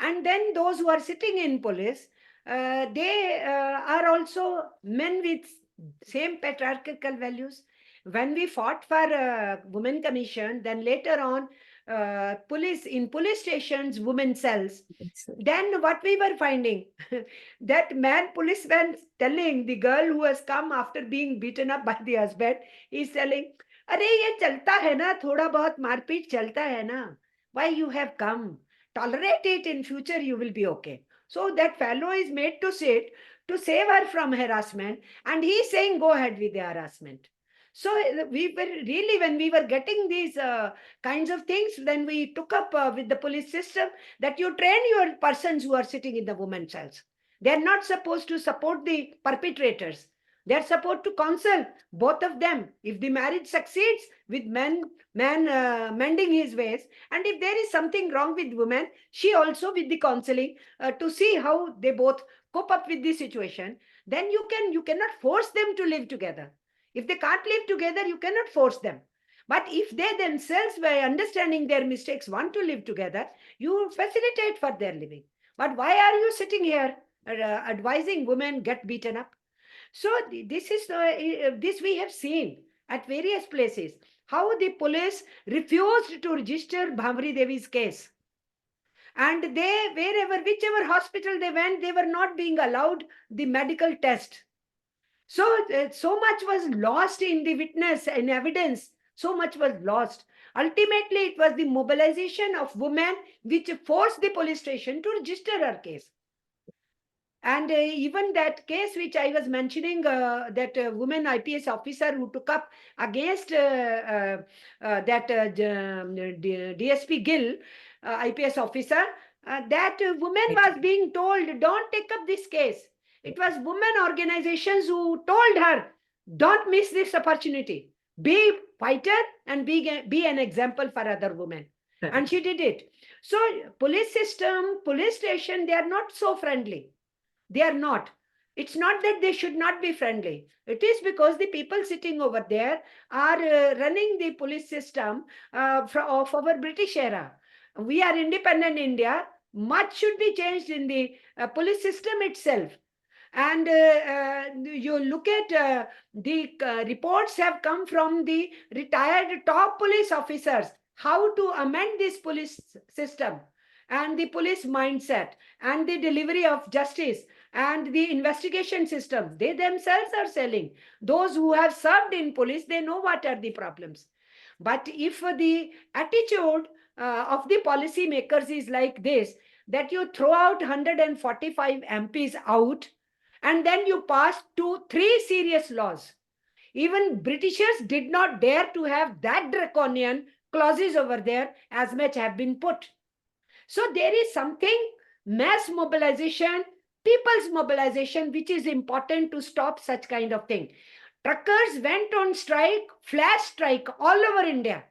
And then those who are sitting in police, they are also men with same patriarchal values. When we fought for women commission, then later on, police stations, women cells, then what we were finding, that man policeman telling the girl who has come after being beaten up by the husband, is telling, अरे ये चलता है ना, थोड़ा बहुत मारपीट चलता है ना, why you have come, tolerate it, in future you will be okay. So that fellow is made to sit to save her from harassment, and he is saying go ahead with the harassment. So we were really, when we were getting these kinds of things, then we took up with the police system that you train your persons who are sitting in the women's cells. They are not supposed to support the perpetrators. They are supposed to counsel both of them. If the marriage succeeds with man mending his ways, and if there is something wrong with women, she also with the counseling to see how they both cope up with the situation, then you cannot force them to live together. If they can't live together, you cannot force them. But if they themselves, by understanding their mistakes, want to live together, you facilitate for their living. But why are you sitting here advising women get beaten up? So this is this we have seen at various places, how the police refused to register Bhamri Devi's case. And they, whichever hospital they went, they were not being allowed the medical test. So, so much was lost in the witness and evidence. So much was lost. Ultimately, it was the mobilization of women which forced the police station to register her case. And even that case which I was mentioning, that woman IPS officer who took up against that DSP Gill, IPS officer, that woman was being told, don't take up this case. It was women organizations who told her, don't miss this opportunity. Be fighter and be an example for other women. And she did it. So police system, police station, they are not so friendly. They are not. It's not that they should not be friendly. It is because the people sitting over there are running the police system of our British era. We are independent India. Much should be changed in the police system itself. And you look at the reports have come from the retired top police officers, how to amend this police system and the police mindset and the delivery of justice and the investigation system. They themselves are selling. Those who have served in police, they know what are the problems. But if the attitude of the policy makers is like this, that you throw out 145 MPs out, and then you pass 3 serious laws. Even Britishers did not dare to have that draconian clauses over there, as much have been put. So there is something, mass mobilization, people's mobilization, which is important to stop such kind of thing. Truckers went on strike, flash strike all over India.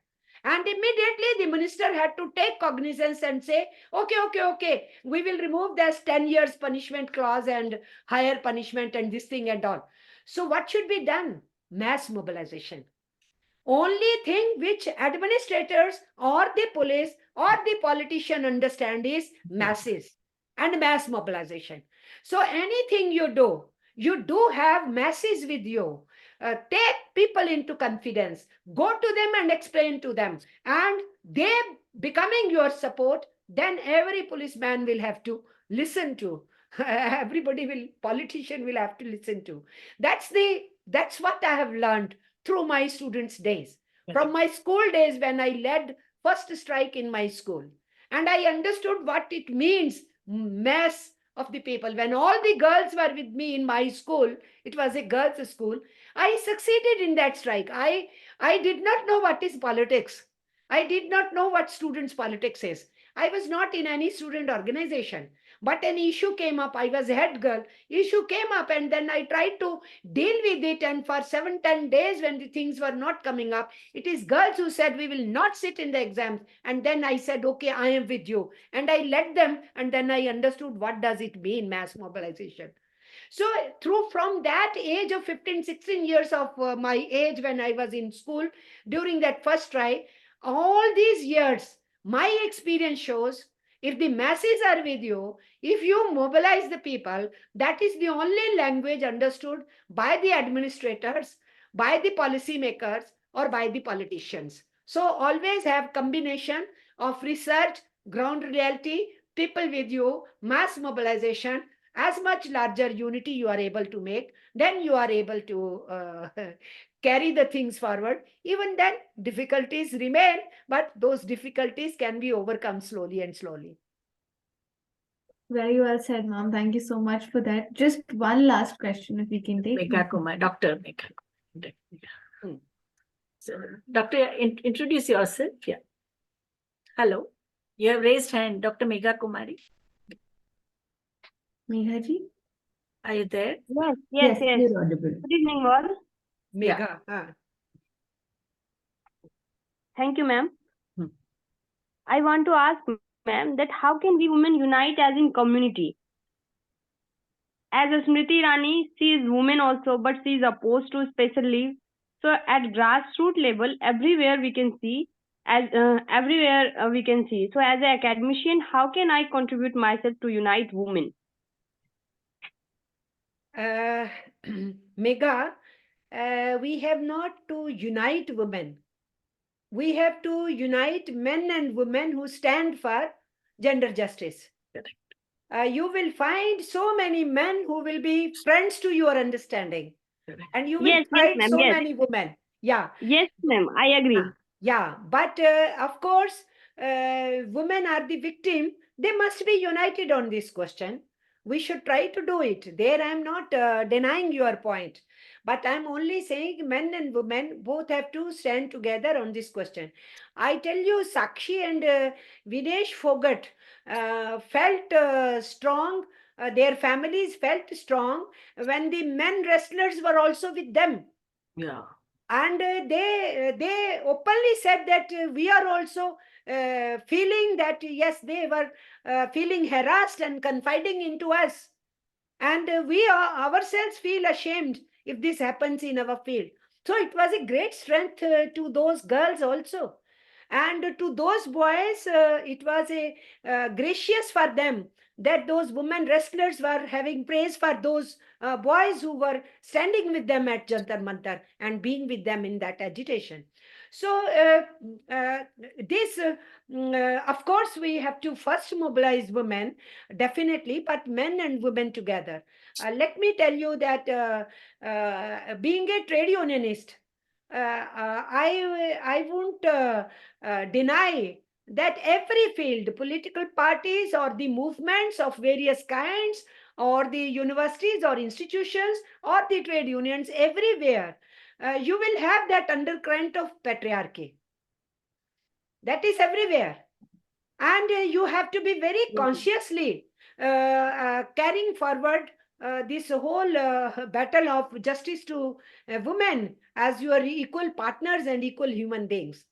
And immediately the minister had to take cognizance and say, okay, we will remove this 10 years punishment clause and higher punishment and this thing and all. So what should be done? Mass mobilization. Only thing which administrators or the police or the politician understand is masses and mass mobilization. So anything you do have masses with you. Take people into confidence, go to them and explain to them, and they becoming your support, then every policeman will have to listen to. Politician will have to listen to. That's what I have learned through my students' days. From my school days, when I led first strike in my school, and I understood what it means, mass of the people. When all the girls were with me in my school, it was a girls' school, I succeeded in that strike. I did not know what is politics. I did not know what students' politics is. I was not in any student organization. But an issue came up. I was head girl. Issue came up, and then I tried to deal with it. And for 7-10 days, when the things were not coming up, it is girls who said, we will not sit in the exams. And then I said, okay, I am with you. And I led them. And then I understood what does it mean, mass mobilization. So from that age of 15-16 years of my age when I was in school, during that first try, all these years, my experience shows, if the masses are with you, if you mobilize the people, that is the only language understood by the administrators, by the policymakers, or by the politicians. So always have combination of research, ground reality, people with you, mass mobilization. As much larger unity you are able to make, then you are able to carry the things forward. Even then, difficulties remain, but those difficulties can be overcome slowly and slowly. Very well said, ma'am. Thank you so much for that. Just one last question, if we can take. Megha Kumar, Dr. Megha Kumar. So, Doctor, introduce yourself. Yeah. Hello. You have raised hand, Dr. Megha Kumari. Megha ji? Are you there? Yes. You're audible. Good evening, all. Megha. Thank you, ma'am. I want to ask, ma'am, that how can we women unite as in community? As a Smriti Irani, she is woman also, but she is opposed to special leave. So at grassroots level, everywhere we can see. So as an academician, how can I contribute myself to unite women? Megha, we have not to unite women. We have to unite men and women who stand for gender justice. You will find so many men who will be friends to your understanding. And you will find many women. Yeah. Yes, ma'am, I agree. Yeah, but of course, women are the victim. They must be united on this question. We should try to do it. There I am not denying your point. But I'm only saying men and women both have to stand together on this question. I tell you, Sakshi and Videsh Fogat felt strong. Their families felt strong when the men wrestlers were also with them. Yeah. And they openly said that we are also feeling that, yes, they were feeling harassed and confiding into us. And we ourselves feel ashamed if this happens in our field. So it was a great strength to those girls also. And to those boys, it was gracious for them that those women wrestlers were having praise for those boys who were standing with them at Jantar Mantar and being with them in that agitation. So of course, we have to first mobilize women, definitely, but men and women together. Let me tell you that being a trade unionist, I won't deny that every field, political parties or the movements of various kinds, or the universities or institutions or the trade unions, everywhere, you will have that undercurrent of patriarchy. That is everywhere. And you have to be very consciously carrying forward this whole battle of justice to women as your equal partners and equal human beings.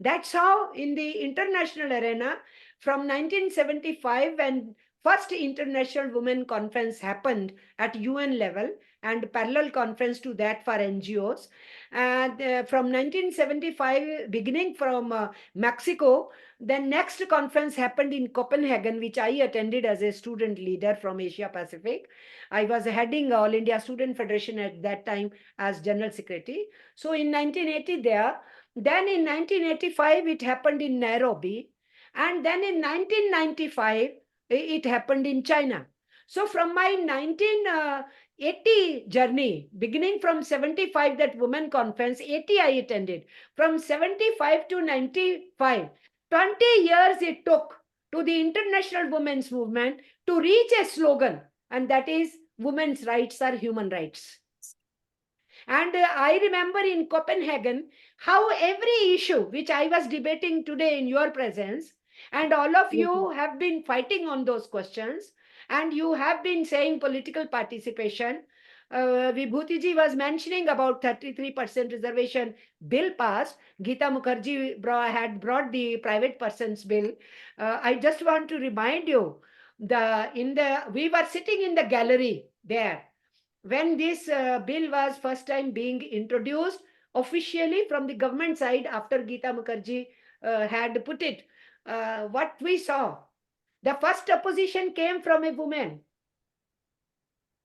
That's how in the international arena, from 1975, when first International Women Conference happened at UN level, and parallel conference to that for NGOs. And from 1975, beginning from Mexico, then next conference happened in Copenhagen, which I attended as a student leader from Asia Pacific. I was heading All India Student Federation at that time as General Secretary. So in 1980 there, then in 1985, it happened in Nairobi. And then in 1995, it happened in China. So from my 1980 journey, beginning from 75, that women conference, 80 I attended. From 75 to 95, 20 years it took to the international women's movement to reach a slogan, and that is women's rights are human rights. And I remember in Copenhagen how every issue which I was debating today in your presence, and all of you have been fighting on those questions, and you have been saying political participation. Vibhuti ji was mentioning about 33% reservation bill passed. Geeta Mukherjee had brought the private persons bill. I just want to remind you, we were sitting in the gallery there when this bill was first time being introduced officially from the government side after Geeta Mukherjee had put it. What we saw, the first opposition came from a woman,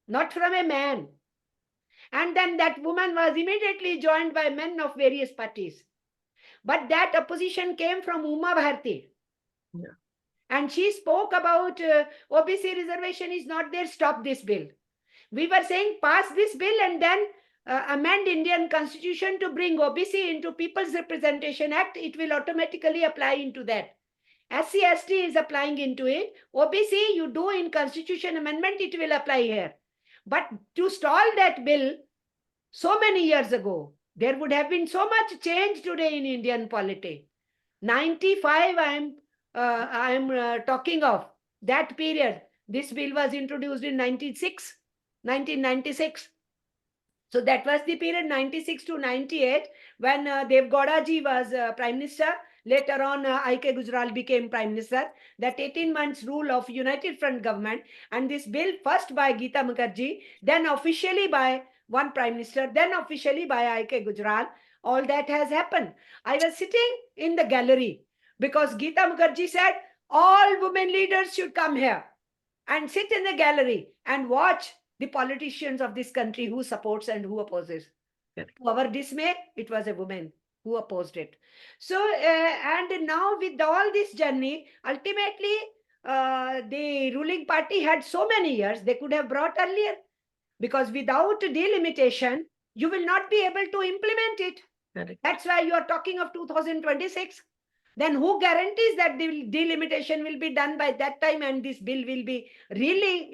not from a man. And then that woman was immediately joined by men of various parties. But that opposition came from Uma Bharti. Yeah. And she spoke about OBC reservation is not there, stop this bill. We were saying pass this bill and then amend Indian constitution to bring OBC into People's Representation Act. It will automatically apply into that. SC/ST is applying into it. OBC you do in constitution amendment, it will apply here. But to stall that bill so many years ago, there would have been so much change today in Indian polity. 95 I am talking of that period. This bill was introduced in 1996. So that was the period 96 to 98 when Dev Gowda ji was Prime Minister. Later on, I.K. Gujral became Prime Minister. That 18 months rule of United Front government, and this bill first by Geeta Mukherjee, then officially by one Prime Minister, then officially by I.K. Gujral. All that has happened. I was sitting in the gallery because Geeta Mukherjee said all women leaders should come here and sit in the gallery and watch the politicians of this country who supports and who opposes. To our dismay, it was a woman who opposed it. So, and now with all this journey, ultimately, the ruling party had so many years, they could have brought earlier. Because without delimitation, you will not be able to implement it. Correct. That's why you are talking of 2026. Then who guarantees that the delimitation will be done by that time and this bill will be really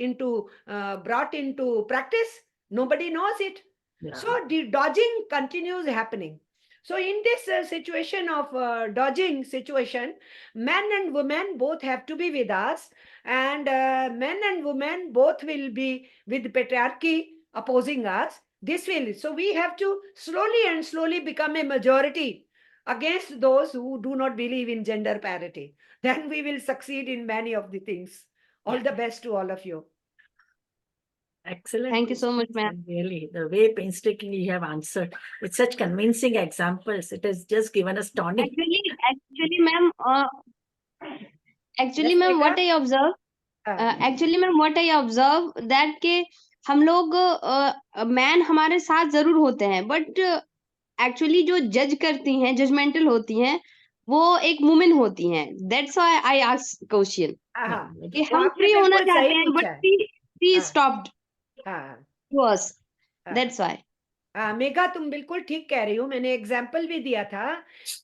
brought into practice? Nobody knows it. Yeah. So the dodging continues happening. So in this situation of dodging situation, men and women both have to be with us, and men and women both will be with patriarchy opposing us. So we have to slowly become a majority against those who do not believe in gender parity. Then we will succeed in many of the things. All the best to all of you. Excellent. Thank you so much, ma'am. Really, the way painstakingly you have answered with such convincing examples, it has just given us tonic. Actually, ma'am, what I observe, what I observe that के हम लोग man हमारे साथ जरूर होते हैं, but actually जो जज करती हैं, जजमेंटल होती हैं, वो एक वुमेन होती हैं. That's why I ask question कि हम फ्री होना चाहते हैं, but she stopped us. That's why. Megha, तुम बिल्कुल ठीक कह रही हो. मैंने एग्जाम्पल भी दिया था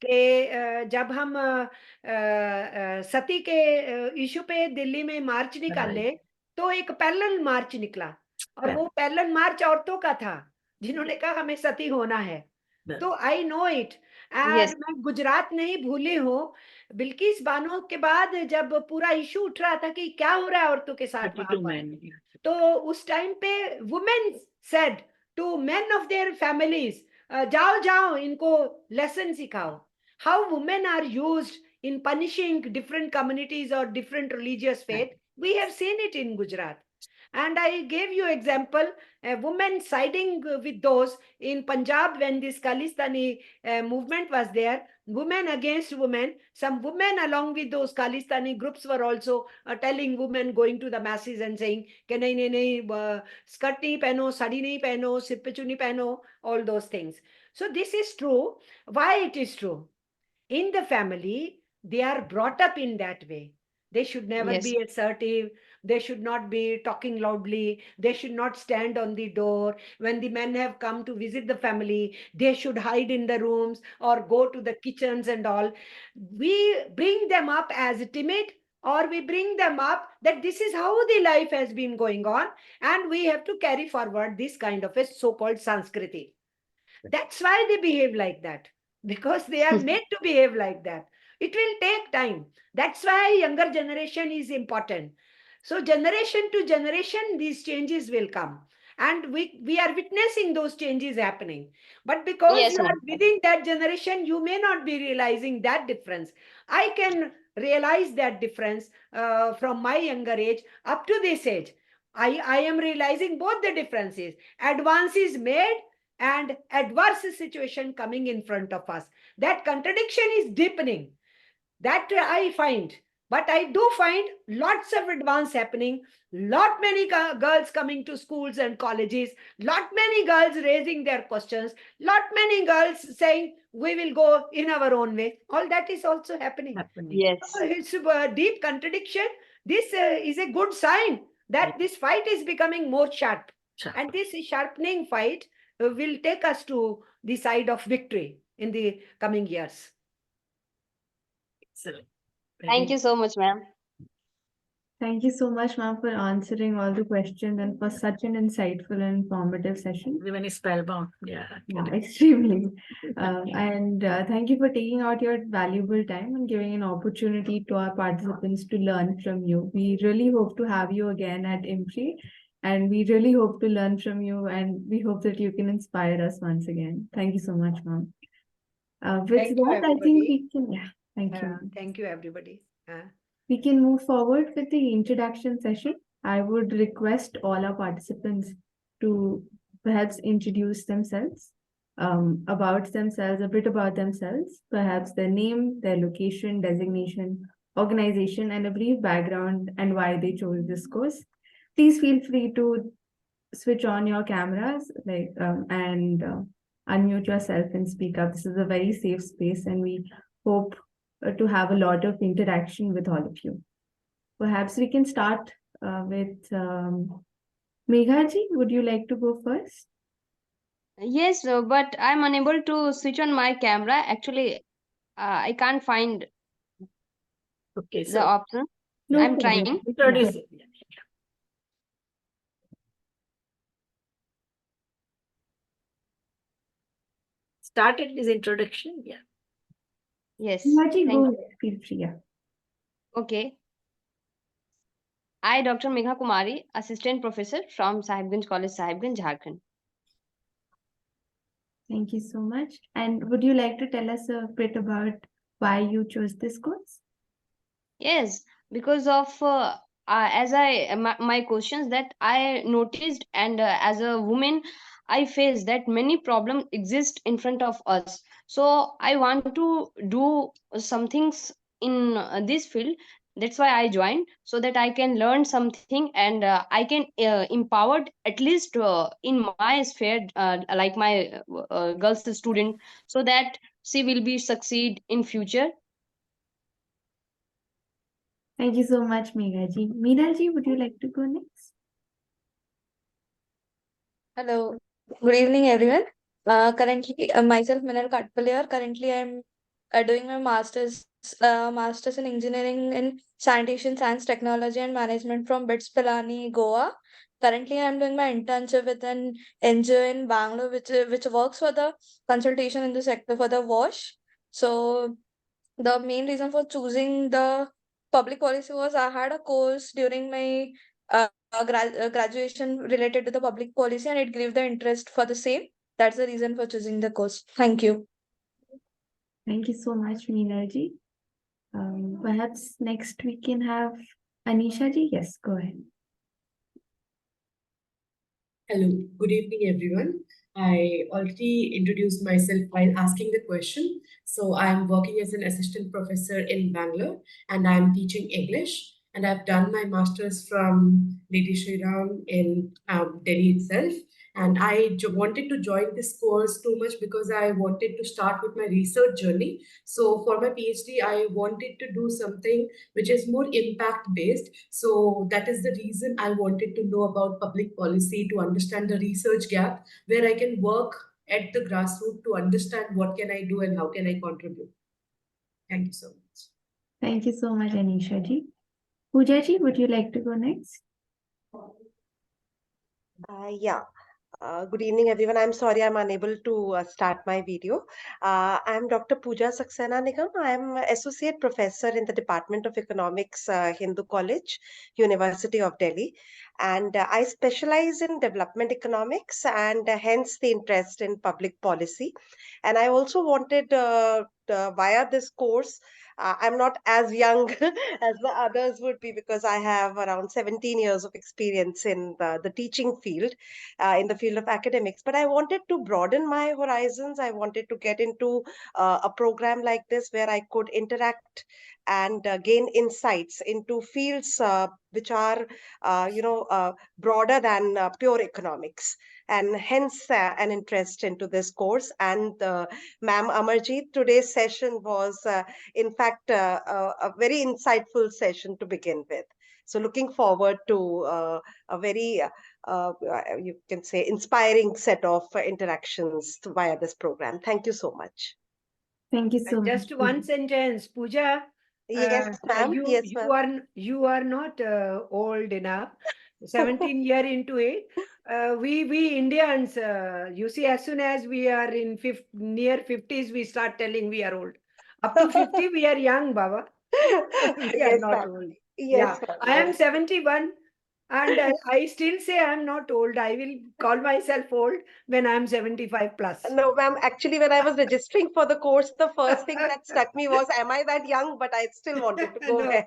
कि जब हम सती के इशू पे दिल्ली में मार्च निकाले तो एक पैरेलल मार्च निकला, और वो पैरेलल मार्च औरतों का था जिन्होंने कहा हमें सती होना है. तो आई नो इट. एंड मैं गुजरात नहीं भूली हूँ. बिल्किस बानो के बाद जब पूरा इशू उठ रहा था कि क्या हो रहा है औरतों के साथ, तो उस टाइम पे women said to men of their families, जाओ इनको लेसन सिखाओ. how women are used in punishing different communities or different religious faith. We have seen it in Gujarat. And I gave you example, a woman siding with those in Punjab when this Khalistani movement was there, women against women. Some women along with those Khalistani groups were also telling women going to the masses and saying, "Ke nahi, skirt nahi pehno, sari nahi pehno, sir pe chuni pehno," all those things. So this is true. Why it is true? In the family, they are brought up in that way. They should never Yes. be assertive. They should not be talking loudly. They should not stand on the door. When the men have come to visit the family, they should hide in the rooms or go to the kitchens and all. We bring them up as timid, or we bring them up that this is how the life has been going on, and we have to carry forward this kind of a so-called Sanskriti. That's why they behave like that, because they are made to behave like that. It will take time. That's why younger generation is important. So generation to generation, these changes will come. And we are witnessing those changes happening. But because Yes, you are ma'am. within that generation, you may not be realizing that difference. I can realize that difference from my younger age up to this age. I am realizing both the differences. Advance is made and adverse situation coming in front of us. That contradiction is deepening. That I find. But I do find lots of advance happening, lot many girls coming to schools and colleges, lot many girls raising their questions, lot many girls saying we will go in our own way. All that is also happening. Yes. It's a deep contradiction. This is a good sign that this fight is becoming more sharp. And this sharpening fight will take us to the side of victory in the coming years. Excellent. Thank you so much, ma'am. Thank you so much, ma'am, for answering all the questions and for such an insightful and informative session. Even spellbound. Yeah. Yeah, extremely. Thank you for taking out your valuable time and giving an opportunity to our participants to learn from you. We really hope to have you again at IMPRI, and we really hope to learn from you, and we hope that you can inspire us once again. Thank you so much, ma'am. With Thank you, that, I think everybody. we can, yeah, thank you. Thank you, everybody. We can move forward with the introduction session. I would request all our participants to perhaps introduce themselves, a bit about themselves, perhaps their name, their location, designation, organization, and a brief background and why they chose this course. Please feel free to switch on your cameras and unmute yourself and speak up. This is a very safe space, and we hope to have a lot of interaction with all of you. Perhaps we can start with Meghaji. Would you like to go first? Yes, but I'm unable to switch on my camera. Actually, I can't find Okay, the option. No I'm problem. trying. Introduce. Started his introduction. Yeah. Yes. Meghaji, Thank go you. ahead. Feel free. Yeah. Okay. I, Dr. Megha Kumari, Assistant Professor from Sahibganj College, Sahibganj, Jharkhand. Thank you so much. And would you like to tell us a bit about why you chose this course? Yes, because of my questions that I noticed, and as a woman, I face that many problems exist in front of us. So I want to do some things in this field. That's why I joined, so that I can learn something, and I can empowered at least in my sphere, like my girls student, so that she will be succeed in future. Thank you so much, Meghaji. Meenalji, would you like to go next? Hello, good evening, everyone. Currently, myself, Minal Katpaliar. Currently, I'm doing my master's in engineering in sanitation science, technology, and management from BITS Pilani, Goa. Currently, I'm doing my internship with an NGO in Bangalore, which works for the consultation in the sector for the WASH. So, the main reason for choosing the public policy was I had a course during my graduation related to the public policy, and it gave the interest for the same. That's the reason for choosing the course. Thank you. Thank you so much, Meenalji. Perhaps next we can have Anisha ji. Yes, go ahead. Hello, good evening, everyone. I already introduced myself while asking the question. So I'm working as an assistant professor in Bangalore and I'm teaching English. And I've done my master's from Lady Shri Ram in Delhi itself. And I wanted to join this course too much because I wanted to start with my research journey. So for my PhD, I wanted to do something which is more impact based. So that is the reason I wanted to know about public policy to understand the research gap where I can work at the grassroots to understand what can I do and how can I contribute. Thank you so much. Thank you so much, Anisha ji. Pooja ji, would you like to go next? Yeah. Good evening, everyone. I'm sorry I'm unable to start my video. I'm Dr. Pooja Saxena Nigam. I'm Associate Professor in the Department of Economics, Hindu College, University of Delhi. And I specialize in development economics and hence the interest in public policy. And I also wanted, via this course, I'm not as young as the others would be because I have around 17 years of experience in the teaching field, in the field of academics. But I wanted to broaden my horizons. I wanted to get into a program like this where I could interact and gain insights into fields which are, broader than pure economics. And hence an interest into this course. And Ma'am Amarjeet, today's session was, in fact, a very insightful session to begin with. So looking forward to a very, you can say, inspiring set of interactions via this program. Thank you so much. Thank you so much. Just one sentence, Pooja. Yes, ma'am. Yes, ma'am. You are not old enough. 17 year into it. We Indians, you see, as soon as we are in near 50s, we start telling we are old. Up to 50, we are young, Baba. We are Yes, not ma'am. old. Yes, Yeah, ma'am. I am 71 and I still say I am not old. I will call myself old when I am 75 plus. No, ma'am. Actually, when I was registering for the course, the first thing that struck me was, am I that young? But I still wanted to go No. ahead.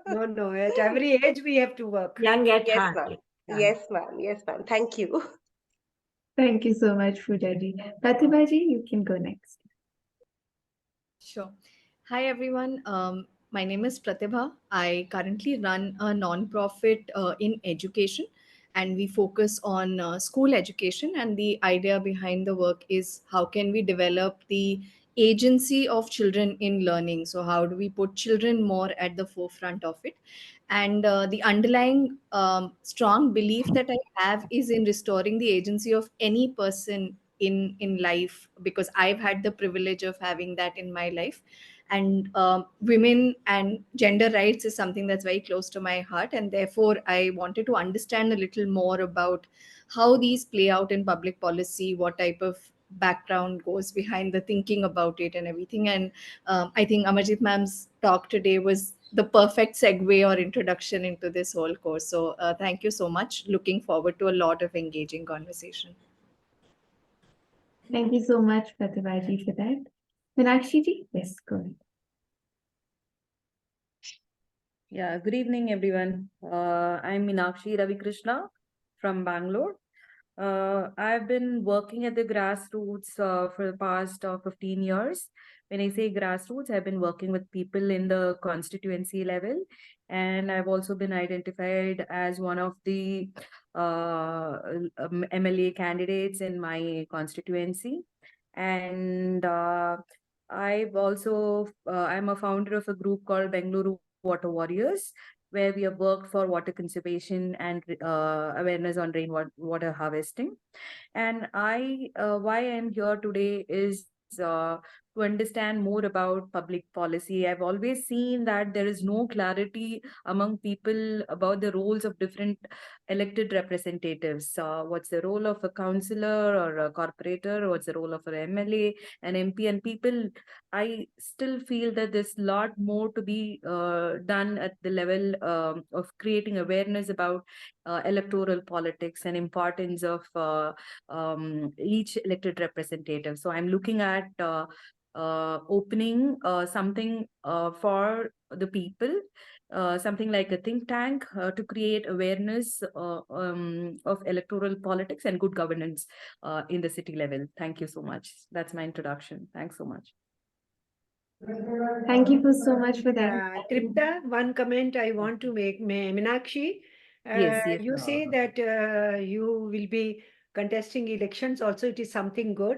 No. At every age, we have to work. Young at Yes, heart. ma'am. Yes, ma'am. Yes, ma'am. Thank you. Thank you so much, Pooja ji. Pratibha ji, you can go next. Sure. Hi, everyone. My name is Pratibha. I currently run a non-profit in education, and we focus on school education. And the idea behind the work is how can we develop the agency of children in learning? So how do we put children more at the forefront of it? And the underlying strong belief that I have is in restoring the agency of any person in life, because I've had the privilege of having that in my life. And women and gender rights is something that's very close to my heart, and therefore I wanted to understand a little more about how these play out in public policy, what type of background goes behind the thinking about it and everything. And I think Amarjeet ma'am's talk today was the perfect segue or introduction into this whole course. So thank you so much. Looking forward to a lot of engaging conversation. Thank you so much, Pratibha ji, for that. Meenakshi ji, yes, go ahead. Yeah, good evening, everyone. I'm Meenakshi Ravi Krishna from Bangalore. I've been working at the grassroots for the past 15 years. When I say grassroots, I've been working with people in the constituency level, and I've also been identified as one of the MLA candidates in my constituency. And I've also, I'm a founder of a group called Bengaluru Water Warriors, where we have worked for water conservation and awareness on rainwater harvesting. And why I'm here today is to understand more about public policy. I've always seen that there is no clarity among people about the roles of different elected representatives. What's the role of a councillor or a corporator? What's the role of an MLA, an MP? And people, I still feel that there's a lot more to be done at the level of creating awareness about electoral politics and importance of each elected representative. So I'm looking at opening something for the people, something like a think tank to create awareness of electoral politics and good governance in the city level. Thank you so much. That's my introduction. Thanks so much. Thank you so much for that. Tripta, one comment I want to make. Meenakshi, Yes, you say that you will be contesting elections. Also, it is something good.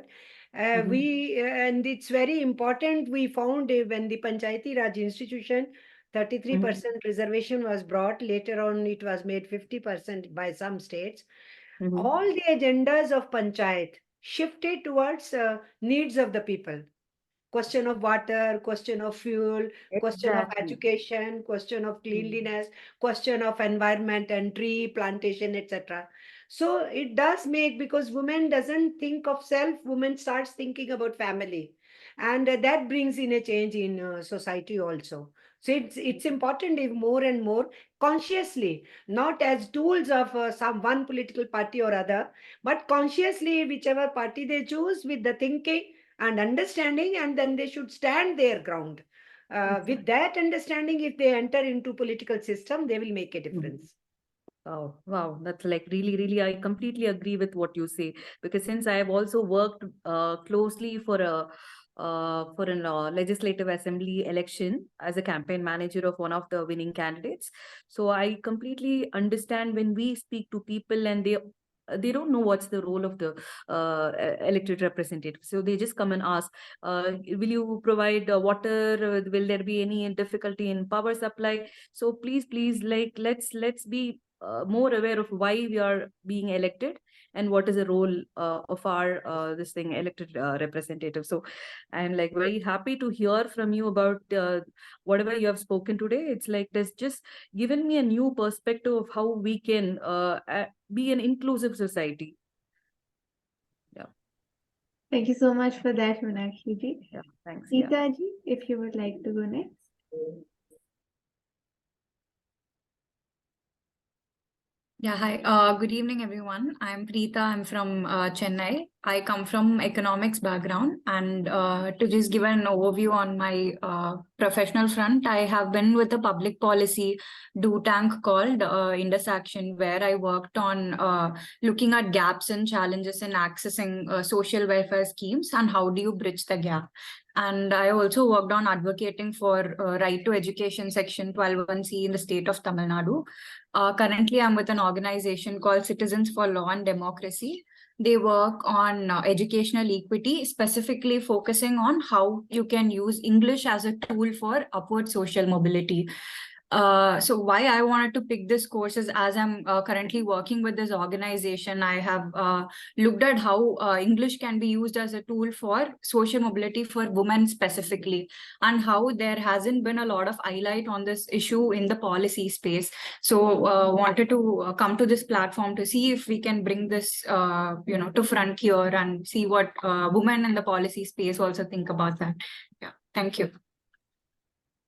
And it's very important. We found when the Panchayati Raj institution, 33% reservation was brought. Later on, it was made 50% by some states. All the agendas of Panchayat shifted towards needs of the people. Question of water, question of fuel, question of Exactly. education, question of cleanliness, question of environment and tree plantation, etc. So it does make, because women doesn't think of self, women starts thinking about family, and that brings in a change in society also. So it's important if more and more consciously, not as tools of some one political party or other, but consciously whichever party they choose with the thinking and understanding, and then they should stand their ground. With that understanding, if they enter into political system, they will make a difference. Oh, wow. That's like really, I completely agree with what you say, because since I have also worked closely for an legislative assembly election as a campaign manager of one of the winning candidates. So I completely understand when we speak to people and they don't know what's the role of the elected representative. So they just come and ask, will you provide water? Will there be any difficulty in power supply? So please, like, let's be more aware of why we are being elected and what is the role of our elected representative. So I'm like very happy to hear from you about whatever you have spoken today. It's like there's just given me a new perspective of how we can be an inclusive society. Yeah. Thank you so much for that, Meenakshi ji. Yeah, thanks. Sita ji, if you would like to go next. Yeah, hi. Good evening, everyone. I'm Preeta. I'm from Chennai. I come from economics background, and to just give an overview on my professional front, I have been with a public policy do tank called Indus Action, where I worked on looking at gaps and challenges in accessing social welfare schemes and how do you bridge the gap. And I also worked on advocating for right to education section 12(1)(c) in the state of Tamil Nadu. Currently, I'm with an organization called Citizens for Law and Democracy. They work on educational equity, specifically focusing on how you can use English as a tool for upward social mobility. So why I wanted to pick this course is, as I'm currently working with this organization, I have looked at how English can be used as a tool for social mobility for women specifically, and how there hasn't been a lot of highlight on this issue in the policy space. So wanted to come to this platform to see if we can bring this to front here and see what women in the policy space also think about that. Yeah, thank you.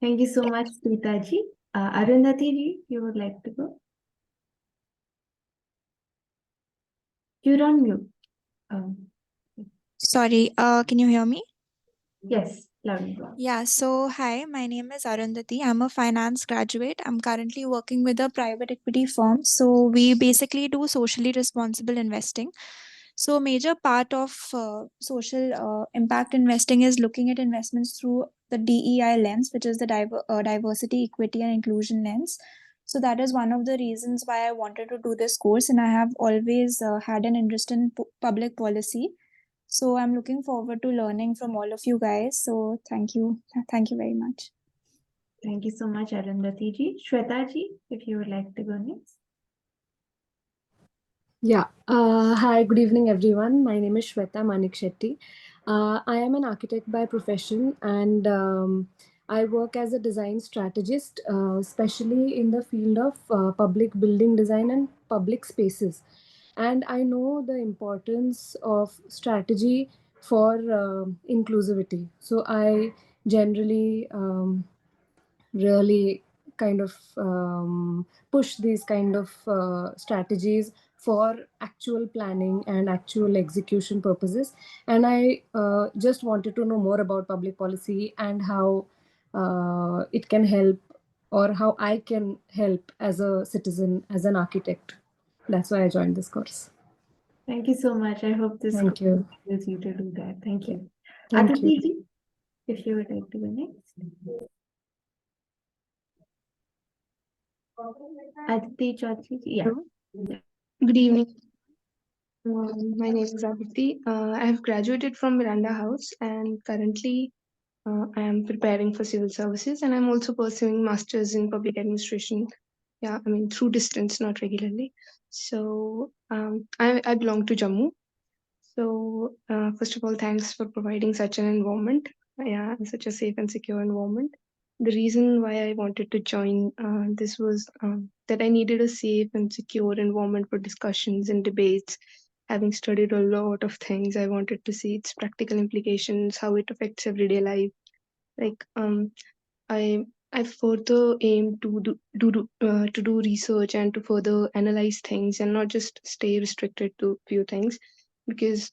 Thank you so much, Sita ji. Arundhati ji, you would like to go? You're on mute. Sorry, can you hear me? Yes, loud and clear. Yeah, so hi, my name is Arundhati. I'm a finance graduate. I'm currently working with a private equity firm. So we basically do socially responsible investing. So a major part of social impact investing is looking at investments through the DEI lens, which is the diversity, equity, and inclusion lens. So that is one of the reasons why I wanted to do this course, and I have always had an interest in public policy. So I'm looking forward to learning from all of you guys. So thank you. Thank you very much. Thank you so much, Arundhati ji. Shweta ji, if you would like to go next. Yeah. Hi, good evening, everyone. My name is Shweta Manik Shetty. I am an architect by profession, and I work as a design strategist, especially in the field of public building design and public spaces. And I know the importance of strategy for inclusivity. So I generally really kind of push these kind of strategies for actual planning and actual execution purposes. And I just wanted to know more about public policy and how it can help, or how I can help as a citizen, as an architect. That's why I joined this course. Thank you so much. I hope this Thank you. enables you to do that. Thank you. Thank you. Aditi ji, if you would like to go next. Aditi Chaudhary ji, yeah. Good evening. My name is Vibhuti. I have graduated from Miranda House and currently I am preparing for civil services, and I'm also pursuing masters in public administration. Yeah, I mean through distance, not regularly. So I belong to Jammu. So first of all, thanks for providing such an environment. Yeah, such a safe and secure environment. The reason why I wanted to join this was that I needed a safe and secure environment for discussions and debates. Having studied a lot of things, I wanted to see its practical implications, how it affects everyday life. Like I further aim to do research and to further analyze things and not just stay restricted to few things, because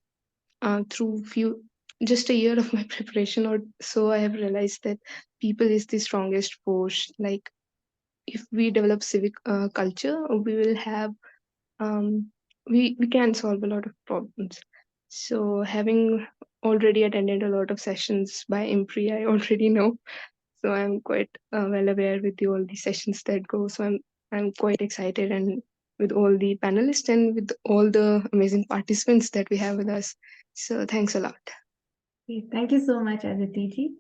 through few just a year of my preparation or so, I have realized that people is the strongest force. Like if we develop civic culture, we will have we can solve a lot of problems. So having already attended a lot of sessions by IMPRI, I already know. So I'm quite well aware with all the sessions that go. So I'm quite excited, and with all the panelists and with all the amazing participants that we have with us. So thanks a lot. Okay, thank you so much, Aditi ji.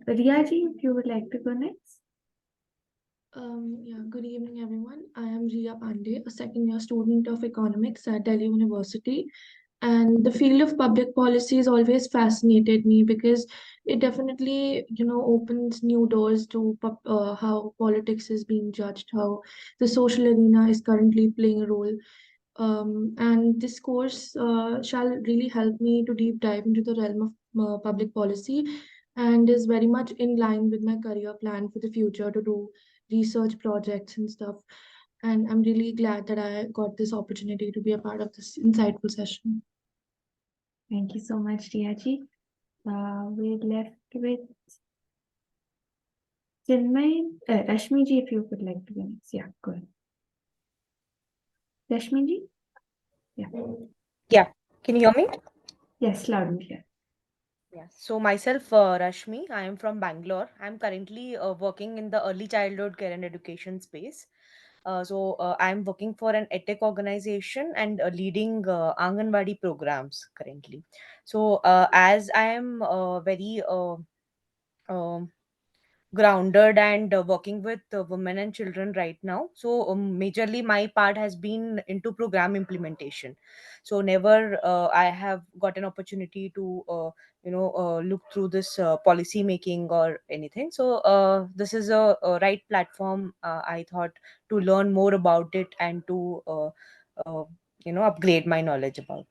Riya ji, if you would like to go next. Yeah, good evening, everyone. I am Riya Pandey, a second-year student of economics at Delhi University. And the field of public policy has always fascinated me because it definitely, opens new doors to how politics is being judged, how the social arena is currently playing a role. And this course shall really help me to deep dive into the realm of public policy and is very much in line with my career plan for the future to do research projects and stuff. And I'm really glad that I got this opportunity to be a part of this insightful session. Thank you so much, Riya ji. We're left with Chinmay, Rashmi ji, if you would like to go next. Yeah, go ahead. Rashmi ji? Yeah. Yeah, can you hear me? Yes, loud and clear. Yeah. So myself, Rashmi, I am from Bangalore. I'm currently working in the early childhood care and education space. I'm working for an edtech organization and leading Anganwadi programs currently. So as I am very um grounded and working with women and children right now, so majorly my part has been into program implementation. So never I have got an opportunity to look through this policy making or anything. So this is a right platform, I thought, to learn more about it and to uh, upgrade my knowledge about.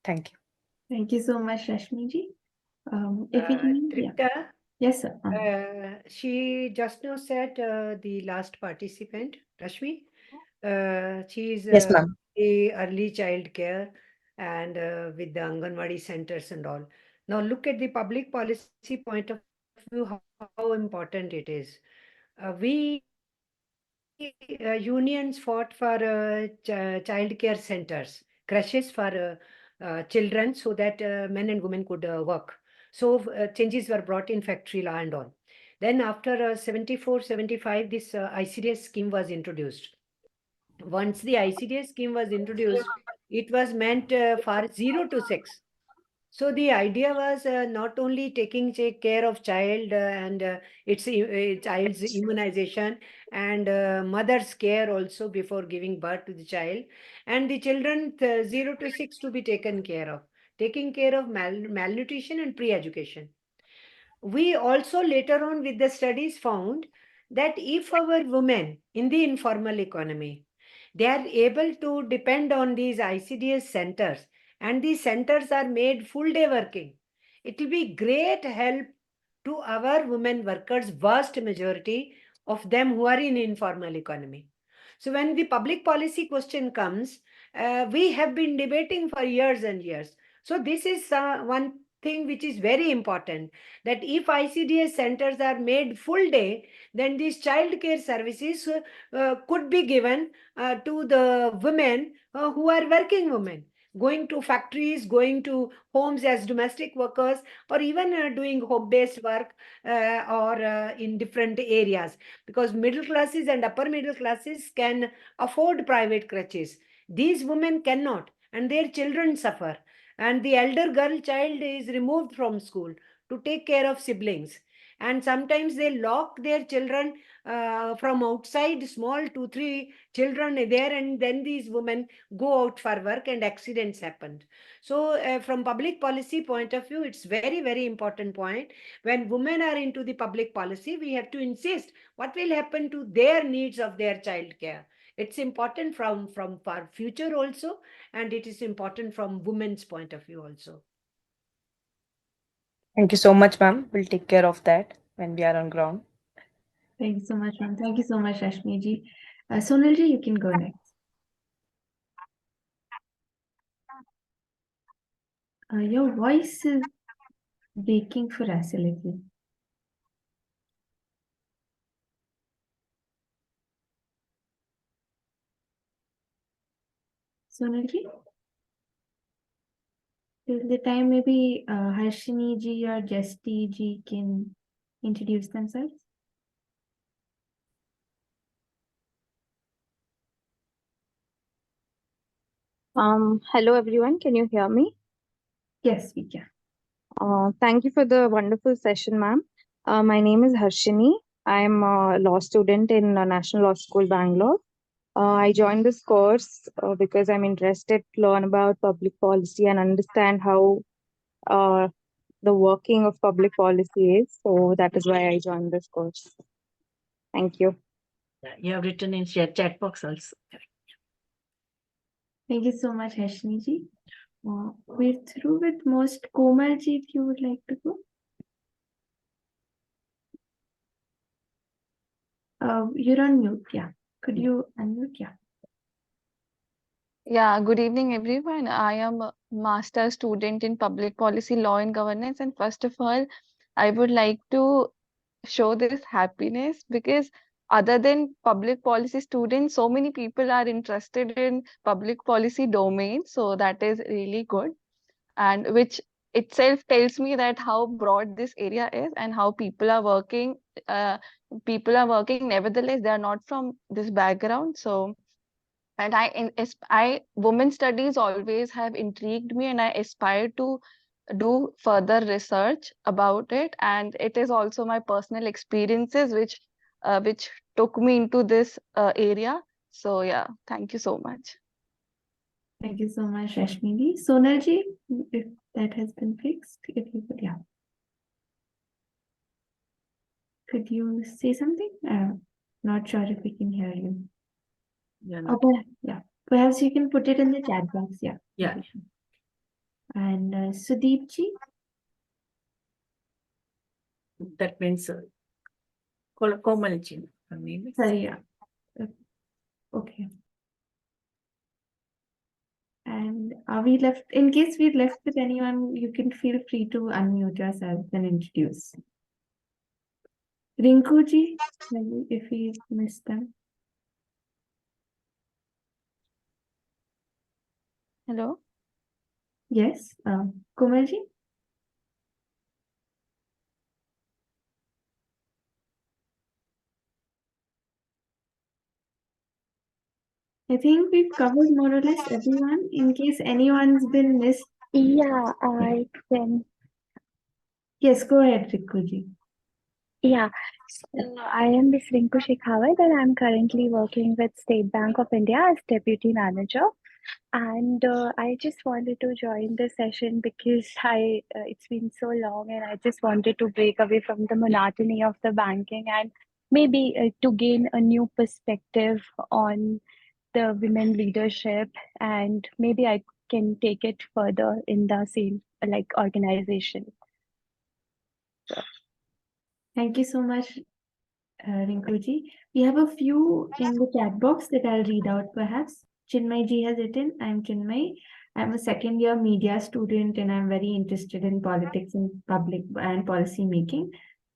Thank you. Thank you so much, Rashmi ji. If you can, yeah. Tripta, Yes, sir. she just now said the last participant, Rashmi. She is Yes, ma'am. the early child care and with the Anganwadi centers and all. Now look at the public policy point of view, how important it is. We unions fought for child care centers, crashes for children so that men and women could work. So changes were brought in factory law and all. Then after 74, 75, this ICDS scheme was introduced. Once the ICDS scheme was introduced, it was meant for 0 to 6. So the idea was not only taking care of child and its child's immunization and mother's care also before giving birth to the child, and the children 0 to 6 to be taken care of, taking care of malnutrition and pre-education. We also later on with the studies found that if our women in the informal economy, they are able to depend on these ICDS centers, and these centers are made full day working, it will be great help to our women workers, vast majority of them who are in informal economy. So when the public policy question comes, we have been debating for years and years. So this is one thing which is very important, that if ICDS centers are made full day, then these child care services could be given to the women who are working women, going to factories, going to homes as domestic workers, or even doing home-based work or in different areas, because middle classes and upper middle classes can afford private crutches. These women cannot, and their children suffer. And the elder girl child is removed from school to take care of siblings. And sometimes they lock their children from outside, small 2-3 children there, and then these women go out for work and accidents happened. So from public policy point of view, it's very, very important point. When women are into the public policy, we have to insist what will happen to their needs of their child care. It's important from for future also, and it is important from women's point of view also. Thank you so much, ma'am. We'll take care of that when we are on ground. Thank you so much, ma'am. Thank you so much, Rashmi ji. Sonal ji, you can go next. Your voice is breaking for us a little. Sonal ji? Till the time maybe Harshini ji or Jasti ji can introduce themselves. Hello everyone, can you hear me? Yes, we can. Thank you for the wonderful session, ma'am. My name is Harshini. I'm a law student in National Law School, Bangalore. I joined this course because I'm interested to learn about public policy and understand how the working of public policy is. So that is why I joined this course. Thank you. You have written in your chat box also. Thank you so much, Harshini ji. We're through with most. Komal ji, if you would like to go. You're on mute, yeah. Could you unmute? Yeah. Yeah, good evening, everyone. I am a master student in public policy, law and governance. And first of all, I would like to show this happiness because other than public policy students, so many people are interested in public policy domain. So that is really good. And which itself tells me that how broad this area is and how people are working. Nevertheless, they are not from this background. So and I women studies always have intrigued me, and I aspire to do further research about it. And it is also my personal experiences which took me into this area. So yeah, thank you so much. Thank you so much, Rashmi ji. Sonal ji, if that has been fixed, if you could, yeah. Could you say something? Not sure if we can hear you. Okay, yeah. Perhaps you can put it in the chat box, yeah. Yeah. And Sudeep ji? That means Komal ji. Sorry, yeah. Okay. And are we left, in case we're left with anyone, you can feel free to unmute yourself and introduce. Rinku ji, if we missed them. Hello. Yes, Komal ji? I think we've covered more or less everyone. In case anyone's been missed. Yeah, I can. Yes, go ahead, Rinku ji. Yeah, so I am Ms. Rinku Shekhawat and I'm currently working with State Bank of India as Deputy Manager. And I just wanted to join the session because it's been so long and I just wanted to break away from the monotony of the banking and maybe to gain a new perspective on the women leadership, and maybe I can take it further in the same organization. Thank you so much, Rinkuji. We have a few in the chat box that I'll read out perhaps. Chinmay ji has written, I'm Chinmay. I'm a second year media student and I'm very interested in politics and public and policy making.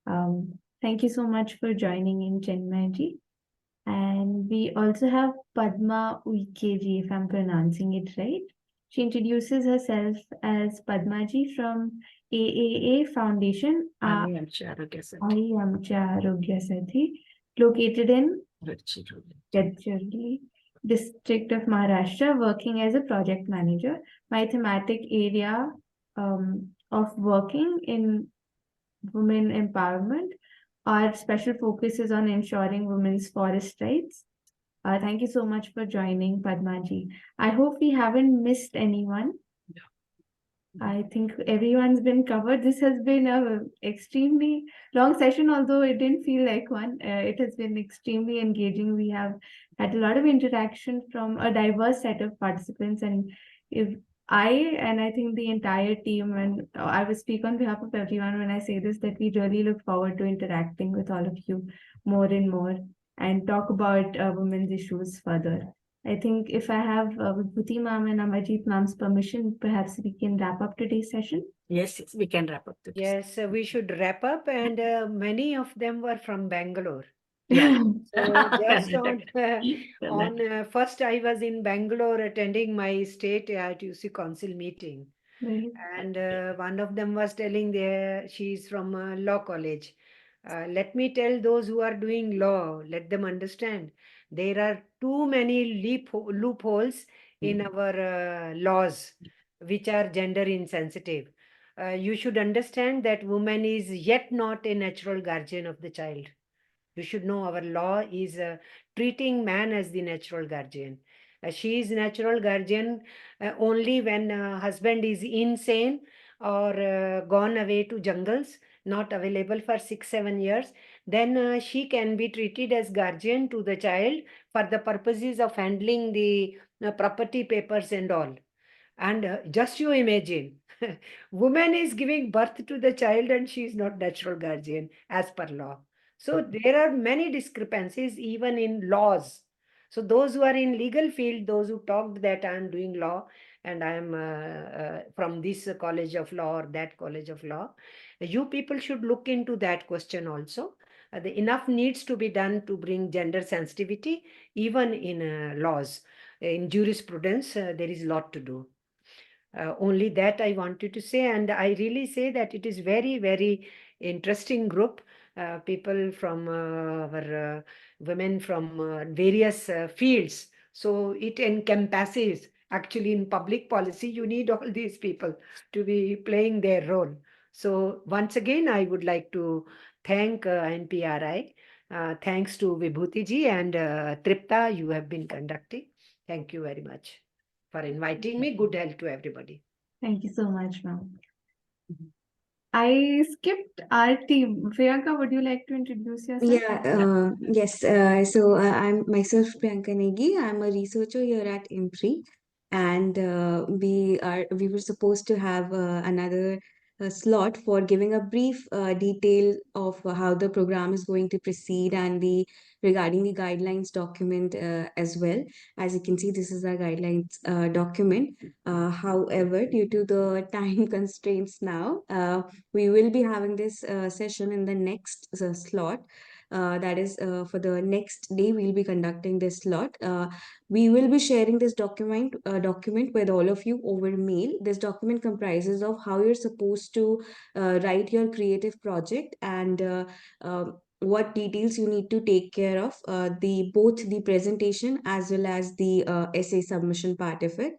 Thank you so much for joining in, Chinmay ji. And we also have Padma Uike, if I'm pronouncing it right. She introduces herself as Padma ji from AAA Foundation. I am Arogya Sathi, located in Gadchirli district of Maharashtra, working as a project manager. My thematic area of working in women empowerment. Our special focus is on ensuring women's forest rights. Thank you so much for joining, Padma ji. I hope we haven't missed anyone. I think everyone's been covered. This has been a extremely long session, although it didn't feel like one. It has been extremely engaging. We have had a lot of interaction from a diverse set of participants, and if I think the entire team, and I will speak on behalf of everyone when I say this, that we really look forward to interacting with all of you more and more and talk about women's issues further. I think if I have Vibhuti ma'am and Amarjeet ma'am's permission, perhaps we can wrap up today's session. Yes, we can wrap up. Yes, we should wrap up, and many of them were from Bangalore. Yeah. So just Correct. first I was in Bangalore attending my state ITUC council meeting. Right. And one of them was telling she's from law college. Let me tell those who are doing law, let them understand. There are too many loopholes in our laws, which are gender insensitive. You should understand that woman is yet not a natural guardian of the child. You should know our law is treating man as the natural guardian. She is natural guardian only when husband is insane or gone away to jungles, not available for 6-7 years. Then she can be treated as guardian to the child for the purposes of handling the property papers and all. And just you imagine, woman is giving birth to the child and she is not natural guardian as per law. So there are many discrepancies even in laws. So those who are in legal field, those who talked that I am doing law and I am from this college of law or that college of law, you people should look into that question also. Enough needs to be done to bring gender sensitivity even in laws. In jurisprudence, there is a lot to do. Only that I wanted to say, and I really say that it is very, very interesting group. People from our women from various fields. So it encompasses, actually in public policy, you need all these people to be playing their role. So once again, I would like to thank IMPRI. Thanks to Vibhuti ji and Tripta, you have been conducting. Thank you very much for inviting me. Good health to everybody. Thank you so much, ma'am. I skipped our team. Priyanka, would you like to introduce yourself? Yeah, yes. So I'm myself Priyanka Negi. I'm a researcher here at IMPRI, and we were supposed to have another slot for giving a brief detail of how the program is going to proceed and the regarding the guidelines document as well. As you can see, this is our guidelines document. However, due to the time constraints now, we will be having this session in the next slot. That is for the next day we'll be conducting this slot. We will be sharing this document with all of you over mail. This document comprises of how you're supposed to write your creative project and what details you need to take care of, both the presentation as well as the essay submission part of it.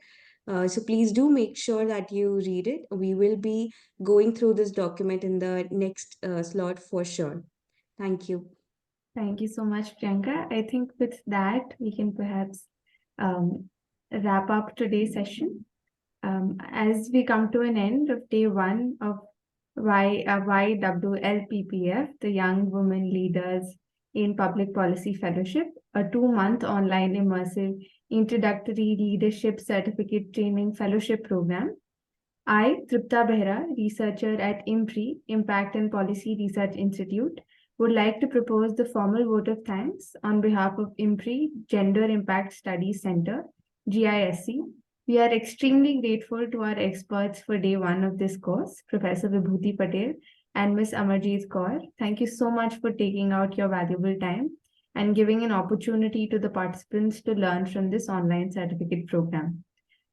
So please do make sure that you read it. We will be going through this document in the next slot for sure. Thank you. Thank you so much, Priyanka. I think with that, we can perhaps wrap up today's session. As we come to an end of day one of YWLPPF, the Young Women Leaders in Public Policy Fellowship, a 2-month online immersive introductory leadership certificate training fellowship program. I, Tripta Behra, researcher at IMPRI, Impact and Policy Research Institute, would like to propose the formal vote of thanks on behalf of IMPRI, Gender Impact Studies Center, GISC. We are extremely grateful to our experts for day one of this course, Professor Vibhuti Patel and Ms. Amarjeet Kaur. Thank you so much for taking out your valuable time and giving an opportunity to the participants to learn from this online certificate program.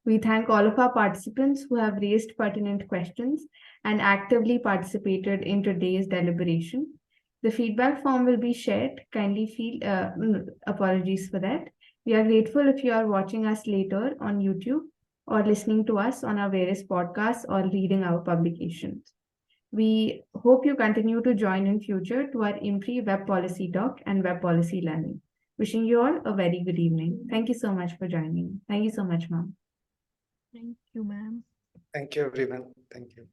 We thank all of our participants who have raised pertinent questions and actively participated in today's deliberation. The feedback form will be shared. Kindly feel apologies for that. We are grateful if you are watching us later on YouTube or listening to us on our various podcasts or reading our publications. We hope you continue to join in future to our IMPRI Web Policy Talk and Web Policy Learning. Wishing you all a very good evening. Thank you so much for joining. Thank you so much, ma'am. Thank you, ma'am. Thank you, everyone. Thank you.